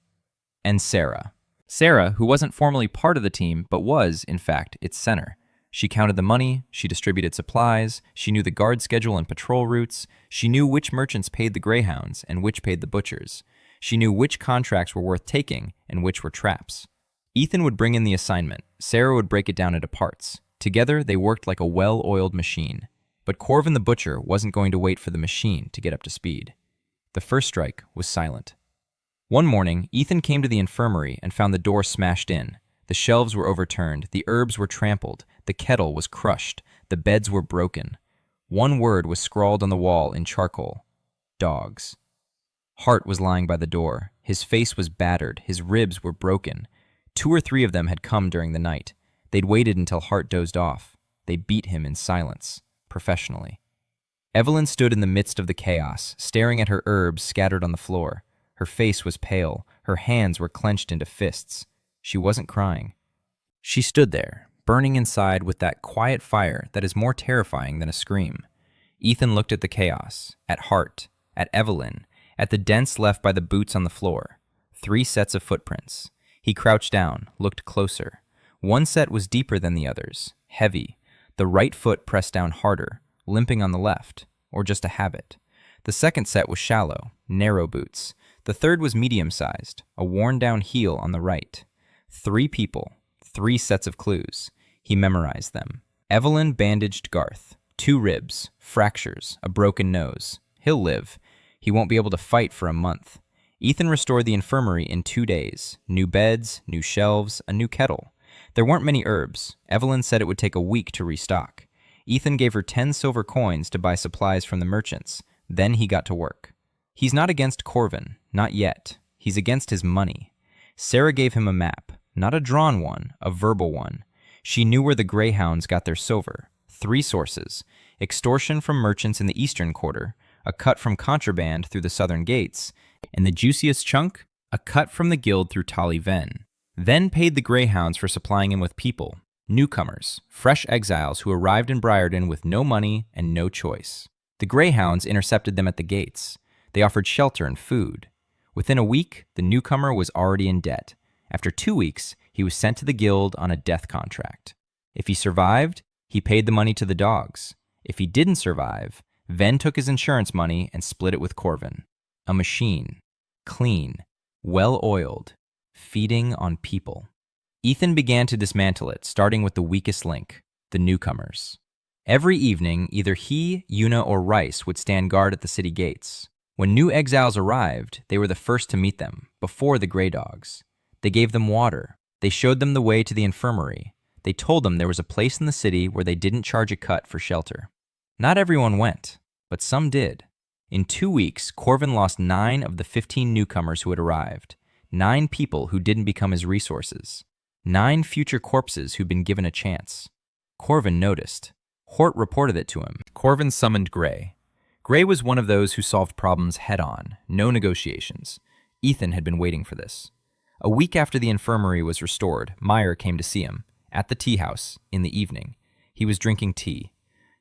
[SPEAKER 1] And Sarah. Sarah, who wasn't formally part of the team, but was, in fact, its center. She counted the money, she distributed supplies, she knew the guard schedule and patrol routes, she knew which merchants paid the greyhounds and which paid the butchers. She knew which contracts were worth taking and which were traps. Ethan would bring in the assignment. Sarah would break it down into parts. Together, they worked like a well-oiled machine. But Corvin the Butcher wasn't going to wait for the machine to get up to speed. The first strike was silent. One morning, Ethan came to the infirmary and found the door smashed in. The shelves were overturned, the herbs were trampled, the kettle was crushed, the beds were broken. One word was scrawled on the wall in charcoal: dogs. Hart was lying by the door. His face was battered, his ribs were broken. 2 or 3 of them had come during the night. They'd waited until Hart dozed off. They beat him in silence, professionally. Evelyn stood in the midst of the chaos, staring at her herbs scattered on the floor. Her face was pale, her hands were clenched into fists. She wasn't crying. She stood there, burning inside with that quiet fire that is more terrifying than a scream. Ethan looked at the chaos, at Hart, at Evelyn, at the dents left by the boots on the floor. 3 sets of footprints. He crouched down, looked closer. One set was deeper than the others, heavy. The right foot pressed down harder, limping on the left, or just a habit. The second set was shallow, narrow boots. The third was medium-sized, a worn-down heel on the right. 3 people, 3 sets of clues. He memorized them. Evelyn bandaged Garth. 2 ribs, fractures, a broken nose. He'll live. He won't be able to fight for a month. Ethan restored the infirmary in 2 days. New beds, new shelves, a new kettle. There weren't many herbs. Evelyn said it would take a week to restock. Ethan gave her 10 silver coins to buy supplies from the merchants. Then he got to work. He's not against Corvin, not yet. He's against his money. Sarah gave him a map, not a drawn one, a verbal one. She knew where the greyhounds got their silver. 3 sources: extortion from merchants in the eastern quarter, a cut from contraband through the southern gates, and the juiciest chunk, a cut from the guild through Tali Ven. Then paid the greyhounds for supplying him with people, newcomers, fresh exiles who arrived in Briarden with no money and no choice. The greyhounds intercepted them at the gates. They offered shelter and food. Within a week, the newcomer was already in debt. After 2 weeks, he was sent to the guild on a death contract. If he survived, he paid the money to the dogs. If he didn't survive, Ven took his insurance money and split it with Corvin. A machine. Clean. Well-oiled. Feeding on people. Ethan began to dismantle it, starting with the weakest link, the newcomers. Every evening, either he, Una, or Rice would stand guard at the city gates. When new exiles arrived, they were the first to meet them, before the Grey Dogs. They gave them water. They showed them the way to the infirmary. They told them there was a place in the city where they didn't charge a cut for shelter. Not everyone went, but some did. In 2 weeks, Corvin lost 9 of the 15 newcomers who had arrived. 9 people who didn't become his resources. 9 future corpses who'd been given a chance. Corvin noticed. Hort reported it to him. Corvin summoned Gray. Gray was one of those who solved problems head-on, no negotiations. Ethan had been waiting for this. A week after the infirmary was restored, Meyer came to see him, at the tea house, in the evening. He was drinking tea.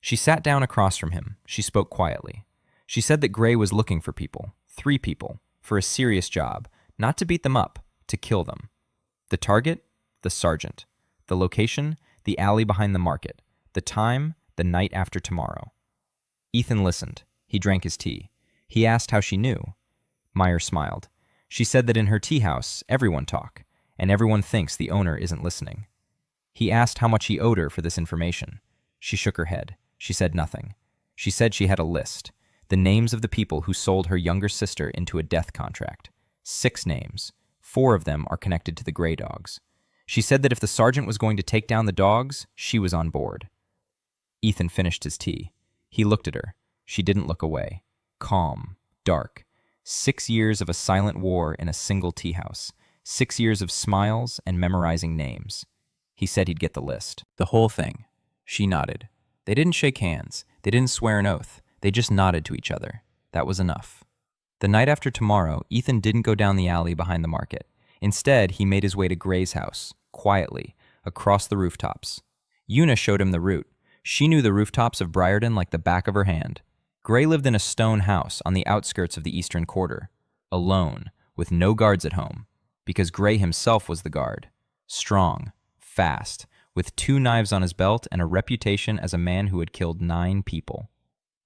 [SPEAKER 1] She sat down across from him. She spoke quietly. She said that Gray was looking for people, 3 people, for a serious job, not to beat them up, to kill them. The target? The sergeant. The location? The alley behind the market. The time? The night after tomorrow. Ethan listened. He drank his tea. He asked how she knew. Meyer smiled. She said that in her tea house, everyone talk, and everyone thinks the owner isn't listening. He asked how much he owed her for this information. She shook her head. She said nothing. She said she had a list, the names of the people who sold her younger sister into a death contract. 6 names. 4 of them are connected to the Grey Dogs. She said that if the sergeant was going to take down the dogs, she was on board. Ethan finished his tea. He looked at her. She didn't look away. Calm. Dark. 6 years of a silent war in a single tea house. 6 years of smiles and memorizing names. He said he'd get the list. The whole thing. She nodded. They didn't shake hands. They didn't swear an oath. They just nodded to each other. That was enough. The night after tomorrow, Ethan didn't go down the alley behind the market. Instead, he made his way to Gray's house, quietly, across the rooftops. Una showed him the route. She knew the rooftops of Briarden like the back of her hand. Gray lived in a stone house on the outskirts of the eastern quarter, alone, with no guards at home, because Gray himself was the guard. Strong, fast, with 2 knives on his belt and a reputation as a man who had killed 9 people.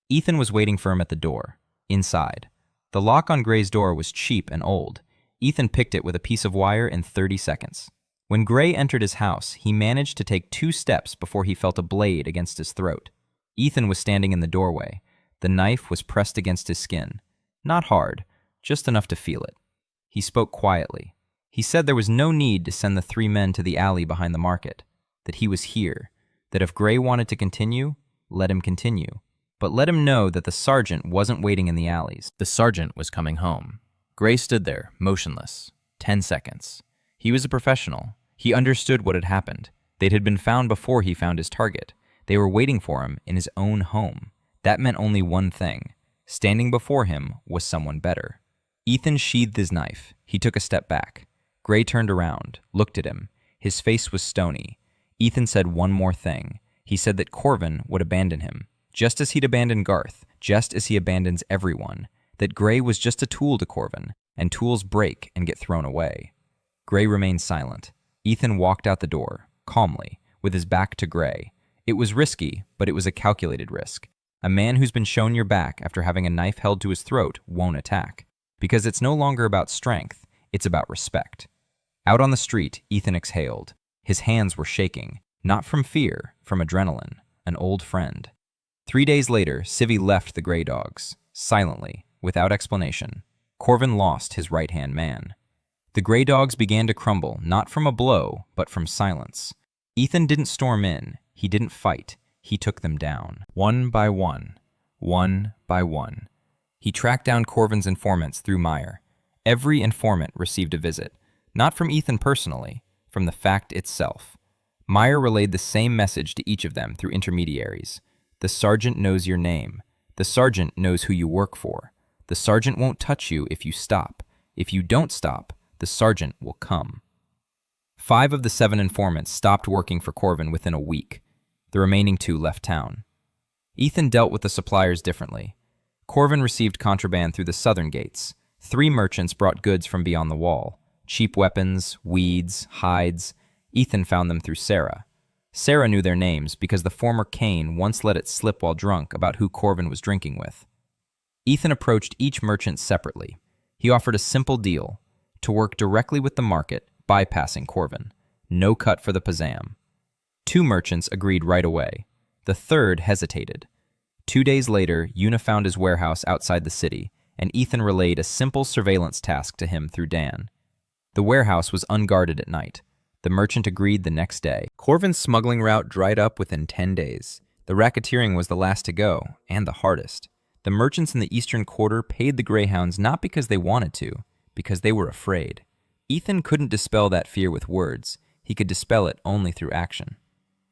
[SPEAKER 1] Ethan was waiting for him at the door, inside. The lock on Gray's door was cheap and old. Ethan picked it with a piece of wire in 30 seconds. When Gray entered his house, he managed to take 2 steps before he felt a blade against his throat. Ethan was standing in the doorway. The knife was pressed against his skin. Not hard, just enough to feel it. He spoke quietly. He said there was no need to send the 3 men to the alley behind the market, that he was here, that if Gray wanted to continue, let him continue. But let him know that the sergeant wasn't waiting in the alleys.
[SPEAKER 2] The sergeant was coming home. Gray stood there, motionless. 10 seconds. He was a professional. He understood what had happened. They had been found before he found his target. They were waiting for him in his own home. That meant only one thing. Standing before him was someone better. Ethan sheathed his knife. He took a step back. Gray turned around, looked at him. His face was stony. Ethan said one more thing. He said that Corvin would abandon him, just as he'd abandoned Garth, just as he abandons everyone, that Gray was just a tool to Corvin, and tools break and get thrown away. Gray remained silent. Ethan walked out the door, calmly, with his back to Gray. It was risky, but it was a calculated risk. A man who's been shown your back after having a knife held to his throat won't attack, because it's no longer about strength, it's about respect. Out on the street, Ethan exhaled. His hands were shaking, not from fear, from adrenaline, an old friend. 3 days later, Civvy left the Gray Dogs, silently, without explanation. Corvin lost his right-hand man. The Gray Dogs began to crumble, not from a blow, but from silence. Ethan didn't storm in. He didn't fight. He took them down. One by one. One by one. He tracked down Corvin's informants through Meyer. Every informant received a visit, not from Ethan personally, from the fact itself. Meyer relayed the same message to each of them through intermediaries. The sergeant knows your name. The sergeant knows who you work for. The sergeant won't touch you if you stop. If you don't stop, the sergeant will come. 5 of the 7 informants stopped working for Corvin within a week. The remaining 2 left town. Ethan dealt with the suppliers differently. Corvin received contraband through the southern gates. 3 merchants brought goods from beyond the wall. Cheap weapons, weeds, hides. Ethan found them through Sarah. Sarah knew their names because the former Kane once let it slip while drunk about who Corvin was drinking with. Ethan approached each merchant separately. He offered a simple deal, to work directly with the market, bypassing Corvin. No cut for the Pazam. 2 merchants agreed right away. The 3rd hesitated. 2 days later, Una found his warehouse outside the city, and Ethan relayed a simple surveillance task to him through Dan. The warehouse was unguarded at night. The merchant agreed the next day. Corvin's smuggling route dried up within 10 days. The racketeering was the last to go, and the hardest. The merchants in the eastern quarter paid the Greyhounds not because they wanted to, because they were afraid. Ethan couldn't dispel that fear with words. He could dispel it only through action.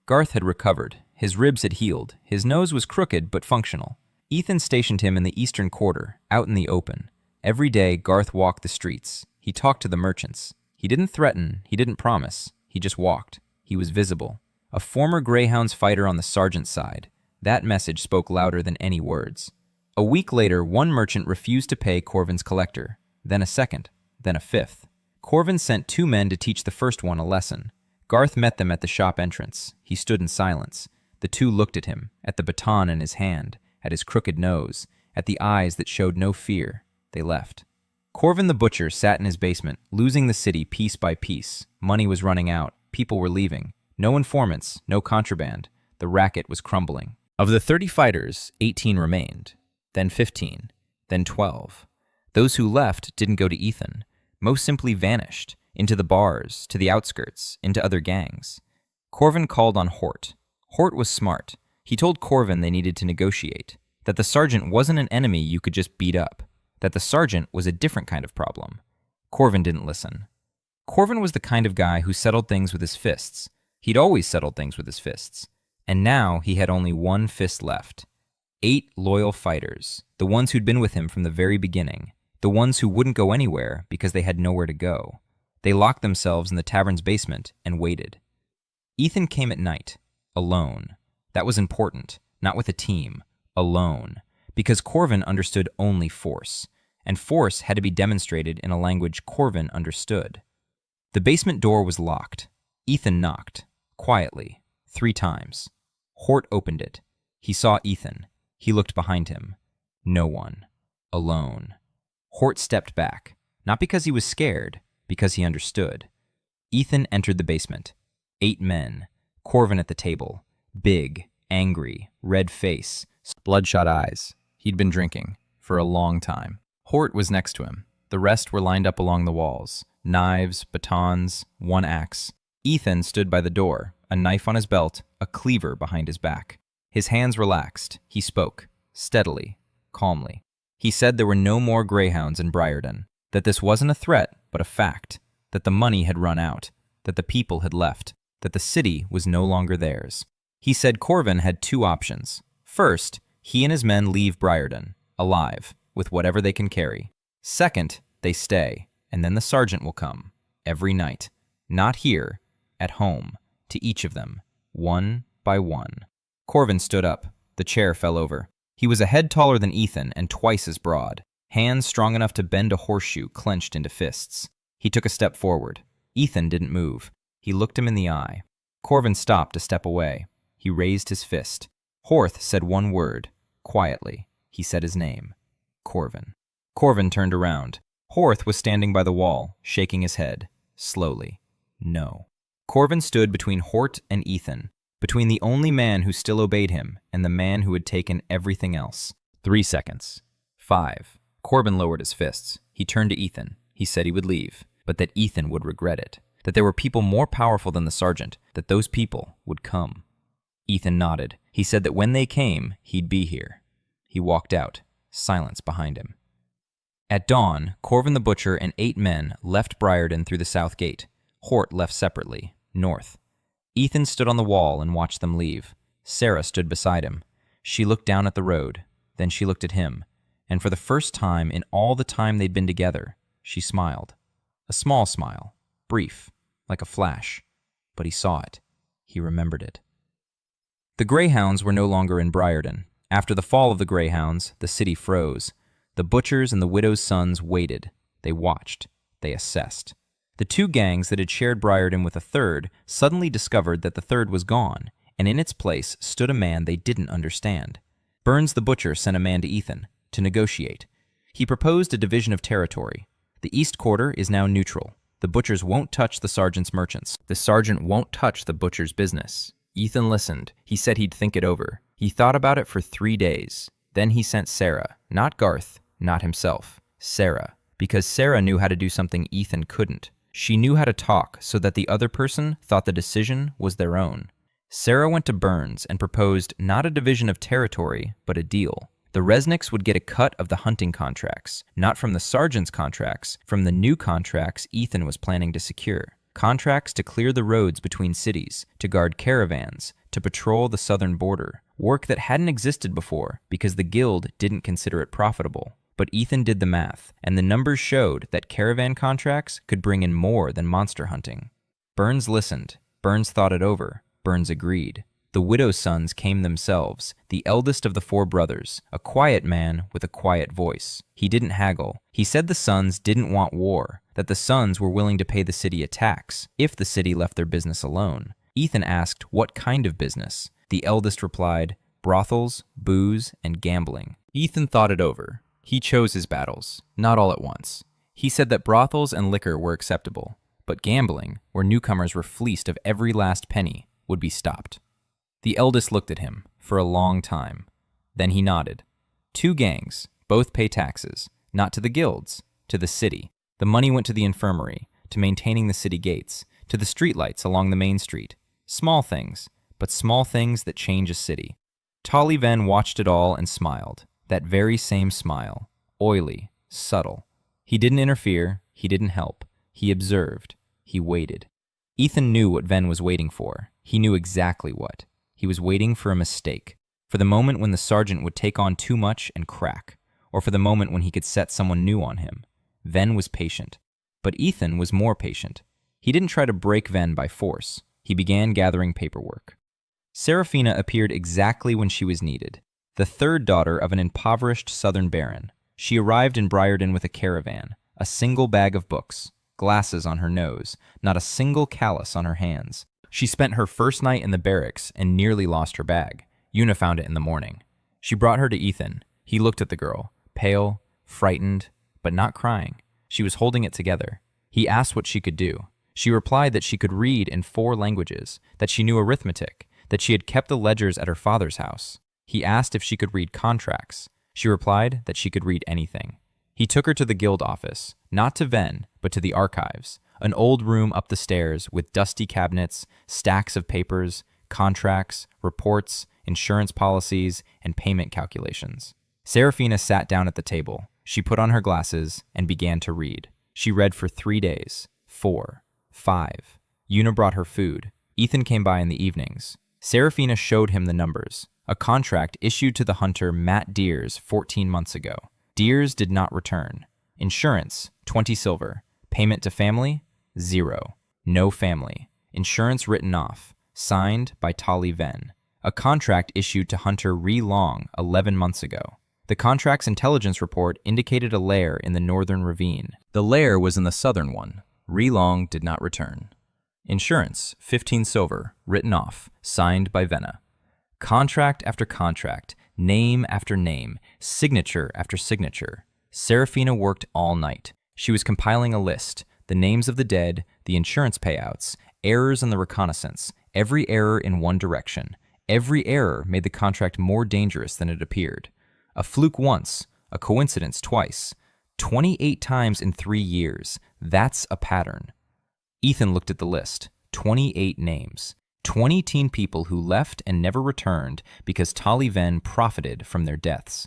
[SPEAKER 2] Garth had recovered. His ribs had healed. His nose was crooked but functional. Ethan stationed him in the eastern quarter, out in the open. Every day, Garth walked the streets. He talked to the merchants. He didn't threaten. He didn't promise. He just walked. He was visible. A former Greyhounds fighter on the sergeant's side. That message spoke louder than any words. A week later, 1 merchant refused to pay Corvin's collector. Then a 2nd. Then a 5th. Corvin sent 2 men to teach the first one a lesson. Garth met them at the shop entrance. He stood in silence. The 2 looked at him, at the baton in his hand, at his crooked nose, at the eyes that showed no fear. They left. Corvin the butcher sat in his basement, losing the city piece by piece. Money was running out. People were leaving. No informants, no contraband. The racket was crumbling. Of the 30 fighters, 18 remained. Then 15. Then 12. Those who left didn't go to Ethan. Most simply vanished, into the bars, to the outskirts, into other gangs. Corvin called on Hort. Hort was smart. He told Corvin they needed to negotiate, that the sergeant wasn't an enemy you could just beat up, that the sergeant was a different kind of problem. Corvin didn't listen. Corvin was the kind of guy who settled things with his fists. He'd always settled things with his fists. And now he had only 1 fist left. 8 loyal fighters, the ones who'd been with him from the very beginning, the ones who wouldn't go anywhere because they had nowhere to go. They locked themselves in the tavern's basement and waited. Ethan came at night.
[SPEAKER 1] Alone. That was important. Not with a team. Alone. Because Corvin understood only force. And force had to be demonstrated in a language Corvin understood. The basement door was locked. Ethan knocked. Quietly. 3 times. Hort opened it. He saw Ethan. He looked behind him. No one. Alone. Hort stepped back. Not because he was scared, because he understood. Ethan entered the basement. 8 men. Corvin at the table. Big, angry, red face,
[SPEAKER 3] Bloodshot eyes. He'd been drinking. For a long time. Hort was next to him. The rest were lined up along the walls. Knives, batons, 1 axe. Ethan stood by the door, a knife on his belt, a cleaver behind his back. His hands relaxed. He spoke. Steadily. Calmly. He said there were no more greyhounds in Briarden. That this wasn't a threat, but a fact. That the money had run out. That the people had left. That the city was no longer theirs. He said Corvin had 2 options. First, he and his men leave Briarden, alive, with whatever they can carry. Second, they stay, and then the sergeant will come. Every night. Not here, at home, to each of them, one by one. Corvin stood up. The chair fell over. He was a head taller than Ethan and twice as broad. Hands strong enough to bend a horseshoe clenched into fists. He took a step forward. Ethan didn't move. He looked him in the eye. Corvin stopped a step away. He raised his fist. Horth said 1 word. Quietly. He said his name. Corvin. Corvin turned around. Horth was standing by the wall, shaking his head. Slowly. No. Corvin stood between Hort and Ethan, between the only man who still obeyed him and the man who had taken everything else. 3 seconds. 5. Corvin lowered his fists. He turned to Ethan. He said he would leave, but that Ethan would regret it. That there were people more powerful than the sergeant, that those people would come. Ethan nodded. He said that when they came, he'd be here. He walked out, silence behind him. At dawn, Corvin the Butcher and 8 men left Briarden through the south gate. Hort left separately, north. Ethan stood on the wall and watched them leave. Sarah stood beside him. She looked down at the road. Then she looked at him. And for the first time in all the time they'd been together, she smiled. A small smile, brief, like a flash. But he saw it. He remembered it. The Greyhounds were no longer in Briarden. After the fall of the Greyhounds, the city froze. The butchers and the widows' sons waited. They watched. They assessed. The 2 gangs that had shared Briarden with a third suddenly discovered that the third was gone, and in its place stood a man they didn't understand. Burns the Butcher sent a man to Ethan to negotiate. He proposed a division of territory. The East Quarter is now neutral. The butchers won't touch the sergeant's merchants. The sergeant won't touch the butcher's business. Ethan listened. He said he'd think it over. He thought about it for 3 days. Then he sent Sarah, not Garth, not himself. Sarah, because Sarah knew how to do something Ethan couldn't. She knew how to talk so that the other person thought the decision was their own. Sarah went to Burns and proposed not a division of territory, but a deal. The Resnicks would get a cut of the hunting contracts, not from the sergeant's contracts, from the new contracts Ethan was planning to secure. Contracts to clear the roads between cities, to guard caravans, to patrol the southern border. Work that hadn't existed before because the guild didn't consider it profitable. But Ethan did the math, and the numbers showed that caravan contracts could bring in more than monster hunting. Burns listened. Burns thought it over. Burns agreed. The widow's sons came themselves, the eldest of the 4 brothers, a quiet man with a quiet voice. He didn't haggle. He said the sons didn't want war, that the sons were willing to pay the city a tax if the city left their business alone. Ethan asked what kind of business. The eldest replied, brothels, booze, and gambling. Ethan thought it over. He chose his battles, not all at once. He said that brothels and liquor were acceptable, but gambling, where newcomers were fleeced of every last penny, would be stopped. The eldest looked at him for a long time. Then he nodded. 2 gangs, both pay taxes, not to the guilds, to the city. The money went to the infirmary, to maintaining the city gates, to the streetlights along the main street. Small things, but small things that change a city. Tolly Venn watched it all and smiled. That very same smile. Oily, subtle. He didn't interfere. He didn't help. He observed. He waited. Ethan knew what Venn was waiting for. He knew exactly what. He was waiting for a mistake, for the moment when the sergeant would take on too much and crack, or for the moment when he could set someone new on him. Venn was patient, but Ethan was more patient. He didn't try to break Venn by force. He began gathering paperwork.
[SPEAKER 1] Serafina appeared exactly when she was needed. The third daughter of an impoverished southern baron, she arrived in Briarden with a caravan, a single bag of books, glasses on her nose, not a single callus on her hands. She spent her first night in the barracks and nearly lost her bag. Una found it in the morning. She brought her to Ethan. He looked at the girl, pale, frightened, but not crying. She was holding it together. He asked what she could do. She replied that she could read in 4 languages, that she knew arithmetic, that she had kept the ledgers at her father's house. He asked if she could read contracts. She replied that she could read anything. He took her to the guild office, not to Ven, but to the archives, an old room up the stairs with dusty cabinets, stacks of papers, contracts, reports, insurance policies, and payment calculations. Serafina sat down at the table. She put on her glasses and began to read. She read for 3 days, 4, 5. Una brought her food. Ethan came by in the evenings. Serafina showed him the numbers. A contract issued to the hunter Matt Deers 14 months ago. Deers did not return. Insurance, 20 silver. Payment to family, 0. No family. Insurance written off. Signed by Tali Ven. A contract issued to hunter Long 11 months ago. The contract's intelligence report indicated a lair in the northern ravine. The lair was in the southern one. Long did not return. Insurance, 15 silver, written off, signed by Venna. Contract after contract, name after name, signature after signature. Serafina worked all night. She was compiling a list, the names of the dead, the insurance payouts, errors in the reconnaissance, every error in one direction. Every error made the contract more dangerous than it appeared. A fluke once, a coincidence twice. 28 times in 3 years. That's a pattern. Ethan looked at the list. 28 names. 20 teen people who left and never returned because Tali Ven profited from their deaths.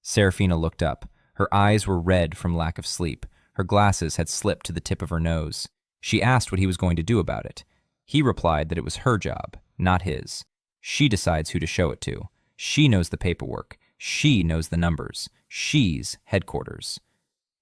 [SPEAKER 1] Serafina looked up. Her eyes were red from lack of sleep. Her glasses had slipped to the tip of her nose. She asked what he was going to do about it. He replied that it was her job, not his. She decides who to show it to. She knows the paperwork. She knows the numbers. She's headquarters.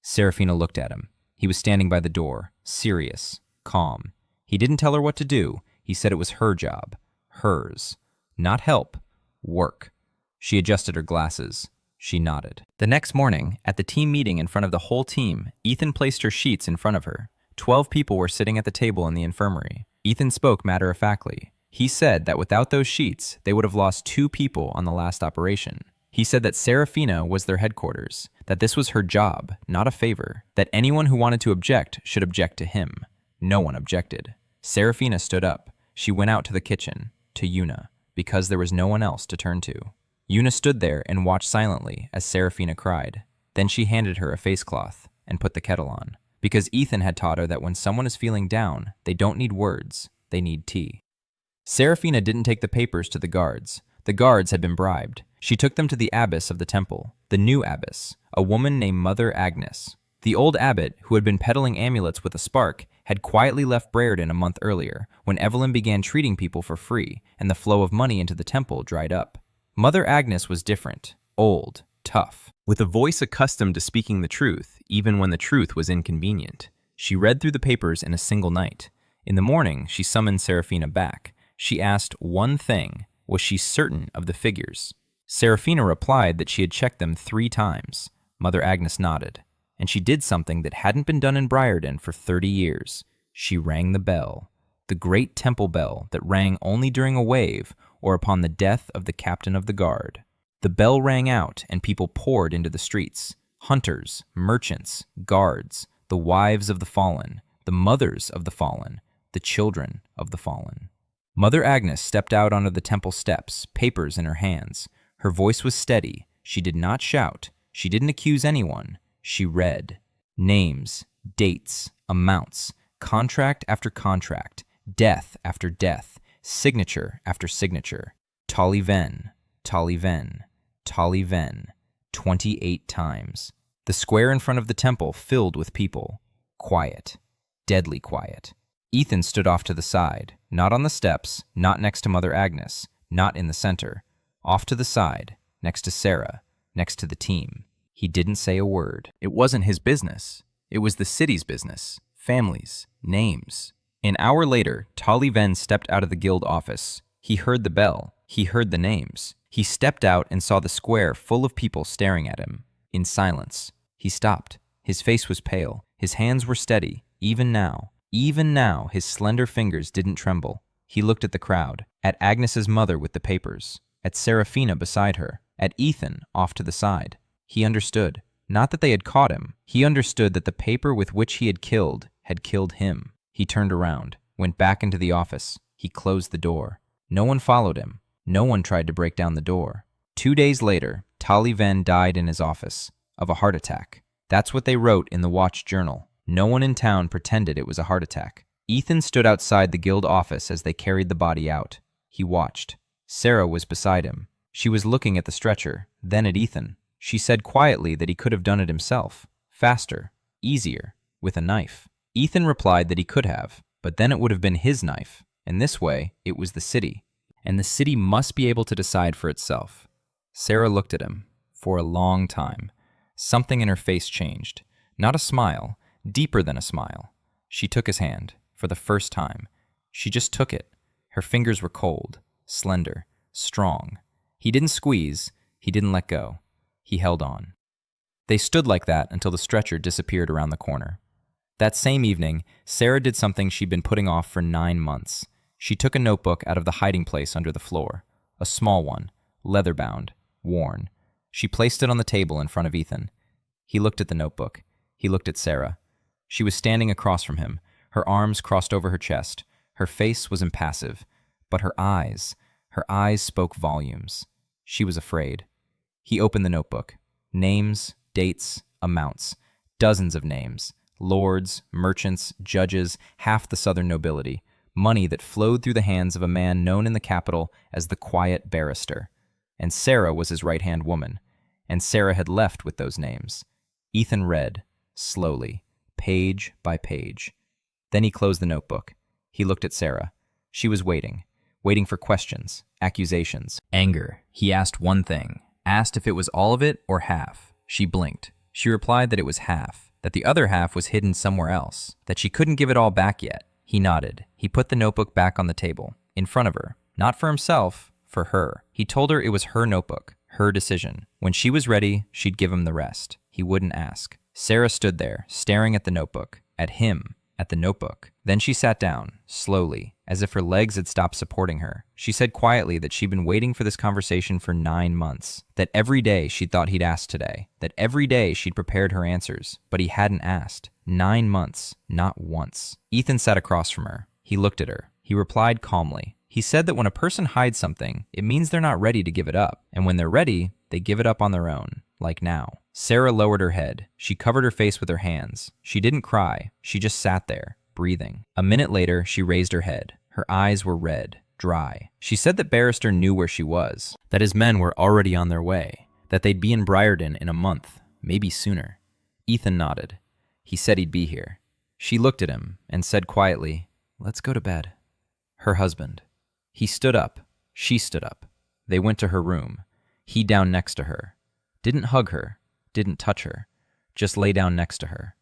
[SPEAKER 1] Serafina looked at him. He was standing by the door, serious, calm. He didn't tell her what to do. He said it was her job. Hers. Not help. Work. She adjusted her glasses. She nodded. The next morning, at the team meeting in front of the whole team, Ethan placed her sheets in front of her. 12 people were sitting at the table in the infirmary. Ethan spoke matter-of-factly. He said that without those sheets, they would have lost 2 people on the last operation. He said that Serafina was their headquarters, that this was her job, not a favor, that anyone who wanted to object should object to him. No one objected. Serafina stood up. She went out to the kitchen, to Una, because there was no one else to turn to. Una stood there and watched silently as Serafina cried. Then she handed her a face cloth and put the kettle on, because Ethan had taught her that when someone is feeling down, they don't need words, they need tea. Serafina didn't take the papers to the guards. The guards had been bribed. She took them to the abbess of the temple, the new abbess, a woman named Mother Agnes. The old abbot, who had been peddling amulets with a spark, had quietly left Briarden a month earlier, when Evelyn began treating people for free, and the flow of money into the temple dried up. Mother Agnes was different, old, tough, with a voice accustomed to speaking the truth, even when the truth was inconvenient. She read through the papers in a single night. In the morning, she summoned Serafina back. She asked one thing: was she certain of the figures? Serafina replied that she had checked them 3 times. Mother Agnes nodded. And she did something that hadn't been done in Briarden for 30 years. She rang the bell. The great temple bell that rang only during a wave or upon the death of the captain of the guard. The bell rang out and people poured into the streets. Hunters, merchants, guards, the wives of the fallen, the mothers of the fallen, the children of the fallen. Mother Agnes stepped out onto the temple steps, papers in her hands. Her voice was steady. She did not shout. She didn't accuse anyone. She read. Names, dates, amounts, contract after contract, death after death, signature after signature. Tali Ven, Tali Ven, Tali Ven, 28 times. The square in front of the temple filled with people. Quiet. Deadly quiet. Ethan stood off to the side, not on the steps, not next to Mother Agnes, not in the center. Off to the side, next to Sarah, next to the team. He didn't say a word. It wasn't his business. It was the city's business. Families, names. An hour later, Tali Ven stepped out of the guild office. He heard the bell. He heard the names. He stepped out and saw the square full of people staring at him. In silence, he stopped. His face was pale. His hands were steady. Even now, his slender fingers didn't tremble. He looked at the crowd, at Agnes's mother with the papers, at Serafina beside her, at Ethan off to the side. He understood. Not that they had caught him. He understood that the paper with which he had killed him. He turned around, went back into the office. He closed the door. No one followed him. No one tried to break down the door. 2 days later, Tali Venn died in his office of a heart attack. That's what they wrote in the Watch Journal. No one in town pretended it was a heart attack. Ethan stood outside the guild office as they carried the body out. He watched. Sarah was beside him. She was looking at the stretcher, then at Ethan. She said quietly that he could have done it himself. Faster, easier, with a knife. Ethan replied that he could have, but then it would have been his knife. And this way, it was the city. And the city must be able to decide for itself. Sarah looked at him for a long time. Something in her face changed. Not a smile, deeper than a smile. She took his hand, for the first time. She just took it. Her fingers were cold, slender, strong. He didn't squeeze, he didn't let go. He held on. They stood like that until the stretcher disappeared around the corner. That same evening, Sarah did something she'd been putting off for 9 months. She took a notebook out of the hiding place under the floor. A small one, leather-bound, worn. She placed it on the table in front of Ethan. He looked at the notebook. He looked at Sarah. She was standing across from him, her arms crossed over her chest. Her face was impassive, but her eyes spoke volumes. She was afraid. He opened the notebook. Names, dates, amounts. Dozens of names. Lords, merchants, judges, half the southern nobility. Money that flowed through the hands of a man known in the capital as the Quiet Barrister. And Sarah was his right-hand woman. And Sarah had left with those names. Ethan read, slowly, page by page. Then he closed the notebook. He looked at Sarah. She was waiting for questions, accusations, anger. He asked one thing, asked if it was all of it or half. She blinked. She replied that it was half, that the other half was hidden somewhere else, that she couldn't give it all back yet. He nodded. He put the notebook back on the table, in front of her. Not for himself, for her. He told her it was her notebook, her decision. When she was ready, she'd give him the rest. He wouldn't ask. Sarah stood there, staring at the notebook, at him, at the notebook. Then she sat down, slowly, as if her legs had stopped supporting her. She said quietly that she'd been waiting for this conversation for 9 months, that every day she'd thought he'd asked today, that every day she'd prepared her answers, but he hadn't asked. 9 months, not once. Ethan sat across from her. He looked at her. He replied calmly. He said that when a person hides something, it means they're not ready to give it up, and when they're ready, they give it up on their own, like now. Sarah lowered her head. She covered her face with her hands. She didn't cry. She just sat there, breathing. A minute later, she raised her head. Her eyes were red, dry. She said that Barrister knew where she was, that his men were already on their way, that they'd be in Briarden in a month, maybe sooner. Ethan nodded. He said he'd be here. She looked at him and said quietly, "Let's go to bed." Her husband. He stood up. She stood up. They went to her room. He down next to her. Didn't hug her. Didn't touch her. Just lay down next to her.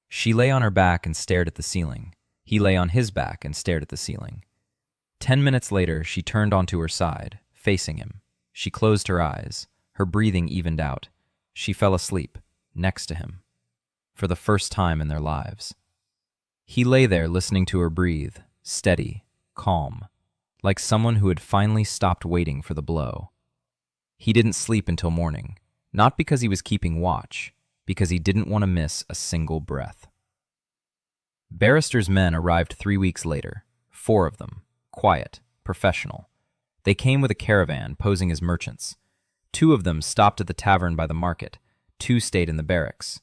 [SPEAKER 1] She lay on her back and stared at the ceiling. He lay on his back and stared at the ceiling. 10 minutes later, she turned onto her side, facing him. She closed her eyes. Her breathing evened out. She fell asleep, next to him. For the first time in their lives. He lay there listening to her breathe, steady, calm, like someone who had finally stopped waiting for the blow. He didn't sleep until morning, not because he was keeping watch, because he didn't want to miss a single breath. Barrister's men arrived 3 weeks later, 4 of them, quiet, professional. They came with a caravan posing as merchants. 2 of them stopped at the tavern by the market, 2 stayed in the barracks.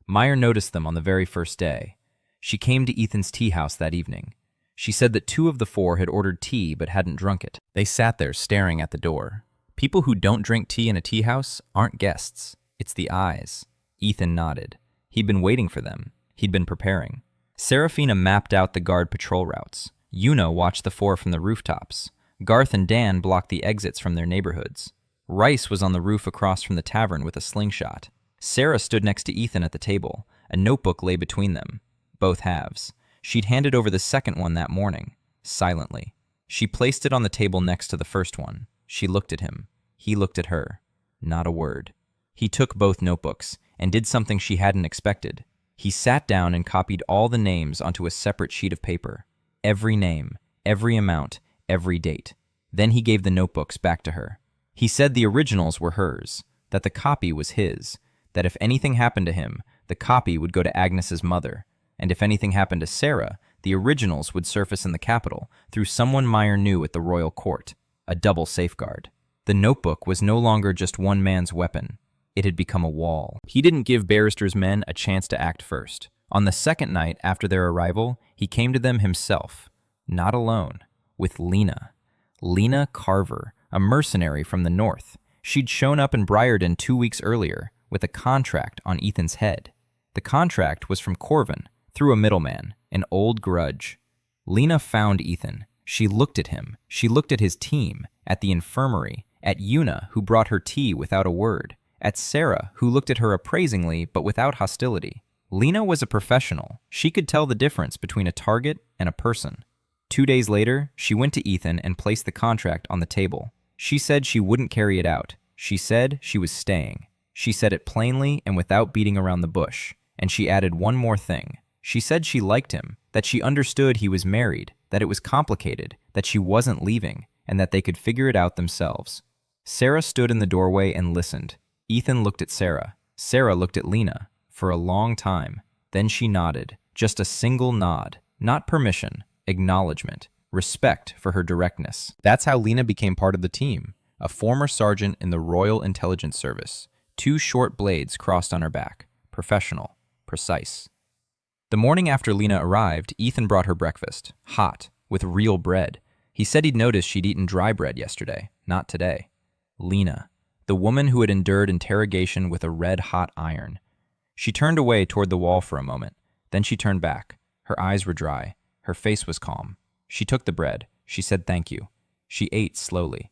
[SPEAKER 1] Meyer noticed them on the very first day. She came to Ethan's tea house that evening. She said that 2 of the 4 had ordered tea but hadn't drunk it. They sat there staring at the door. People who don't drink tea in a tea house aren't guests. It's the eyes. Ethan nodded. He'd been waiting for them. He'd been preparing. Serafina mapped out the guard patrol routes. Yuno watched the 4 from the rooftops. Garth and Dan blocked the exits from their neighborhoods. Rice was on the roof across from the tavern with a slingshot. Sarah stood next to Ethan at the table. A notebook lay between them, both halves. She'd handed over the second one that morning, silently. She placed it on the table next to the first one. She looked at him. He looked at her. Not a word. He took both notebooks and did something she hadn't expected. He sat down and copied all the names onto a separate sheet of paper. Every name, every amount, every date. Then he gave the notebooks back to her. He said the originals were hers, that the copy was his, that if anything happened to him, the copy would go to Agnes's mother, and if anything happened to Sarah, the originals would surface in the capital through someone Meyer knew at the royal court, a double safeguard. The notebook was no longer just one man's weapon. It had become a wall. He didn't give Barrister's men a chance to act first. On the second night after their arrival, he came to them himself, not alone, with Lena. Lena Carver, a mercenary from the north. She'd shown up in Briarden 2 weeks earlier with a contract on Ethan's head. The contract was from Corvin, through a middleman, an old grudge. Lena found Ethan. She looked at him. She looked at his team, at the infirmary, at Una, who brought her tea without a word, at Sarah, who looked at her appraisingly but without hostility. Lena was a professional. She could tell the difference between a target and a person. 2 days later, she went to Ethan and placed the contract on the table. She said she wouldn't carry it out. She said she was staying. She said it plainly and without beating around the bush. And she added one more thing. She said she liked him, that she understood he was married, that it was complicated, that she wasn't leaving, and that they could figure it out themselves. Sarah stood in the doorway and listened. Ethan looked at Sarah. Sarah looked at Lena for a long time. Then she nodded. Just a single nod. Not permission, acknowledgement, respect for her directness. That's how Lena became part of the team, a former sergeant in the Royal Intelligence Service. 2 short blades crossed on her back. Professional, precise. The morning after Lena arrived, Ethan brought her breakfast, hot, with real bread. He said he'd noticed she'd eaten dry bread yesterday, not today. Lena, the woman who had endured interrogation with a red-hot iron. She turned away toward the wall for a moment. Then she turned back. Her eyes were dry. Her face was calm. She took the bread. She said thank you. She ate slowly.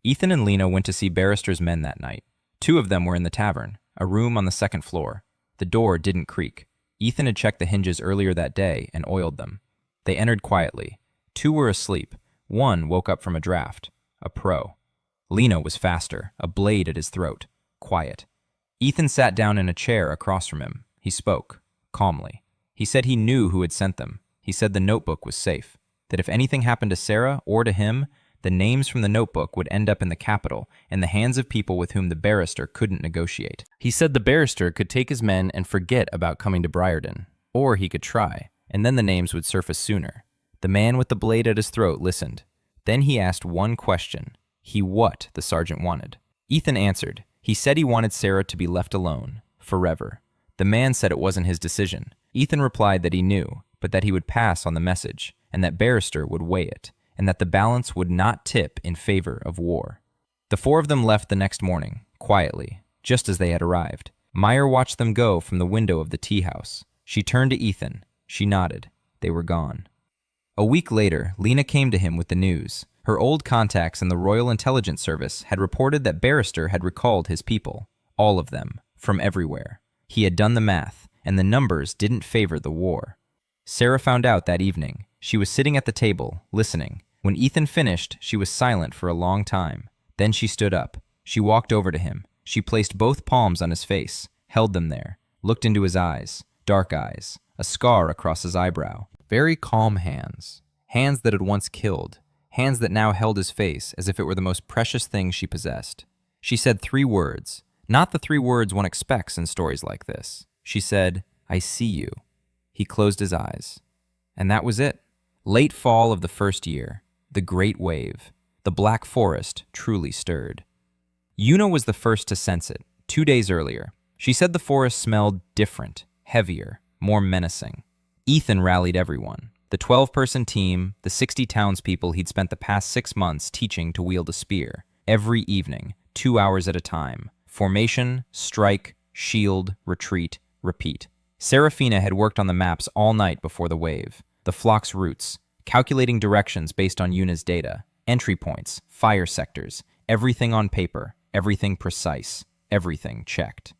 [SPEAKER 1] Ethan and Lena went to see Barrister's men that night. 2 of them were in the tavern, a room on the 2nd floor. The door didn't creak. Ethan had checked the hinges earlier that day and oiled them. They entered quietly. 2 were asleep. 1 woke up from a draft. A pro. Lena was faster, a blade at his throat. Quiet. Ethan sat down in a chair across from him. He spoke, calmly. He said he knew who had sent them. He said the notebook was safe, that if anything happened to Sarah or to him, the names from the notebook would end up in the capital in the hands of people with whom the barrister couldn't negotiate. He said the barrister could take his men and forget about coming to Briarden, or he could try, and then the names would surface sooner. The man with the blade at his throat listened. Then he asked one question. What the sergeant wanted. Ethan answered. He said he wanted Sarah to be left alone, forever. The man said it wasn't his decision. Ethan replied that he knew, but that he would pass on the message, and that Barrister would weigh it, and that the balance would not tip in favor of war. The 4 of them left the next morning, quietly, just as they had arrived. Meyer watched them go from the window of the tea house. She turned to Ethan. She nodded. They were gone. A week later, Lena came to him with the news. Her old contacts in the Royal Intelligence Service had reported that Barrister had recalled his people, all of them, from everywhere. He had done the math, and the numbers didn't favor the war. Sarah found out that evening. She was sitting at the table, listening. When Ethan finished, she was silent for a long time. Then she stood up. She walked over to him. She placed both palms on his face, held them there, looked into his eyes, dark eyes, a scar across his eyebrow. Very calm hands. Hands that had once killed. Hands that now held his face as if it were the most precious thing she possessed. She said 3 words, not the 3 words one expects in stories like this. She said, "I see you." He closed his eyes. And that was it. Late fall of the first year, the great wave, the Black Forest truly stirred. Una was the first to sense it, 2 days earlier. She said the forest smelled different, heavier, more menacing. Ethan rallied everyone. The 12-person team, the 60 townspeople he'd spent the past 6 months teaching to wield a spear. Every evening, 2 hours at a time. Formation, strike, shield, retreat, repeat. Serafina had worked on the maps all night before the wave. The flock's routes, calculating directions based on Una's data, entry points, fire sectors, everything on paper, everything precise, everything checked.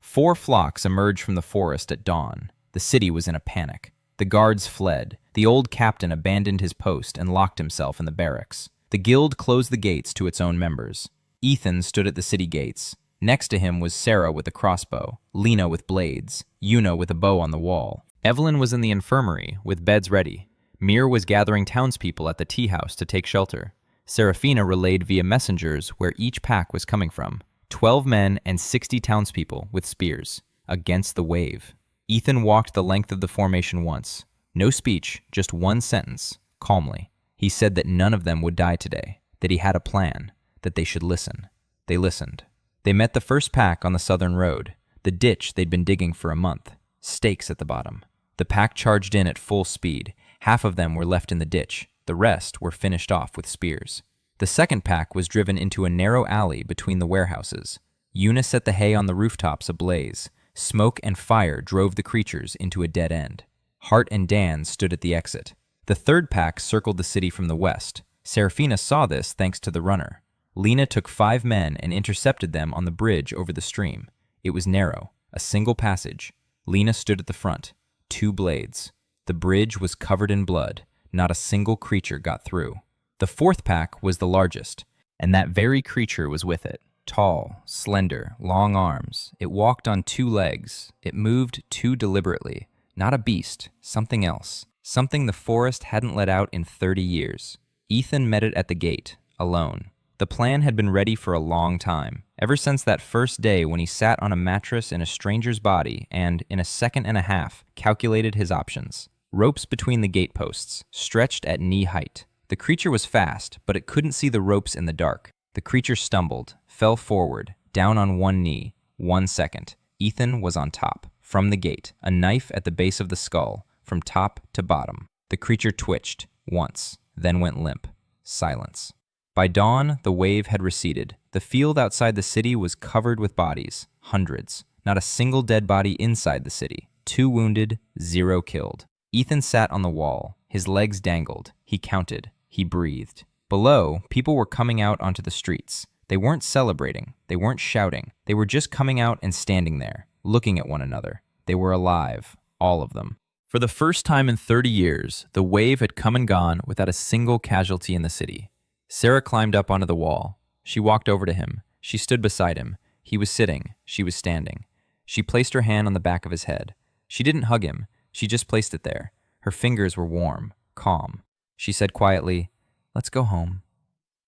[SPEAKER 1] 4 flocks emerged from the forest at dawn. The city was in a panic. The guards fled.
[SPEAKER 2] The old captain abandoned his post and locked himself in the barracks. The guild closed the gates to its own members. Ethan stood at the city gates. Next to him was Sarah with a crossbow, Lena with blades, Una with a bow on the wall. Evelyn was in the infirmary with beds ready. Mir was gathering townspeople at the tea house to take shelter. Serafina relayed via messengers where each pack was coming from. 12 men and 60 townspeople with spears, against the wave. Ethan walked the length of the formation once. No speech, just one sentence, calmly. He said that none of them would die today, that he had a plan, that they should listen. They listened. They met the first pack on the southern road, the ditch they'd been digging for a month, stakes at the bottom. The pack charged in at full speed. Half of them were left in the ditch. The rest were finished off with spears. The second pack was driven into a narrow alley between the warehouses. Una set the hay on the rooftops ablaze. Smoke and fire drove the creatures into a dead end. Hart and Dan stood at the exit. The third pack circled the city from the west. Serafina saw this thanks to the runner. Lena took 5 men and intercepted them on the bridge over the stream. It was narrow, a single passage. Lena stood at the front, 2 blades. The bridge was covered in blood. Not a single creature got through. The fourth pack was the largest, and that very creature was with it. Tall, slender, long arms. It walked on 2 legs. It moved too deliberately. Not a beast, something else. Something the forest hadn't let out in 30 years. Ethan met it at the gate, alone. The plan had been ready for a long time, ever since that first day when he sat on a mattress in a stranger's body and, in a second and a half, calculated his options. Ropes between the gateposts, stretched at knee height. The creature was fast, but it couldn't see the ropes in the dark. The creature stumbled, fell forward, down on one knee. 1 second. Ethan was on top. From the gate, a knife at the base of the skull, from top to bottom. The creature twitched, once, then went limp. Silence. By dawn, the wave had receded. The field outside the city was covered with bodies, hundreds. Not a single dead body inside the city. 2 wounded, 0 killed. Ethan sat on the wall. His legs dangled. He counted. He breathed. Below, people were coming out onto the streets. They weren't celebrating. They weren't shouting. They were just coming out and standing there, looking at one another. They were alive, all of them. For the first time in 30 years, the wave had come and gone without a single casualty in the city. Sarah climbed up onto the wall. She walked over to him. She stood beside him. He was sitting. She was standing. She placed her hand on the back of his head. She didn't hug him. She just placed it there. Her fingers were warm, calm. She said quietly, "Let's go home."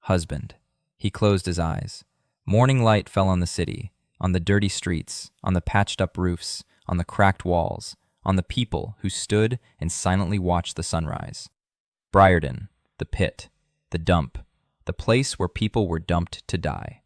[SPEAKER 2] Husband. He closed his eyes. Morning light fell on the city, on the dirty streets, on the patched-up roofs, on the cracked walls, on the people who stood and silently watched the sunrise. Briarden, the pit, the dump, the place where people were dumped to die.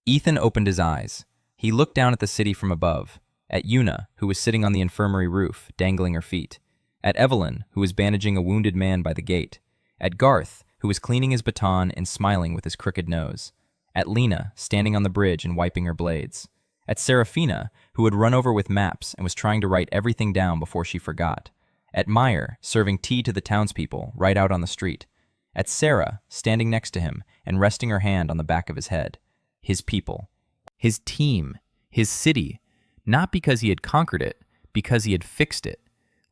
[SPEAKER 2] Ethan opened his eyes. He looked down at the city from above, at Una, who was sitting on the infirmary roof, dangling her feet, at Evelyn, who was bandaging a wounded man by the gate, at Garth, who was cleaning his baton and smiling with his crooked nose, at Lena, standing on the bridge and wiping her blades, at Serafina, who had run over with maps and was trying to write everything down before she forgot, at Meyer, serving tea to the townspeople right out on the street, at Sarah, standing next to him and resting her hand on the back of his head. His people. His team. His city. Not because he had conquered it, because he had fixed it.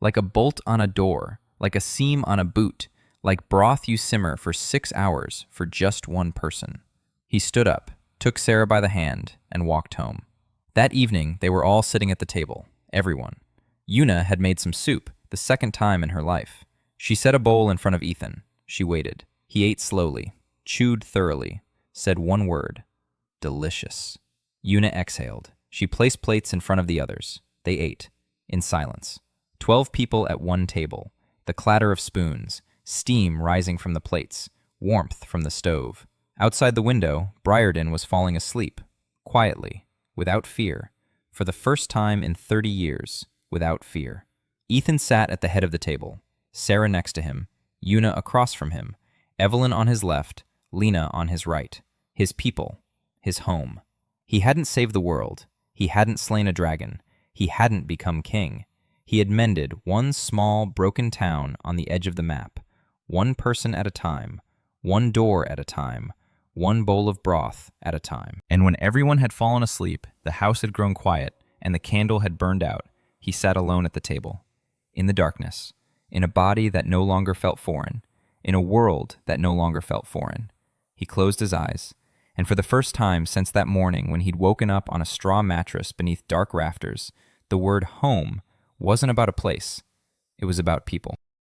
[SPEAKER 2] Like a bolt on a door, like a seam on a boot, like broth you simmer for 6 hours for just one person. He stood up, took Sarah by the hand, and walked home. That evening, they were all sitting at the table, everyone. Una had made some soup, the second time in her life. She set a bowl in front of Ethan. She waited. He ate slowly, chewed thoroughly, said one word, "Delicious." Una exhaled. She placed plates in front of the others. They ate, in silence. 12 people at one table, the clatter of spoons, steam rising from the plates, warmth from the stove. Outside the window, Briarden was falling asleep, quietly, without fear, for the first time in 30 years, without fear. Ethan sat at the head of the table, Sarah next to him, Una across from him, Evelyn on his left, Lena on his right. His people, his home. He hadn't saved the world. He hadn't slain a dragon. He hadn't become king. He had mended one small, broken town on the edge of the map, one person at a time, one door at a time, one bowl of broth at a time. And when everyone had fallen asleep, the house had grown quiet, and the candle had burned out, he sat alone at the table. In the darkness,
[SPEAKER 1] in a body that no longer felt foreign, in a world that no longer felt foreign. He closed his eyes, and for the first time since that morning when he'd woken up on a straw mattress beneath dark rafters, the word home wasn't about a place. It was about people.